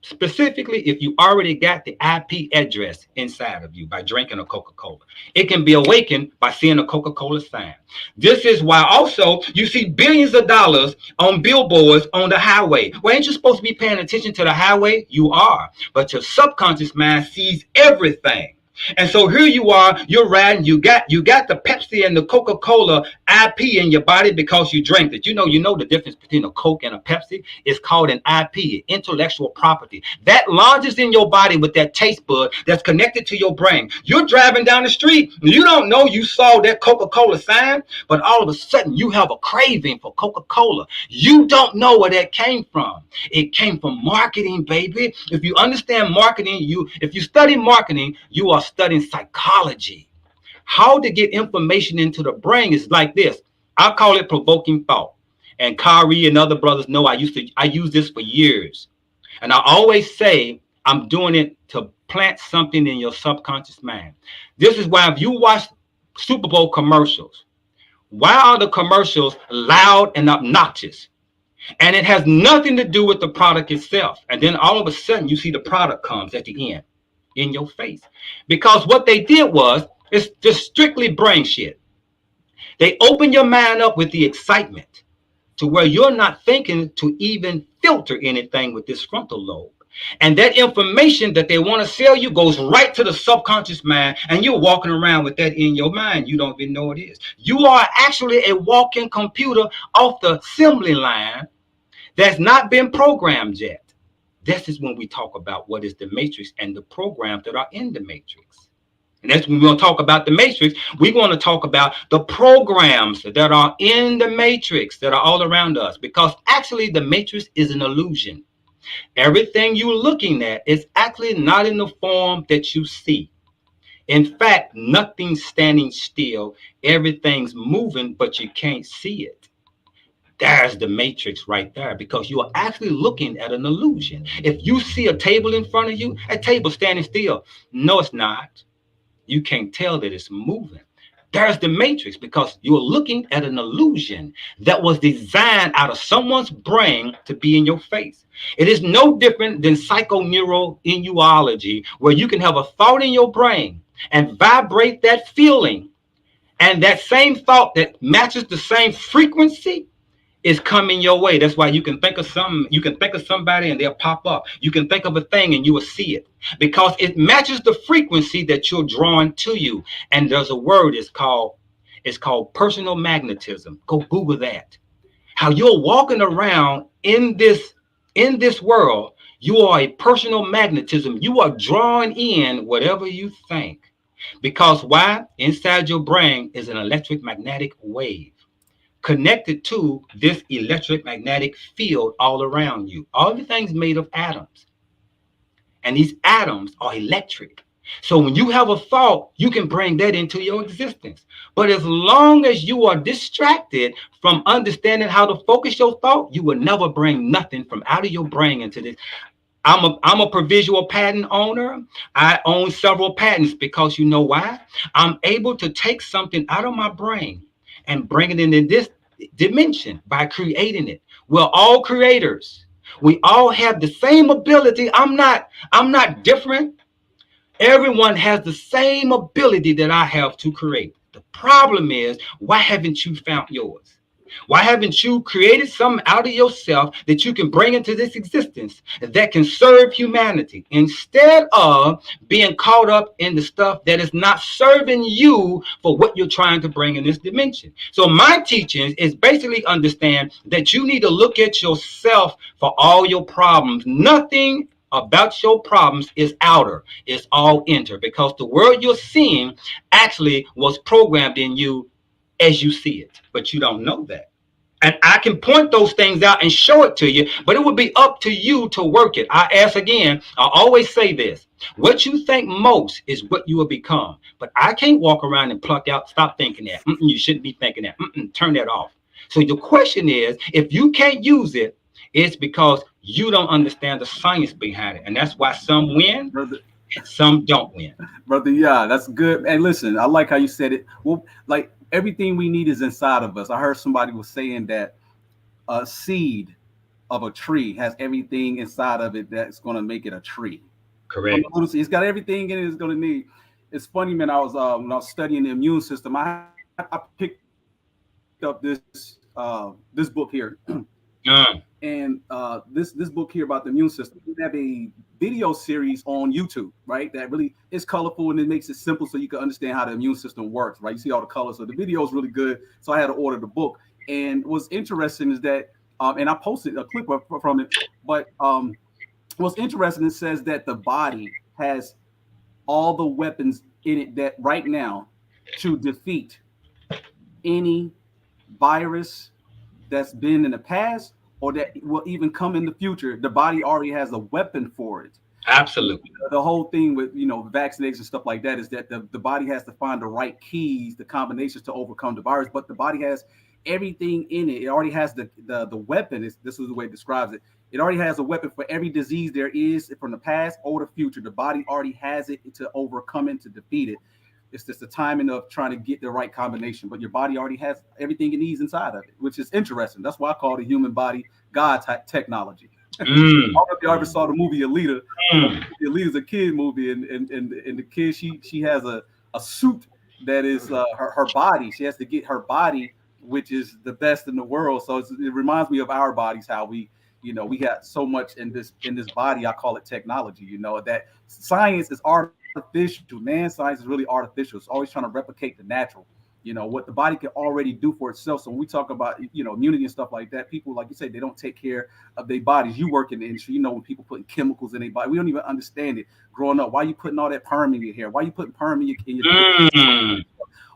specifically if you already got the IP address inside of you by drinking a Coca-Cola. It can be awakened by seeing a Coca-Cola sign. This is why also you see billions of dollars on billboards on the highway. Well, ain't you supposed to be paying attention to the highway? You are, but your subconscious mind sees everything. And so here you are, you're riding, you got the Pepsi and the Coca-Cola IP in your body because you drank it. You know the difference between a Coke and a Pepsi. It's called an IP, intellectual property. That lodges in your body with that taste bud that's connected to your brain. You're driving down the street, you don't know you saw that Coca-Cola sign, but all of a sudden you have a craving for Coca-Cola. You don't know where that came from. It came from marketing, baby. If you understand marketing, if you study marketing, you are studying psychology. How to get information into the brain is like this. I call it provoking thought. And Kyrie and other brothers know I use this for years. And I always say I'm doing it to plant something in your subconscious mind. This is why if you watch Super Bowl commercials, why are the commercials loud and obnoxious? And it has nothing to do with the product itself. And then all of a sudden you see the product comes at the end in your face. Because what they did was, it's just strictly brain shit. They open your mind up with the excitement to where you're not thinking to even filter anything with this frontal lobe. And that information that they want to sell you goes right to the subconscious mind, and you're walking around with that in your mind. You don't even know it is. You are actually a walking computer off the assembly line that's not been programmed yet. This is when we talk about what is the matrix and the programs that are in the matrix. And that's when we're going to talk about the matrix. We're going to talk about the programs that are in the matrix that are all around us, because actually the matrix is an illusion. Everything you're looking at is actually not in the form that you see. In fact, nothing's standing still. Everything's moving, but you can't see it. There's the matrix right there, because you are actually looking at an illusion. If you see a table in front of you, a table standing still. No, it's not. You can't tell that it's moving. There's the matrix, because you're looking at an illusion that was designed out of someone's brain to be in your face. It is no different than psychoneuroimmunology, where you can have a thought in your brain and vibrate that feeling, and that same thought that matches the same frequency is coming your way. That's why you can think of something, you can think of somebody and they'll pop up. You can think of a thing and you will see it, because it matches the frequency that you're drawing to you. And there's a word, it's called personal magnetism. Go Google that. How you're walking around in this world, you are a personal magnetism. You are drawing in whatever you think. Because why? Inside your brain is an electric magnetic wave connected to this electric magnetic field all around you. All everything's made of atoms, and these atoms are electric. So when you have a thought, you can bring that into your existence. But as long as you are distracted from understanding how to focus your thought, you will never bring nothing from out of your brain into this. I'm a provisional patent owner. I own several patents, because you know why? I'm able to take something out of my brain and bring it into this dimension by creating it. We're all creators. We all have the same ability. I'm not different. Everyone has the same ability that I have to create. The problem is, why haven't you found yours? Why haven't you created something out of yourself that you can bring into this existence that can serve humanity, instead of being caught up in the stuff that is not serving you for what you're trying to bring in this dimension? So my teaching is basically understand that you need to look at yourself for all your problems. Nothing about your problems is outer, it's all inner, because the world you're seeing actually was programmed in you as you see it, but you don't know that. And I can point those things out and show it to you, but it would be up to you to work it. I ask again, I always say this: what you think most is what you will become. But I can't walk around and pluck out, stop thinking that. You shouldn't be thinking that. Turn that off. So the question is, if you can't use it, it's because you don't understand the science behind it. And that's why some win, some don't win. Brother, yeah, that's good. And listen, I like how you said it. Well, like, everything we need is inside of us. I heard somebody was saying that a seed of a tree has everything inside of it that's going to make it a tree. Correct. It's got everything in it it's going to need. It's funny, man. I was when I was studying the immune system, I picked up this book here. And this book here about the immune system. We have a video series on YouTube, right? That really is colorful and it makes it simple so you can understand how the immune system works, right? You see all the colors. So the video is really good. So I had to order the book. And what's interesting is that, and I posted a clip from it, but what's interesting, it says that the body has all the weapons in it that right now to defeat any virus that's been in the past or that will even come in the future. The body already has a weapon for it. Absolutely. The whole thing with vaccination and stuff like that is that the body has to find the right keys, the combinations to overcome the virus, but the body has everything in it. It already has the weapon. This is the way it describes it. It already has a weapon for every disease there is from the past or the future. The body already has it to overcome it, to defeat it. It's just the timing of trying to get the right combination, but your body already has everything it needs inside of it, which is interesting. That's why I call the human body God technology. I don't know if you ever saw the movie Alita. Alita's a kid movie, and the kid she has a suit that is her body. She has to get her body, which is the best in the world. So it reminds me of our bodies, how we got so much in this body. I call it technology. That science is artificial, man. Science is really artificial. It's always trying to replicate the natural. What the body can already do for itself. So when we talk about immunity and stuff like that, people, like you say, they don't take care of their bodies. You work in the industry, when people putting chemicals in their body, we don't even understand it. Growing up, why are you putting all that perm in your hair? Why are you putting perm in your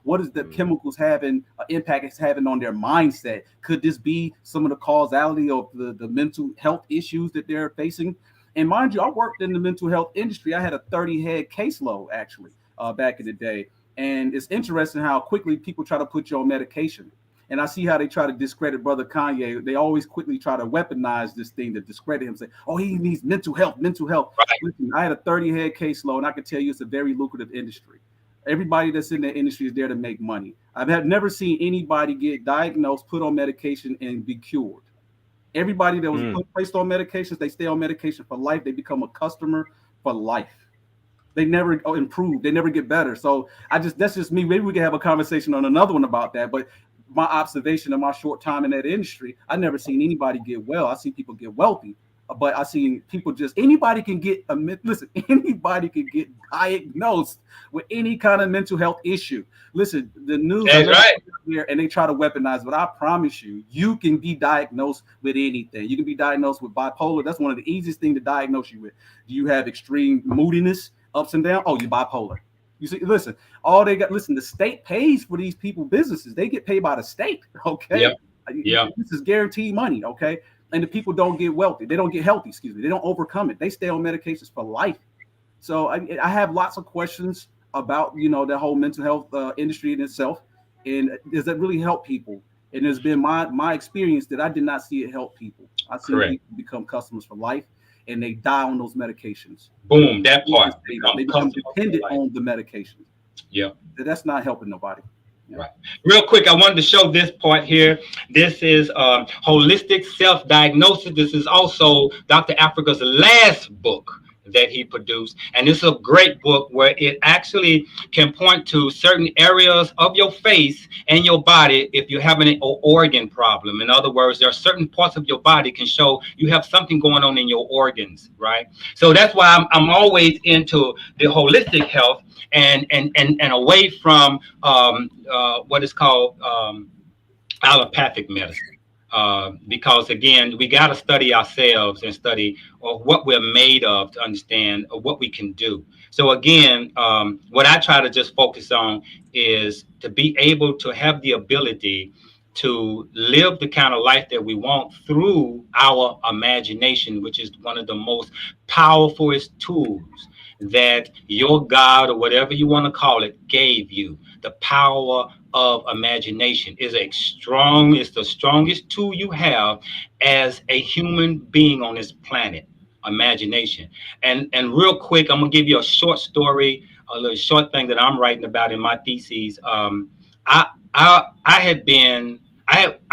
What is the chemicals having impact it's having on their mindset? Could this be some of the causality of the mental health issues that they're facing? And mind you, I worked in the mental health industry. I had a 30-head caseload actually back in the day. And it's interesting how quickly people try to put you on medication. And I see how they try to discredit Brother Kanye. They always quickly try to weaponize this thing to discredit him, say, oh, he needs mental health. Right. Listen, I had a 30-head caseload, and I can tell you it's a very lucrative industry. Everybody that's in the industry is there to make money. I've never seen anybody get diagnosed, put on medication, and be cured. Everybody that was placed on medications, they stay on medication for life. They become a customer for life. They never improve. They never get better. So that's just me. Maybe we can have a conversation on another one about that. But my observation of my short time in that industry, I never seen anybody get well. I see people get wealthy, but I seen people anybody can get anybody can get diagnosed with any kind of mental health issue. Listen, the news here and they try to weaponize, but I promise you, you can be diagnosed with anything. You can be diagnosed with bipolar. That's one of the easiest things to diagnose you with. Do you have extreme moodiness, ups and downs? Oh, you're bipolar. You see, listen, the state pays for these people businesses. They get paid by the state. Okay. Yeah. This is guaranteed money. Okay. And the people don't get wealthy. They don't get healthy. Excuse me. They don't overcome it. They stay on medications for life. So I have lots of questions about, the whole mental health industry in itself. And does that really help people? And it's been my experience that I did not see it help people. I see people become customers for life and they die on those medications. Boom, that part. They become dependent on the medications. Yeah. That's not helping nobody. Right. Real quick, I wanted to show this part here. This is Holistic Self-Diagnosis. This is also Dr. Africa's last book that he produced. And it's a great book where it actually can point to certain areas of your face and your body if you're having an organ problem. In other words, there are certain parts of your body can show you have something going on in your organs, right? So that's why I'm always into the holistic health and away from what is called allopathic medicine. Because again, we got to study ourselves and study what we're made of to understand what we can do. So again, what I try to just focus on is to be able to have the ability to live the kind of life that we want through our imagination, which is one of the most powerful tools that your God, or whatever you want to call it, gave you. The power of imagination is it's the strongest tool you have as a human being on this planet. Imagination. And real quick, I'm gonna give you a short story, a little short thing that I'm writing about in my theses. I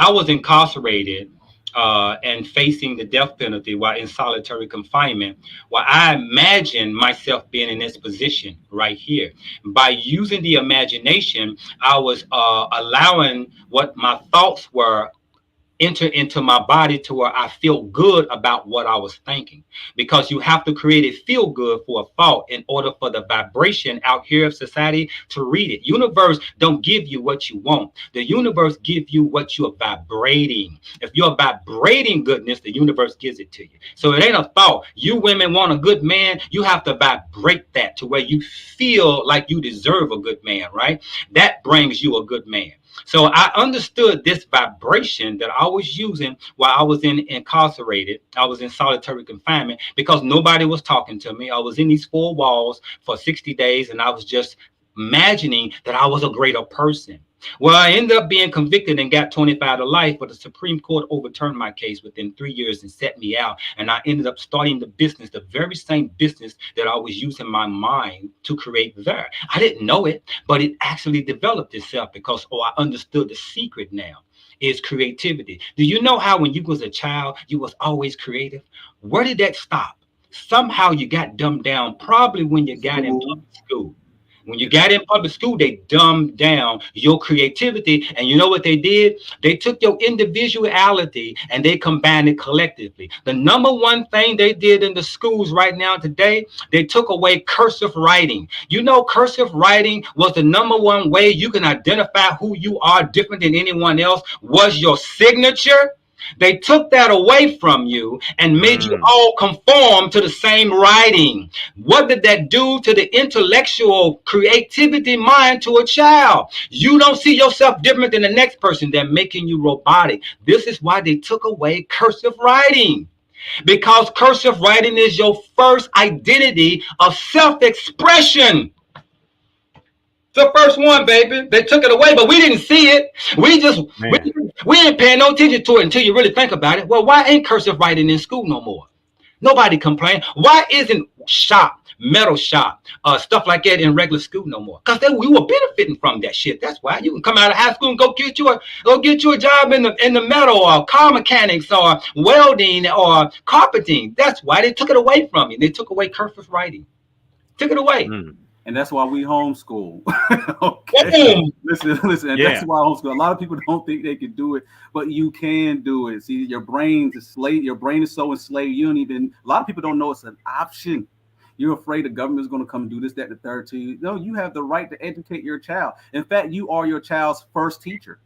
was incarcerated and facing the death penalty while in solitary confinement. Well, I imagine myself being in this position right here. By using the imagination, I was allowing what my thoughts were enter into my body to where I feel good about what I was thinking, because you have to create a feel good for a thought in order for the vibration out here of society to read it. Universe don't give you what you want. The universe give you what you're vibrating. If you're vibrating goodness, the universe gives it to you. So it ain't a thought. You women want a good man, you have to vibrate that to where you feel like you deserve a good man, right? That brings you a good man. So I understood this vibration that I was using while I was incarcerated. I was in solitary confinement because nobody was talking to me. I was in these four walls for 60 days, and I was just imagining that I was a greater person. Well, I ended up being convicted and got 25 to life, but the Supreme Court overturned my case within 3 years and set me out. And I ended up starting the business, the very same business that I was using my mind to create there. I didn't know it, but it actually developed itself because, I understood the secret now is creativity. Do you know how when you was a child, you was always creative? Where did that stop? Somehow you got dumbed down, probably when you got in public school. When you got in public school, they dumbed down your creativity. And you know what they did? They took your individuality and they combined it collectively. The number one thing they did in the schools right now today, they took away cursive writing. You know, cursive writing was the number one way you can identify who you are different than anyone else, was your signature. They took that away from you and made you all conform to the same writing. What did that do to the intellectual creativity mind to a child? You don't see yourself different than the next person. They're making you robotic. This is why they took away cursive writing. Because cursive writing is your first identity of self-expression. The first one, baby. They took it away, but we didn't see it. We didn't pay no attention to it until you really think about it. Well, why ain't cursive writing in school no more? Nobody complain. Why isn't metal shop, stuff like that in regular school no more? Because we were benefiting from that shit. That's why you can come out of high school and go get you a job in the metal or car mechanics or welding or carpenting. That's why they took it away from you. They took away cursive writing. Took it away. And that's why we homeschool. Okay. Listen. And that's why I homeschool. A lot of people don't think they can do it, but you can do it. See, your brain is slave. Your brain is so enslaved. You don't even. A lot of people don't know it's an option. You're afraid the government is going to come and do this, that, and the third to you. No, you have the right to educate your child. In fact, you are your child's first teacher.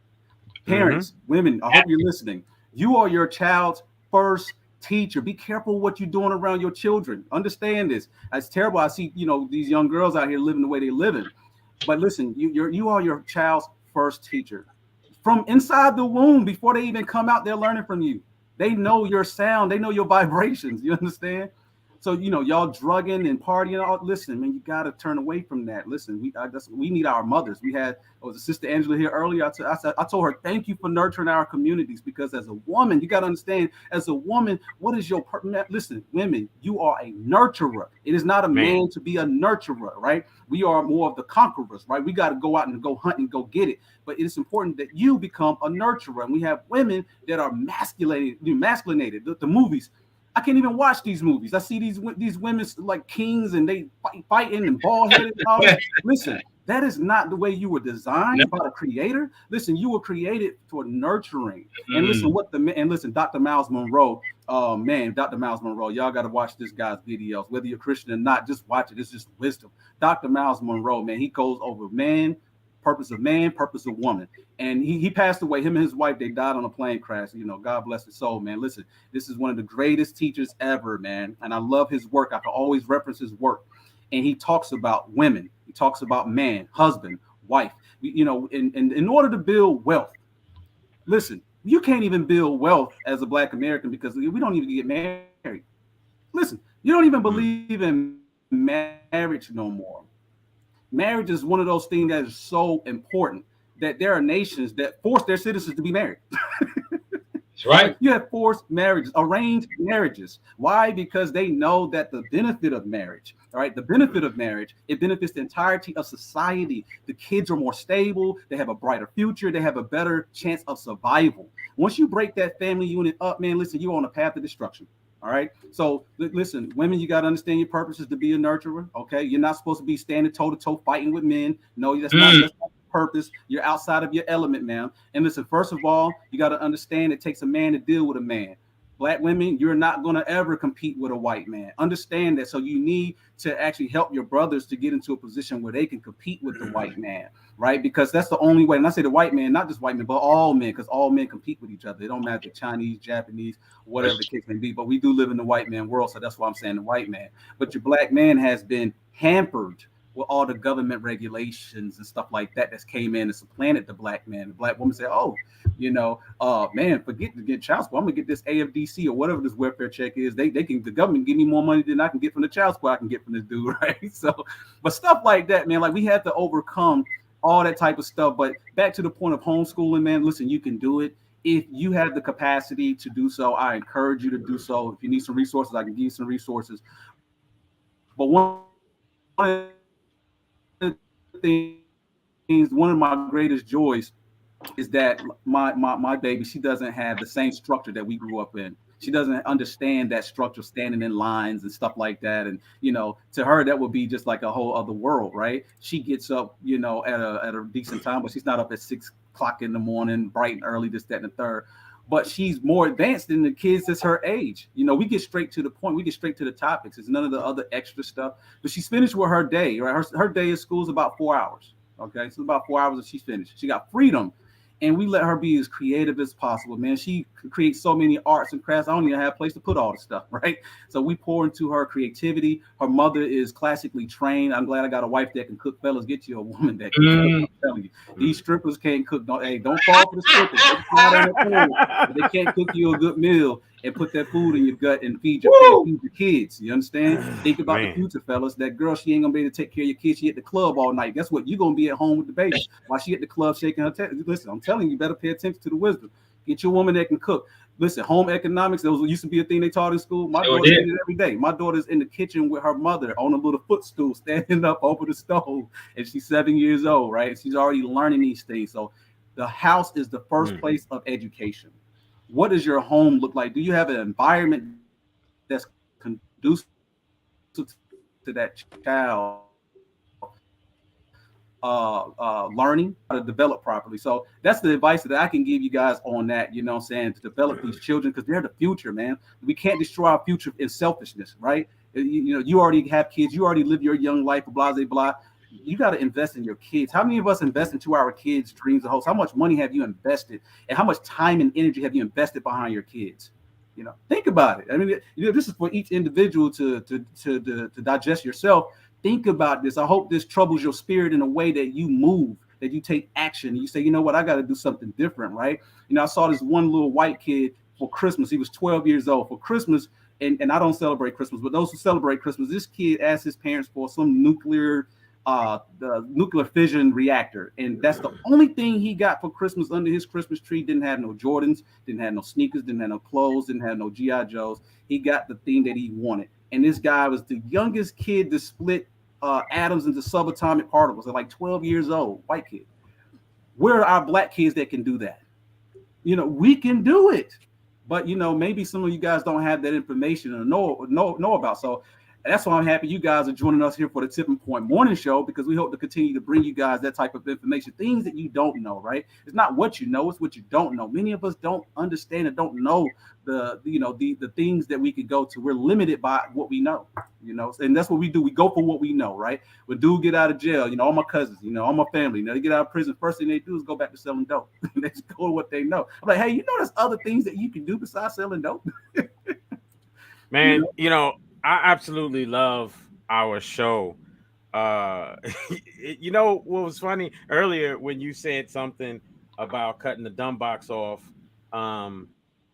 Parents, women, I hope you're listening. You are your child's first teacher. Be careful what you're doing around your children. Understand this. It's terrible. I see, these young girls out here living the way they're living. But listen, you are your child's first teacher. From inside the womb, before they even come out, they're learning from you. They know your sound. They know your vibrations. You understand? So, y'all drugging and partying. Listen, man, you got to turn away from that. Listen, we need our mothers. We had, Sister Angela here earlier. I told her, thank you for nurturing our communities, because as a woman, you got to understand, as a woman, what is your listen, women, you are a nurturer. It is not a man to be a nurturer, right? We are more of the conquerors, right? We got to go out and go hunt and go get it. But it is important that you become a nurturer. And we have women that are masculinated. The movies. I can't even watch these movies. I see these women like kings and they fighting and bald headed. Listen, that is not the way you were designed by the creator. Listen, you were created for nurturing. And listen, Dr. Miles Monroe. Oh man, Dr. Miles Monroe, y'all got to watch this guy's videos. Whether you're Christian or not, just watch it. It's just wisdom. Dr. Miles Monroe, man, he goes over purpose of woman. And he passed away. Him and his wife, they died on a plane crash. God bless his soul, man. Listen, this is one of the greatest teachers ever, man. And I love his work. I can always reference his work. And he talks about women. He talks about man, husband, wife. In order to build wealth, listen, you can't even build wealth as a Black American because we don't even get married. Listen, you don't even believe in marriage no more. Marriage is one of those things that is so important that there are nations that force their citizens to be married. That's right. You have forced marriages, arranged marriages. Why? Because they know that the benefit of marriage, all right, the benefit of marriage, it benefits the entirety of society. The kids are more stable. They have a brighter future. They have a better chance of survival. Once you break that family unit up, man, listen, you're on a path of destruction. All right. So listen, women, you got to understand your purpose is to be a nurturer. Okay. You're not supposed to be standing toe to toe fighting with men. No, that's not your purpose. You're outside of your element, man. And listen, first of all, you got to understand it takes a man to deal with a man. Black women, you're not going to ever compete with a white man. Understand that. So you need to actually help your brothers to get into a position where they can compete with the white man, right? Because that's the only way. And I say the white man, not just white men, but all men, because all men compete with each other. It don't matter, Chinese, Japanese, whatever the case may be. But we do live in the white man world, so that's why I'm saying the white man. But your black man has been hampered with all the government regulations and stuff like that that's came in and supplanted the black man. The black woman said, oh, man, forget to get child support. I'm gonna get this AFDC or whatever this welfare check is. The government give me more money than I can get from the child support I can get from this dude, right? So, but stuff like that, man, like we had to overcome all that type of stuff. But back to the point of homeschooling, man, listen, you can do it. If you have the capacity to do so, I encourage you to do so. If you need some resources, I can give you some resources. But one of my greatest joys is that my baby, she doesn't have the same structure that we grew up in. She doesn't understand that structure, standing in lines and stuff like that. And, to her, that would be just like a whole other world, right? She gets up, at a decent time, but she's not up at 6 o'clock in the morning, bright and early, this, that, and the third. But she's more advanced than the kids that's her age. We get straight to the point. We get straight to the topics. It's none of the other extra stuff. But she's finished with her day, right? Her day at school is about 4 hours. Okay, so about 4 hours and she's finished. She got freedom. And we let her be as creative as possible, man. She creates so many arts and crafts. I don't even have a place to put all the stuff, right? So we pour into her creativity. Her mother is classically trained. I'm glad I got a wife that can cook. Fellas, get you a woman that can cook. I'm telling you, these strippers can't cook. Don't fall for the strippers. They can't cook you a good meal and put that food in your gut and feed your kids. You understand? Think about the future, fellas. That girl, she ain't gonna be able to take care of your kids. She at the club all night. Guess what? You're gonna be at home with the baby while she at the club shaking her tail. Listen, I'm telling you, better pay attention to the wisdom. Get your woman that can cook. Listen, home economics, that used to be a thing they taught in school. My daughter did it every day. My daughter's in the kitchen with her mother on a little footstool, standing up over the stove, and she's 7 years old, right? She's already learning these things. So the house is the first place of education. What does your home look like? Do you have an environment that's conducive to that child learning how to develop properly? So that's the advice that I can give you guys on that, you know what I'm saying, to develop these children, because they're the future, man. We can't destroy our future in selfishness, right? You already have kids. You already live your young life, blah, blah, blah. You got to invest in your kids. How many of us invest into our kids' dreams and hopes? How much money have you invested, and how much time and energy have you invested behind your kids? Think about it. I mean, this is for each individual to digest yourself. Think about this. I hope this troubles your spirit in a way that you move, that you take action. You say, you know what, I got to do something different, right? I saw this one little white kid for Christmas. He was 12 years old for Christmas. And I don't celebrate Christmas, but those who celebrate Christmas, this kid asked his parents for some the nuclear fission reactor, and that's the only thing he got for Christmas under his Christmas tree. Didn't have no Jordans, didn't have no sneakers, didn't have no clothes, didn't have no GI Joes. He got the thing that he wanted, and this guy was the youngest kid to split atoms into subatomic particles at like 12 years old. White kid. Where are our black kids that can do that? We can do it, but maybe some of you guys don't have that information or know about. So that's why I'm happy you guys are joining us here for the Tipping Point Morning Show, because we hope to continue to bring you guys that type of information, things that you don't know, right? It's not what you know, it's what you don't know. Many of us don't understand and don't know the things that we could go to. We're limited by what we know, and that's what we do. We go for what we know, right? When dude get out of jail, all my cousins, all my family, they get out of prison, first thing they do is go back to selling dope. They just go to what they know. I'm like, hey, there's other things that you can do besides selling dope. Man, I absolutely love our show. What was funny earlier when you said something about cutting the dumb box off?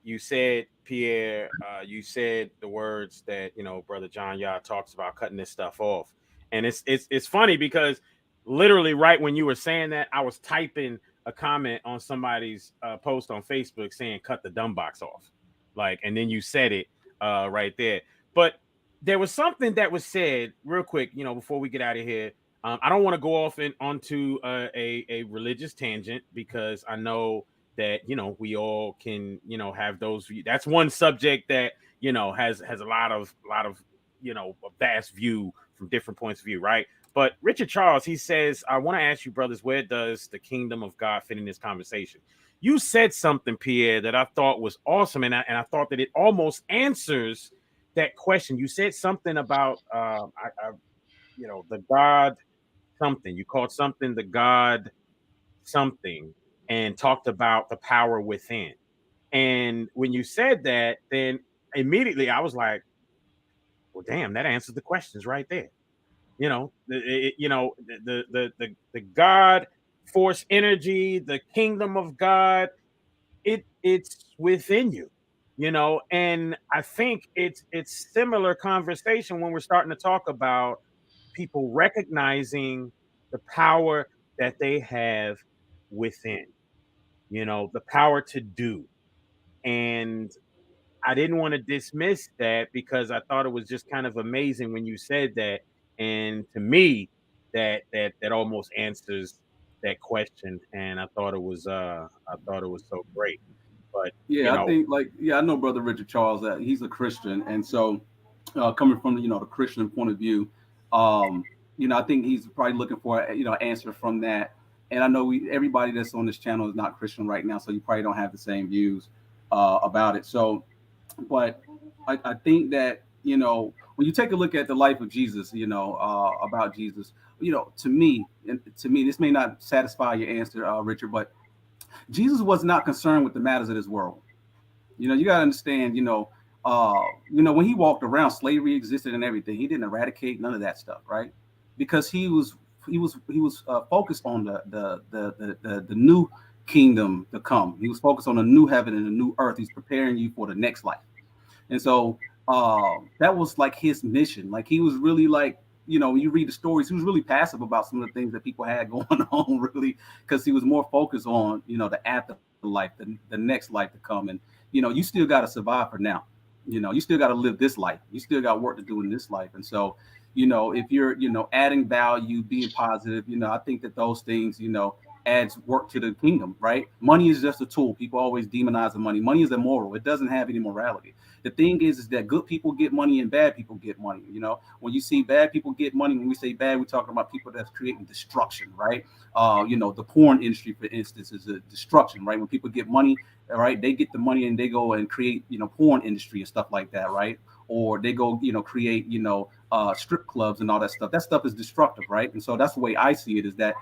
You said, Pierre, you said the words that Brother John Yah talks about, cutting this stuff off, and it's funny because literally right when you were saying that, I was typing a comment on somebody's post on Facebook saying cut the dumb box off, like, and then you said it right there. But there was something that was said real quick, before we get out of here. I don't want to go off onto a religious tangent, because I know that we all can have those. That's one subject that has a lot of a vast view from different points of view, right? But Richard Charles, he says, I want to ask you, brothers, where does the kingdom of God fit in this conversation? You said something, Pierre, that I thought was awesome, and I thought that it almost answers that question. You said something about the God something. You called something the God something, and talked about the power within. And when you said that, then immediately I was like, well, damn, that answers the questions right there. The God force energy, the kingdom of God, it's within you, and I think it's similar conversation when we're starting to talk about people recognizing the power that they have within, the power to do. And I didn't want to dismiss that, because I thought it was just kind of amazing when you said that. And to me, that almost answers that question. And I thought it was so great. But I think I know Brother Richard Charles, that he's a Christian, and so coming from the Christian point of view, I think he's probably looking for answer from that. And I know everybody that's on this channel is not Christian right now, so you probably don't have the same views about it. So, but I think that when you take a look at the life of Jesus, about Jesus, to me, this may not satisfy your answer, Richard, but Jesus was not concerned with the matters of this world. You got to understand, when he walked around, slavery existed and everything. He didn't eradicate none of that stuff, right? Because he was focused on the new kingdom to come. He was focused on a new heaven and a new earth. He's preparing you for the next life. And so that was like his mission. Like, he was really like, when you read the stories, he was really passive about some of the things that people had going on, really, because he was more focused on, the afterlife, the next life to come. And, you still got to survive for now. You still got to live this life. You still got work to do in this life. And so, if you're, adding value, being positive, I think that those things, adds work to the kingdom, right? Money is just a tool. People always demonize the money. Money is immoral. It doesn't have any morality. The thing is that good people get money and bad people get money. When you see bad people get money, when we say bad, we're talking about people that's creating destruction, right? The porn industry, for instance, is a destruction, right? When people get money, right, they get the money and they go and create, porn industry and stuff like that, right? Or they go, create, strip clubs and all that stuff. That stuff is destructive, right? And so that's the way I see it, is that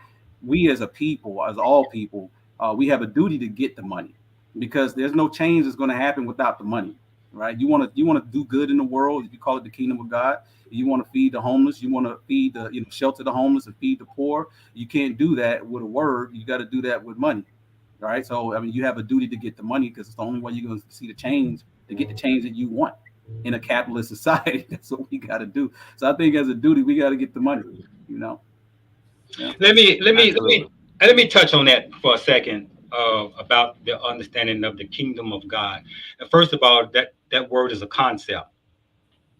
we as a people, as all people, we have a duty to get the money, because there's no change that's going to happen without the money, right? You want to do good in the world. If you call it the kingdom of God, you want to feed the homeless, you want to feed the shelter the homeless and feed the poor. You can't do that with a word. You got to do that with money, right? So you have a duty to get the money, because it's the only way you're going to see the change, to get the change that you want in a capitalist society. That's what we got to do. So I think as a duty, we got to get the money. Yeah. Let me touch on that for a second, about the understanding of the kingdom of God. And first of all, that word is a concept.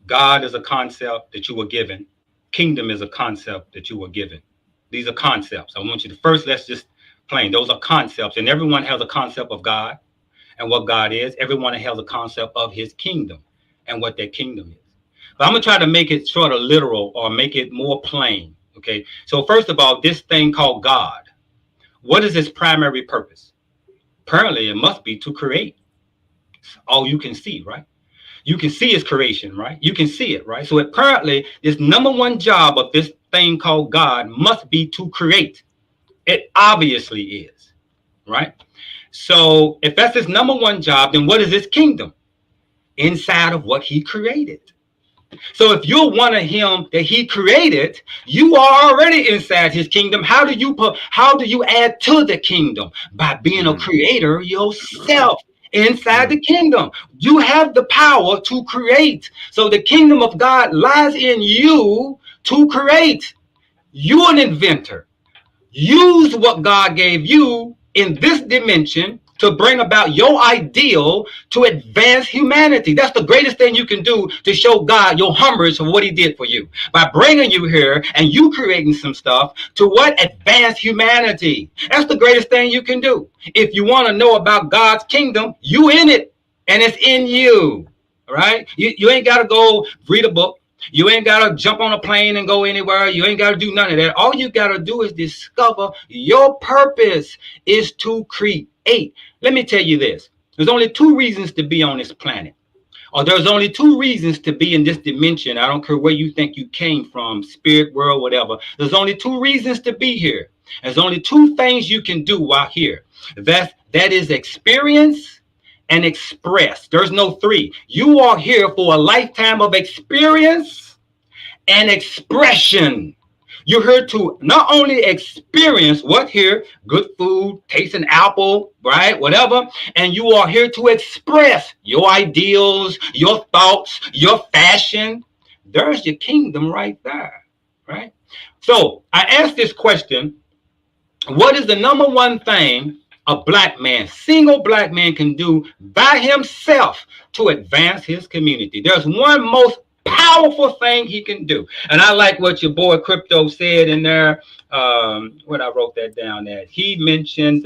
God is a concept that you were given. Kingdom is a concept that you were given. These are concepts. I want you to first, let's just plain. Those are concepts, and everyone has a concept of God and what God is. Everyone has a concept of his kingdom and what that kingdom is. But I'm going to try to make it sort of literal, or make it more plain. Okay, so first of all, this thing called God, what is its primary purpose? Apparently, it must be to create. It's all you can see, right? You can see its creation, right? You can see it, right? So apparently, this number one job of this thing called God must be to create. It obviously is, right? So if that's his number one job, then what is his kingdom? Inside of what he created. So if you're one of him that he created, you are already inside his kingdom. How do you add to the kingdom? By being a creator yourself inside the kingdom. You have the power to create. So the kingdom of God lies in you to create. You're an inventor. Use what God gave you in this dimension to bring about your ideal to advance humanity. That's the greatest thing you can do to show God your homage for what he did for you. By bringing you here and you creating some stuff to what? Advance humanity. That's the greatest thing you can do. If you want to know about God's kingdom, you in it and it's in you, right? You ain't got to go read a book. You ain't got to jump on a plane and go anywhere. You ain't got to do none of that. All you got to do is discover your purpose is to create. Let me tell you this. There's only two reasons to be on this planet. Or there's only two reasons to be in this dimension. I don't care where you think you came from, spirit world, whatever. There's only two reasons to be here. There's only two things you can do while here. That is experience and express. There's no three. You are here for a lifetime of experience and expression. You're here to not only experience what here, good food, taste an apple, right, whatever, and you are here to express your ideals, your thoughts, your fashion. There's your kingdom right there, right? So I asked this question, what is the number one thing a black man, single black man can do by himself to advance his community? There's one most powerful thing he can do. And I like what your boy Crypto said in there. When I wrote that down there, he mentioned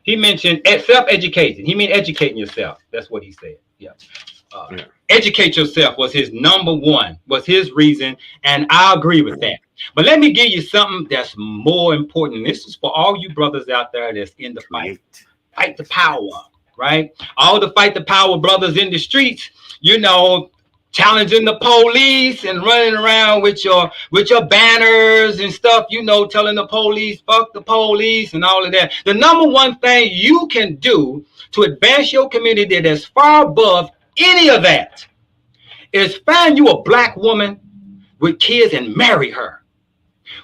self-education. He mean educating yourself. That's what he said. Yeah. Educate yourself was his number one, was his reason. And I agree with that. But let me give you something that's more important. This is for all you brothers out there that's in the fight. Fight the power, right? All the fight the power brothers in the streets, you know, challenging the police and running around with your banners and stuff, you know, telling the police, fuck the police and all of that. The number one thing you can do to advance your community that's far above any of that is find you a black woman with kids and marry her.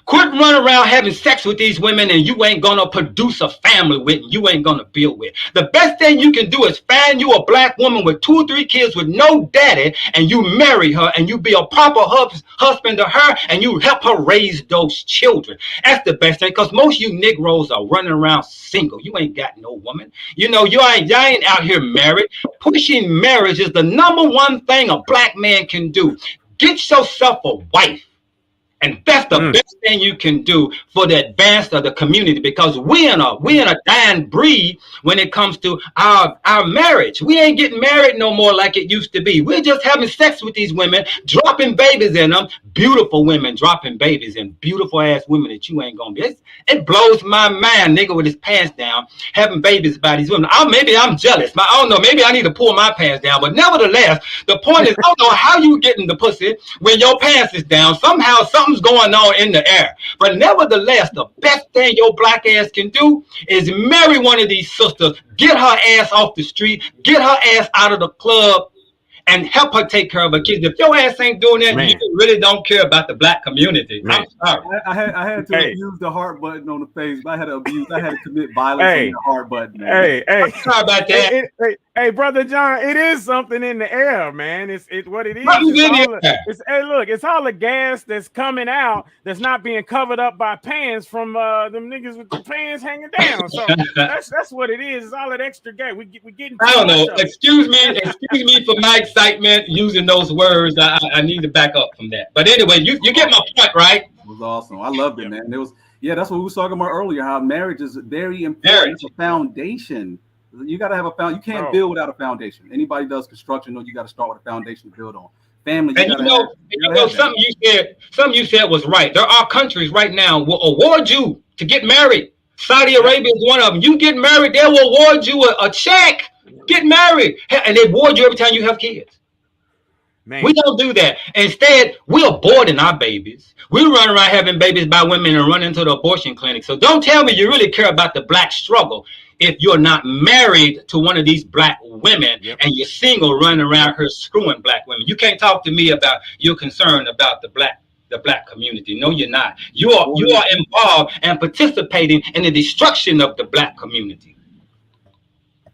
Quit running around having sex with these women and you ain't gonna produce a family with, and you ain't gonna build with. The best thing you can do is find you a black woman with 2 or 3 kids with no daddy, and you marry her and you be a proper husband to her and you help her raise those children. That's the best thing, because most of you Negroes are running around single. You ain't got no woman. You know, y'all ain't out here married. Pushing marriage is the number one thing a black man can do. Get yourself a wife. And that's the best thing you can do for the advance of the community, because we in a dying breed when it comes to our marriage. We ain't getting married no more like it used to be. We're just having sex with these women, dropping babies in them. Beautiful women dropping babies in beautiful ass women that you ain't gonna be. It blows my mind, nigga with his pants down, having babies by these women. Maybe I'm jealous. I don't know. Maybe I need to pull my pants down. But nevertheless, the point is, I don't know how you getting the pussy when your pants is down. Somehow something's going on in the air. But nevertheless, the best thing your black ass can do is marry one of these sisters, get her ass off the street, get her ass out of the club, and help her take care of her kids. If your ass ain't doing that, you really don't care about the black community. I'm sorry. I had to abuse the heart button on the face. I had to commit violence on the heart button. Man. I'm sorry about that. Hey, brother John, it is something in the air, man. It's what it is. It's all the gas that's coming out that's not being covered up by pants from them niggas with the pants hanging down. So that's what it is. It's all that extra gas. We getting. I don't know. Excuse me for my excitement using those words. I need to back up from that. But anyway, you get my point, right? It was awesome. I loved it, man. It was that's what we were talking about earlier. How marriage is very important. It's a foundation. You got to have a foundation. You can't build without a foundation. Anybody does construction, you got to start with a foundation to build on. Family. And something you said was right. There are countries right now will award you to get married. Saudi Arabia is one of them. You get married, they will award you a check. Get married, and they award you every time you have kids. Man. We don't do that. Instead, we're aborting our babies. We run around having babies by women and run into the abortion clinic. So don't tell me you really care about the black struggle if you're not married to one of these black women and you're single running around here screwing black women. You can't talk to me about your concern about the black community. No, you're not. You are involved and participating in the destruction of the black community.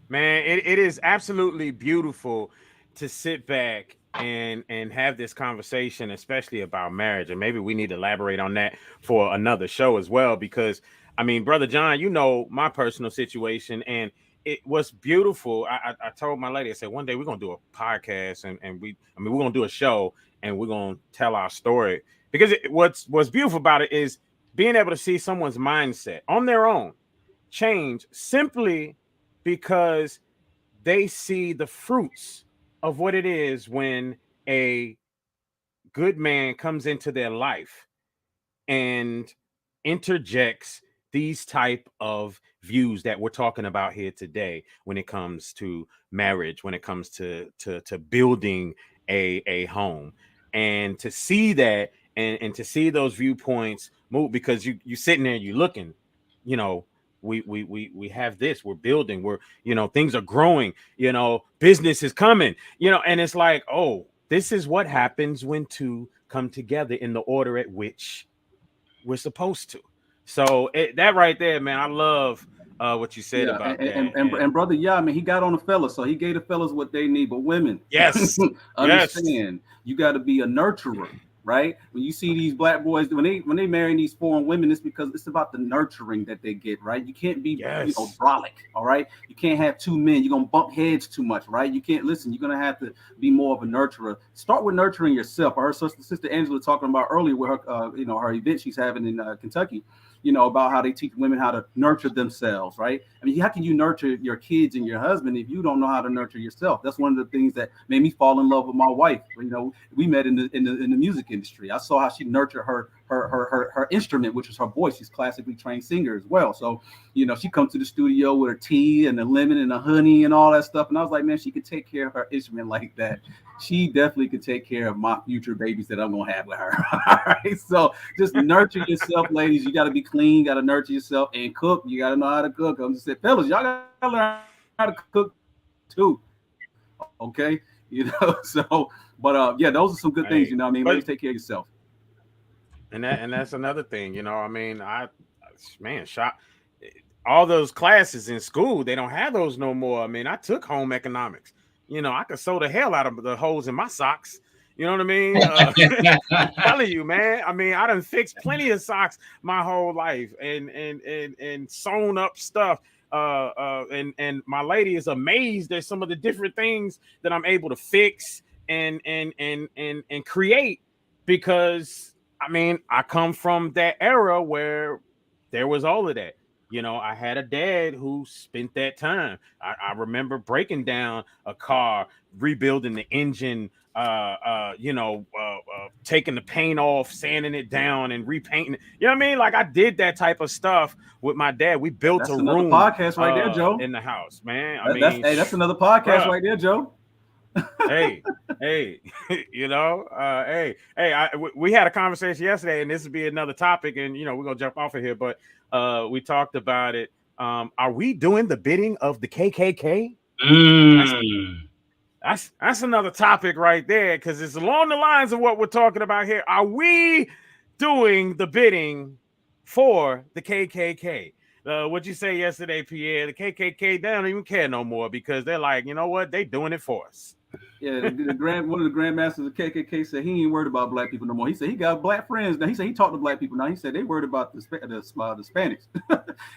Man, it is absolutely beautiful to sit back and have this conversation, especially about marriage. And maybe we need to elaborate on that for another show as well, because I mean, Brother John, you know my personal situation, and it was beautiful. I told my lady, I said, one day we're gonna do a podcast, and we're gonna do a show, and we're gonna tell our story, because what's beautiful about it is being able to see someone's mindset on their own change simply because they see the fruits of what it is when a good man comes into their life and interjects these type of views that we're talking about here today when it comes to marriage, when it comes to building a home, and to see that, and to see those viewpoints move, because you sitting there, you looking, you know, we have this, we're building, we're, you know, things are growing, you know, business is coming, you know, and it's like, oh, this is what happens when two come together in the order at which we're supposed to. So that right there, man, I love what you said about that. And brother, yeah, I mean, he got on the fellas, so he gave the fellas what they need. But women, yes, understand, you got to be a nurturer, right? When you see these black boys, when they marry these foreign women, it's because it's about the nurturing that they get, right? You can't be, you know, brolic, all right? You can't have two men. You're gonna bump heads too much, right? You can't listen. You're gonna have to be more of a nurturer. Start with nurturing yourself. I heard Sister Angela talking about earlier with her, you know, her event she's having in Kentucky. You know, about how they teach women how to nurture themselves, right? I mean, how can you nurture your kids and your husband if you don't know how to nurture yourself? That's one of the things that made me fall in love with my wife. You know, we met in the music industry. I saw how she nurtured her instrument, which is her voice. She's classically trained singer as well. So, you know, she comes to the studio with her tea and the lemon and the honey and all that stuff. And I was like, man, she could take care of her instrument like that. She definitely could take care of my future babies that I'm gonna have with her. All right. So just nurture yourself, ladies. You got to be clean. You got to nurture yourself and cook. You got to know how to cook. I'm just saying, fellas, y'all got to learn how to cook too. Okay. You know. So, but yeah, those are some good things. You know what I mean? Ladies, take care of yourself. And that's another thing. You know, I mean, all those classes in school, they don't have those no more. I mean, I took home economics. You know, I could sew the hell out of the holes in my socks. You know what I mean? I'm telling you, man. I mean, I done fixed plenty of socks my whole life and sewn up stuff. And my lady is amazed at some of the different things that I'm able to fix and create, because I mean, I come from that era where there was all of that. You know, I had a dad who spent that time. I remember breaking down a car, rebuilding the engine, taking the paint off, sanding it down, and repainting it. You know what I mean? Like, I did that type of stuff with my dad. We built a room podcast right there, Joe, in the house, man. That's another podcast right there, Joe. hey, you know, we had a conversation yesterday, and this would be another topic, and you know, we're gonna jump off of here, but we talked about it. Are we doing the bidding of the KKK? That's another topic right there, because it's along the lines of what we're talking about here. Are we doing the bidding for the KKK? What'd you say yesterday, Pierre? The KKK, they don't even care no more, because they're like, you know what? They doing it for us. Yeah, one of the grandmasters of KKK said he ain't worried about black people no more. He said he got black friends now. He said he talked to black people now. He said they worried about the Hispanics.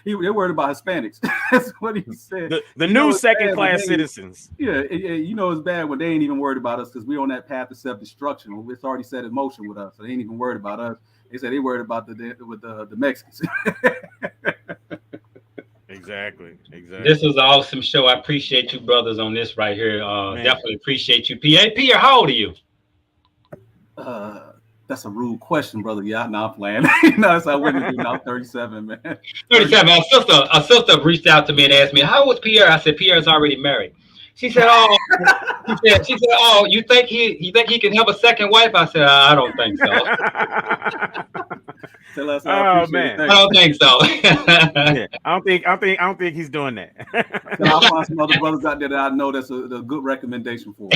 They're worried about Hispanics. That's what he said. The new second-class citizens. Yeah, you know it's bad when they ain't even worried about us, because we're on that path to self-destruction. It's already set in motion with us, so they ain't even worried about us. They said they worried about the Mexicans. Exactly. This was an awesome show. I appreciate you brothers on this right here. Definitely appreciate you. Pierre, how old are you? That's a rude question, brother. Yeah, I'm not playing. No, so I wouldn't do now. I'm 37, man. 37. A sister reached out to me and asked me, how was Pierre? I said, Pierre's already married. She said, oh, oh, you think he can have a second wife? I said, I don't think so. Tell us man, I don't think so. Yeah, I don't think he's doing that. So I'll find some other brothers out there that I know that's a good recommendation for.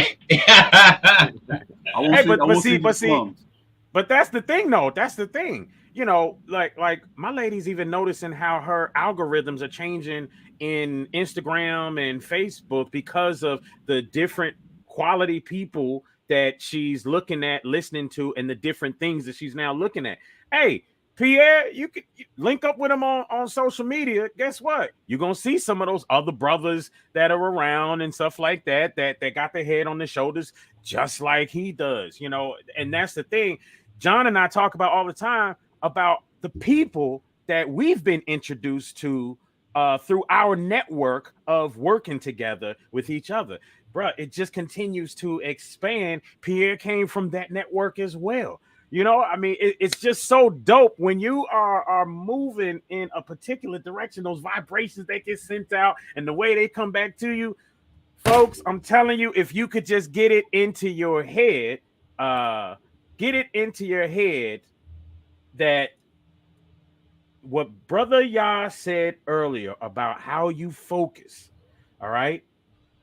But that's the thing, though. That's the thing. You know, like my lady's even noticing how her algorithms are changing in Instagram and Facebook because of the different quality people that she's looking at, listening to, and the different things that she's now looking at. Hey, Pierre, you could link up with him on social media. Guess what? You're gonna see some of those other brothers that are around and stuff like that got their head on their shoulders just like he does, you know. And that's the thing. John and I talk about all the time about the people that we've been introduced to through our network of working together with each other. Bruh, it just continues to expand. Pierre came from that network as well. You know, I mean, it's just so dope when you are moving in a particular direction. Those vibrations that get sent out and the way they come back to you, folks. I'm telling you, if you could just get it into your head, that what Brother Yah said earlier about how you focus. All right.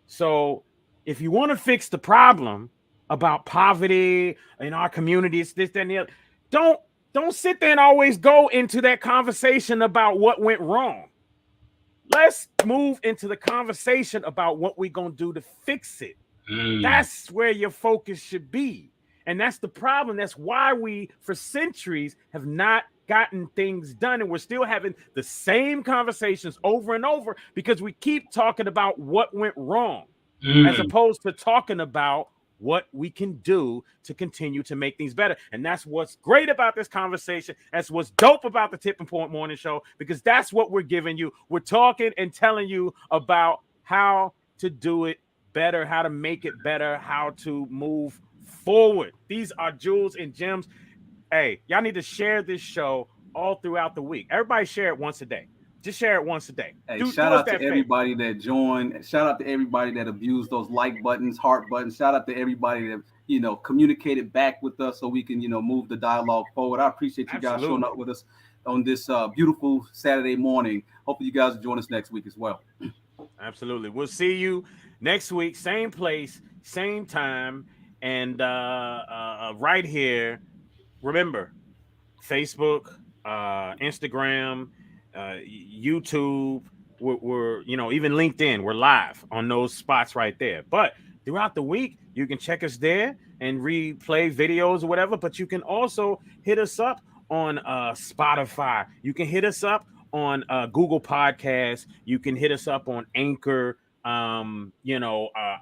So if you want to fix the problem about poverty in our communities, this, that, and the other, don't sit there and always go into that conversation about what went wrong. Let's move into the conversation about what we're going to do to fix it. That's where your focus should be. And that's the problem. That's why we, for centuries, have not gotten things done. And we're still having the same conversations over and over because we keep talking about what went wrong as opposed to talking about what we can do to continue to make things better. And that's what's great about this conversation. That's what's dope about the Tipping Point Morning Show, because that's what we're giving you. We're talking and telling you about how to do it better, how to make it better, how to move forward. These are jewels and gems. Hey, y'all need to share this show all throughout the week. Everybody share it once a day. Just share it once a day. Hey, shout out to everybody that joined. Shout out to everybody that abused those like buttons, heart buttons. Shout out to everybody that, you know, communicated back with us so we can, you know, move the dialogue forward. I appreciate you guys showing up with us on this beautiful Saturday morning. Hopefully you guys will join us next week as well. Absolutely. We'll see you next week. Same place, same time. And right here, remember, Facebook, Instagram, YouTube, we're you know, even LinkedIn, we're live on those spots right there. But throughout the week, you can check us there and replay videos or whatever. But you can also hit us up on Spotify. You can hit us up on Google Podcasts. You can hit us up on Anchor,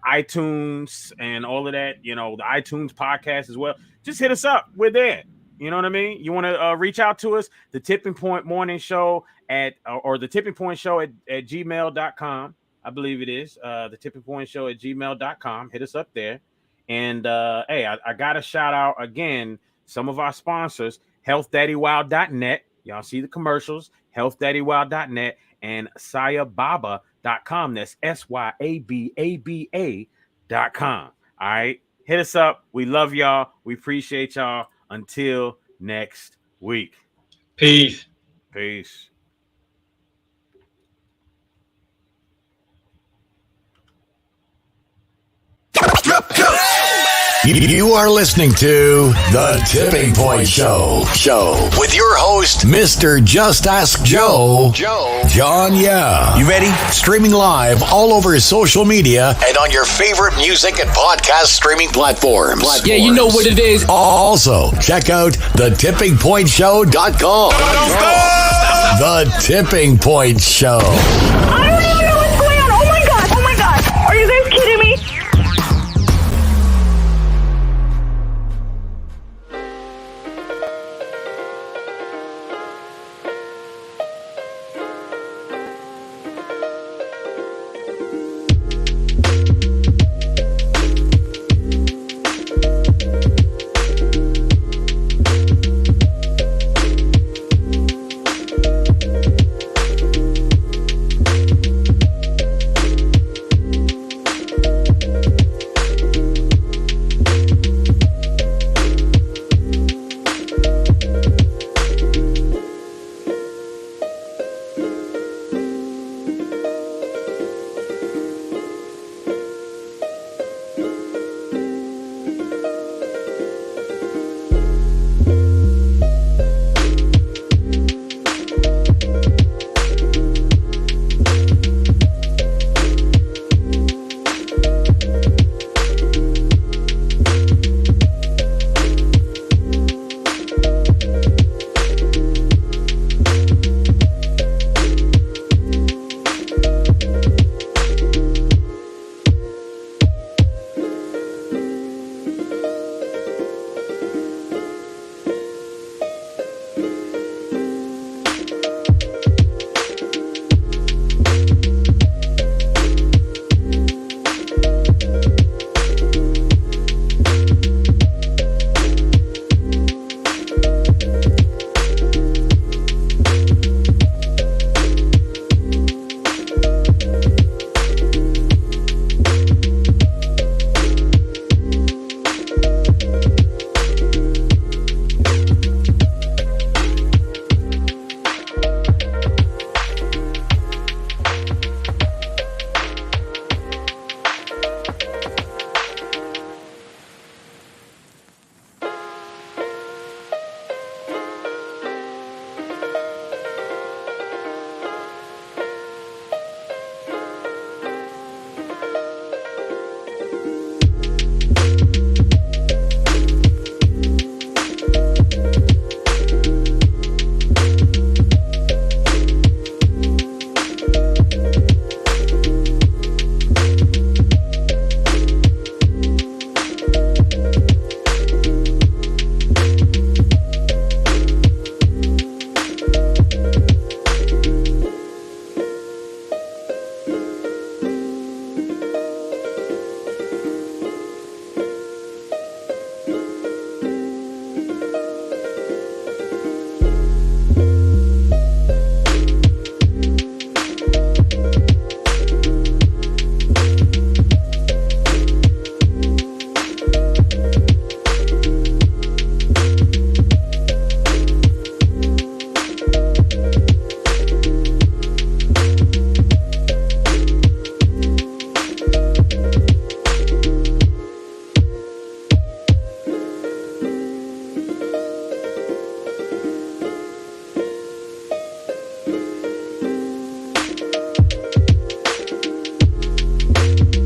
iTunes and all of that, you know, the iTunes podcast as well. Just hit us up. We're there. You know what I mean? You want to reach out to us, the Tipping Point Morning Show or the Tipping Point Show at gmail.com. I believe it is the Tipping Point Show at gmail.com. Hit us up there. And hey, I got to shout out again some of our sponsors, healthdaddywild.net. Y'all see the commercials, healthdaddywild.net and sayababa.com. That's SYABABA.com. All right. Hit us up. We love y'all. We appreciate y'all. Until next week. Peace. Peace. You are listening to The Tipping Point Show with your host, Mr. Just Ask Joe, John Young. You ready? Streaming live all over social media and on your favorite music and podcast streaming platforms. Yeah, you know what it is. Also, check out thetippingpointshow.com. The Tipping Point Show.